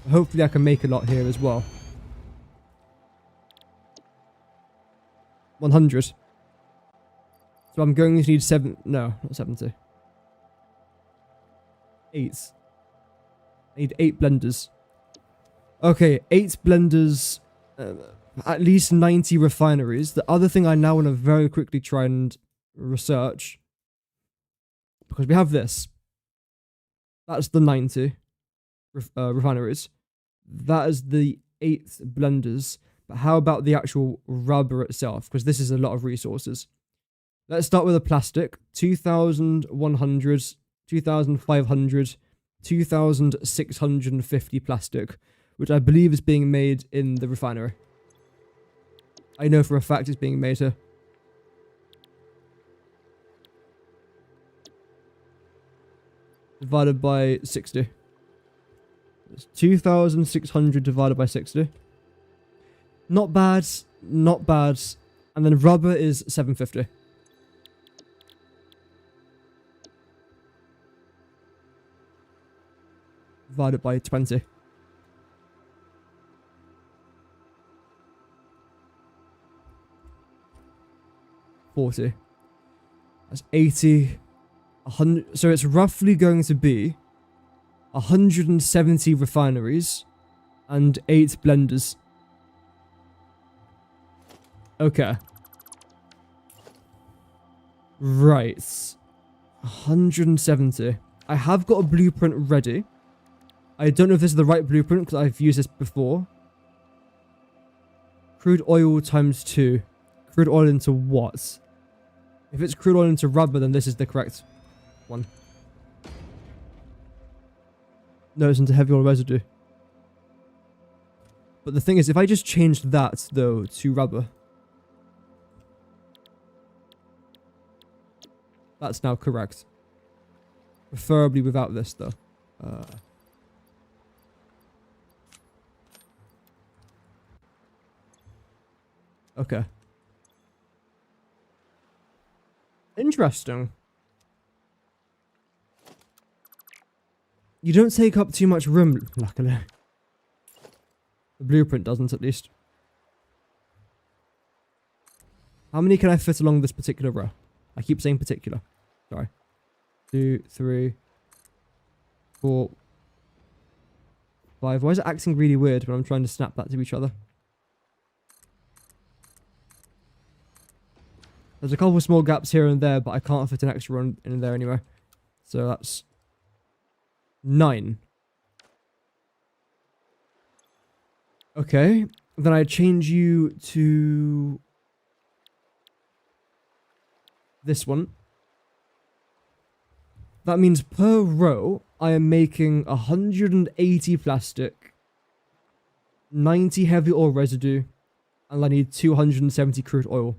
Hopefully I can make a lot here as well. 100. So I'm going to need no, not 70. 8. I need 8 blenders. Okay, 8 blenders, at least 90 refineries. The other thing I now want to very quickly try and research, because we have this. That's the 90 refineries. That is the 8 blenders. But how about the actual rubber itself? Because this is a lot of resources. Let's start with the plastic. 2,100, 2,500, 2,650 plastic, which I believe is being made in the refinery. I know for a fact it's being made here. Divided by 60. It's 2,600 divided by 60. Not bad, not bad. And then rubber is 750. divided by 20. $40. That's 80. 100. So it's roughly going to be 170 refineries and 8 blenders. Okay. Right. 170. I have got a blueprint ready. I don't know if this is the right blueprint because I've used this before. Crude oil times 2. Crude oil into what? If it's crude oil into rubber, then this is the correct one. No, it's into heavy oil residue. But the thing is, if I just changed that, though, to rubber. That's now correct. Preferably without this, though. Okay. Interesting. You don't take up too much room, luckily. The blueprint doesn't, at least. How many can I fit along this particular row? I keep saying particular. Sorry. 2, 3, 4, 5. Why is it acting really weird when I'm trying to snap that to each other? There's a couple of small gaps here and there, but I can't fit an extra one in there anyway. So that's 9. Okay. Then I change you to this one. That means per row, I am making 180 plastic, 90 heavy oil residue, and I need 270 crude oil.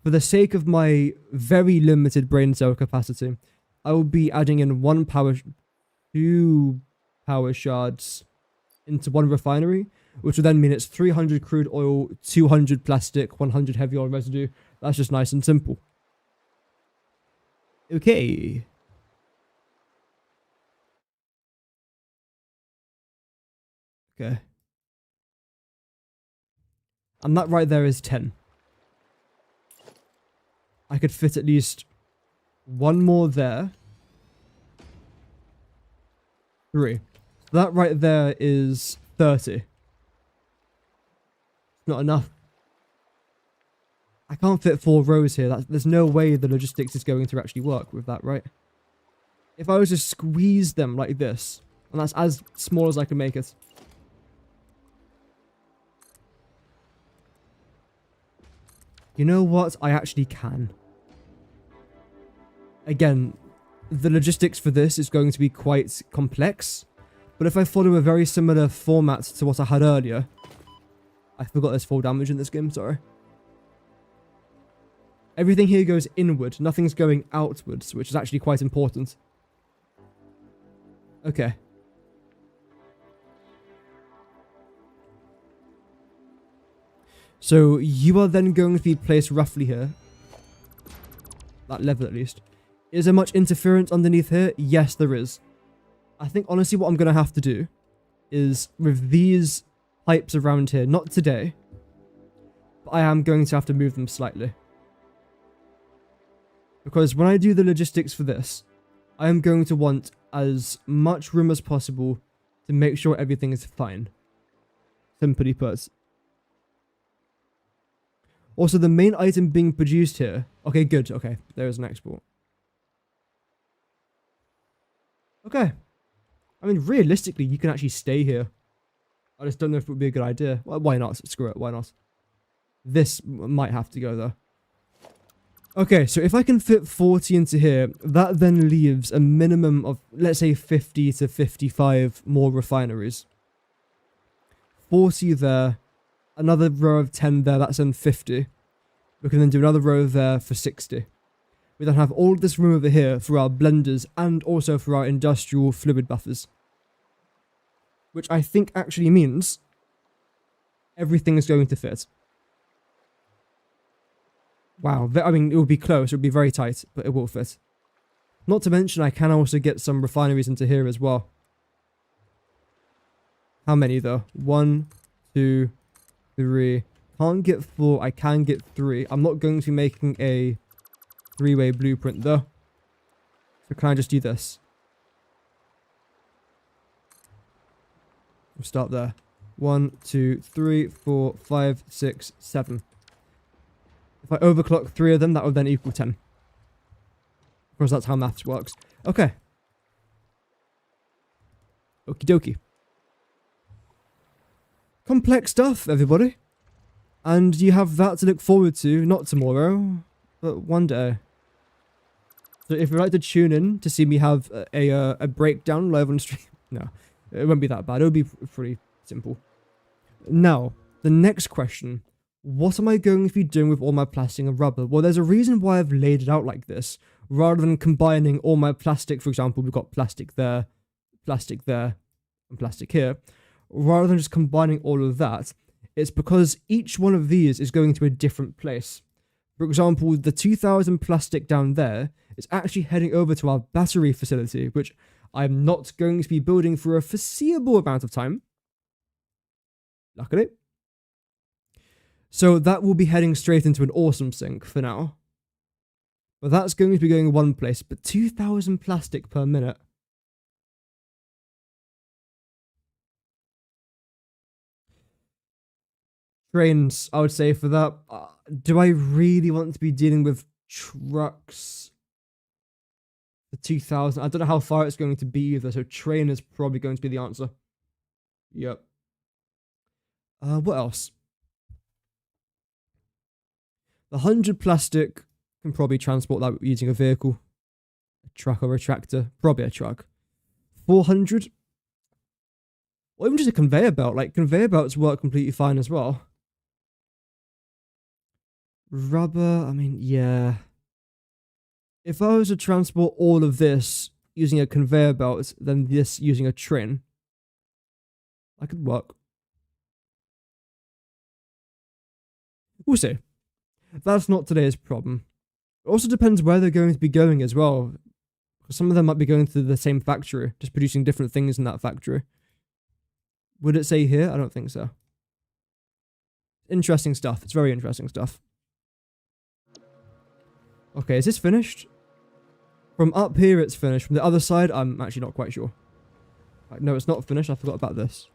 For the sake of my very limited brain cell capacity, I will be adding in 2 power shards into one refinery, which will then mean it's 300 crude oil, 200 plastic, 100 heavy oil residue. That's just nice and simple. Okay. Okay. And that right there is 10. I could fit at least one more there. 3. That right there is 30. Not enough. I can't fit 4 rows here. There's no way the logistics is going to actually work with that, right? If I was to squeeze them like this, and that's as small as I can make it. You know what? I actually can. Again, the logistics for this is going to be quite complex. But if I follow a very similar format to what I had earlier... I forgot there's 4 damage in this game, sorry. Everything here goes inward. Nothing's going outwards, which is actually quite important. Okay. So you are then going to be placed roughly here. That level at least. Is there much interference underneath here? Yes, there is. I think honestly what I'm going to have to do is with these pipes around here, not today, but I am going to have to move them slightly. Because when I do the logistics for this, I am going to want as much room as possible to make sure everything is fine. Simply put. Also, the main item being produced here... Okay, good. Okay, there is an export. Okay. I mean, realistically, you can actually stay here. I just don't know if it would be a good idea. Well, why not? Screw it. Why not? This might have to go, though. Okay, so if I can fit 40 into here, that then leaves a minimum of, let's say, 50 to 55 more refineries. 40 there. Another row of 10 there. That's then 50. We can then do another row there for 60. We then have all this room over here for our blenders and also for our industrial fluid buffers. Which I think actually means everything is going to fit. Wow, I mean, it will be close, it will be very tight, but it will fit. Not to mention, I can also get some refineries into here as well. How many though? 1, 2, 3. Can't get 4. I can get 3. I'm not going to be making a 3-way blueprint though. So can I just do this? We'll start there. 1, 2, 3, 4, 5, 6, 7. If I overclock 3 of them, that would then equal 10. Because that's how maths works. Okay. Okie dokie. Complex stuff, everybody. And you have that to look forward to, not tomorrow, but one day. So if you'd like to tune in to see me have a breakdown live on stream, no, it won't be that bad. It'll be pretty simple. Now, the next question. What am I going to be doing with all my plastic and rubber? Well, there's a reason why I've laid it out like this. Rather than combining all my plastic, for example, we've got plastic there, and plastic here. Rather than just combining all of that, it's because each one of these is going to a different place. For example, the 2000 plastic down there is actually heading over to our battery facility, which I'm not going to be building for a foreseeable amount of time. Luckily. So that will be heading straight into an awesome sink for now. But that's going to be going one place, but 2000 plastic per minute. Trains, I would say for that. Do I really want to be dealing with trucks? The 2000, I don't know how far it's going to be either, so train is probably going to be the answer. Yep. What else? The 100 plastic can probably transport that using a vehicle. A truck or a tractor. Probably a truck. 400? Or even just a conveyor belt. Like, conveyor belts work completely fine as well. Rubber, I mean, yeah. If I was to transport all of this using a conveyor belt, then this using a train, that could work. We'll see. That's not today's problem. It also depends where they're going to be going as well. Some of them might be going to the same factory, just producing different things in that factory. Would it say here? I don't think so. Interesting stuff. It's very interesting stuff. Okay, is this finished? From up here it's finished. From the other side, I'm actually not quite sure. No, it's not finished. I forgot about this.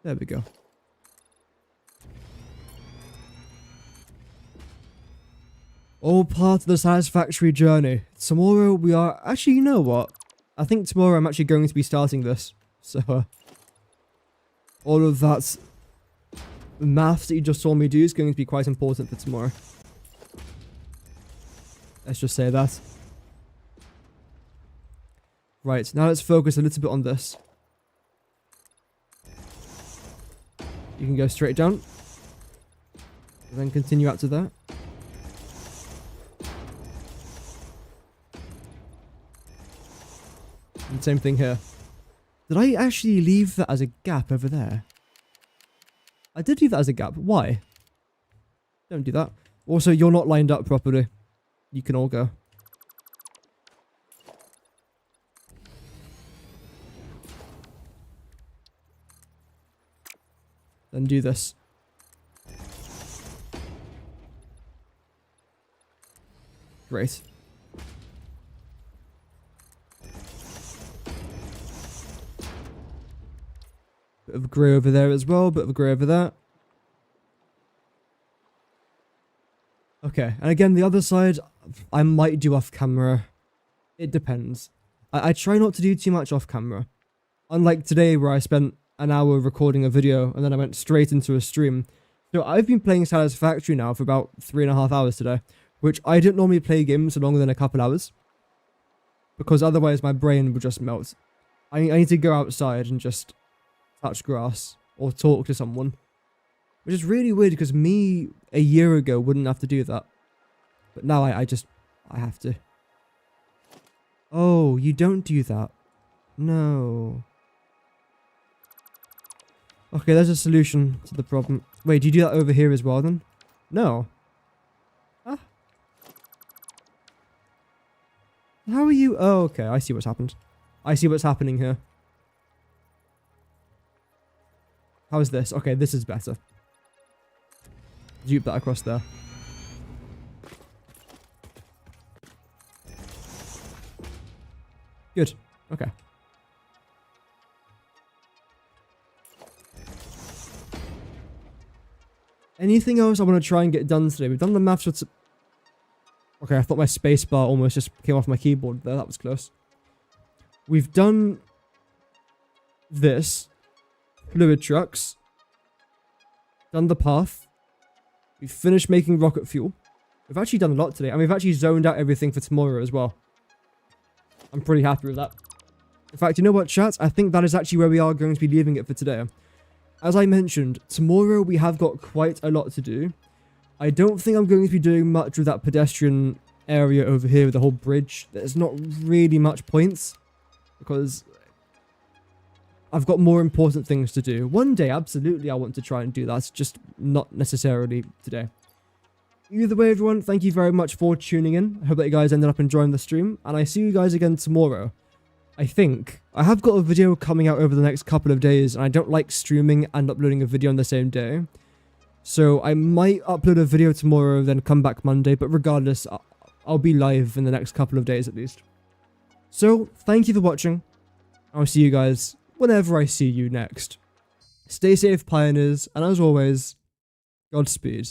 There we go. All part of the Satisfactory journey. Tomorrow we are... Actually, you know what? I think tomorrow I'm actually going to be starting this. So, all of that maths that you just saw me do is going to be quite important for tomorrow. Let's just say that. Right, now let's focus a little bit on this. You can go straight down. And then continue out to there. And same thing here. Did I actually leave that as a gap over there? I did leave that as a gap. Why? Don't do that. Also, you're not lined up properly. You can all go. Then do this. Great. Bit of grey over there as well, bit of grey over there. Okay, and again, the other side, I might do off camera. It depends. I try not to do too much off camera. Unlike today where I spent an hour recording a video and then I went straight into a stream. So I've been playing Satisfactory now for about 3.5 hours today, which I didn't normally play games for longer than a couple hours. Because otherwise my brain would just melt. I need to go outside and just touch grass or talk to someone. Which is really weird because me a year ago wouldn't have to do that. But now I have to. Oh, you don't do that. No. Okay, there's a solution to the problem. Wait, do you do that over here as well then? No. Ah. How are you? Oh, okay. I see what's happened. I see what's happening here. How is this? Okay, this is better. Dupe that across there. Good. Okay. Anything else I want to try and get done today? We've done the maths. Okay, I thought my spacebar almost just came off my keyboard there. That was close. We've done this. Fluid trucks. Done the path. We've finished making rocket fuel. We've actually done a lot today. And we've actually zoned out everything for tomorrow as well. I'm pretty happy with that. In fact, you know what, chat? I think that is actually where we are going to be leaving it for today. As I mentioned, tomorrow we have got quite a lot to do. I don't think I'm going to be doing much with that pedestrian area over here with the whole bridge. There's not really much points because I've got more important things to do. One day, absolutely, I want to try and do that. Just not necessarily today. Either way, everyone, thank you very much for tuning in. I hope that you guys ended up enjoying the stream, and I see you guys again tomorrow. I think. I have got a video coming out over the next couple of days, and I don't like streaming and uploading a video on the same day. So I might upload a video tomorrow, then come back Monday, but regardless, I'll be live in the next couple of days at least. So, thank you for watching. I'll see you guys whenever I see you next. Stay safe, pioneers, and as always, Godspeed.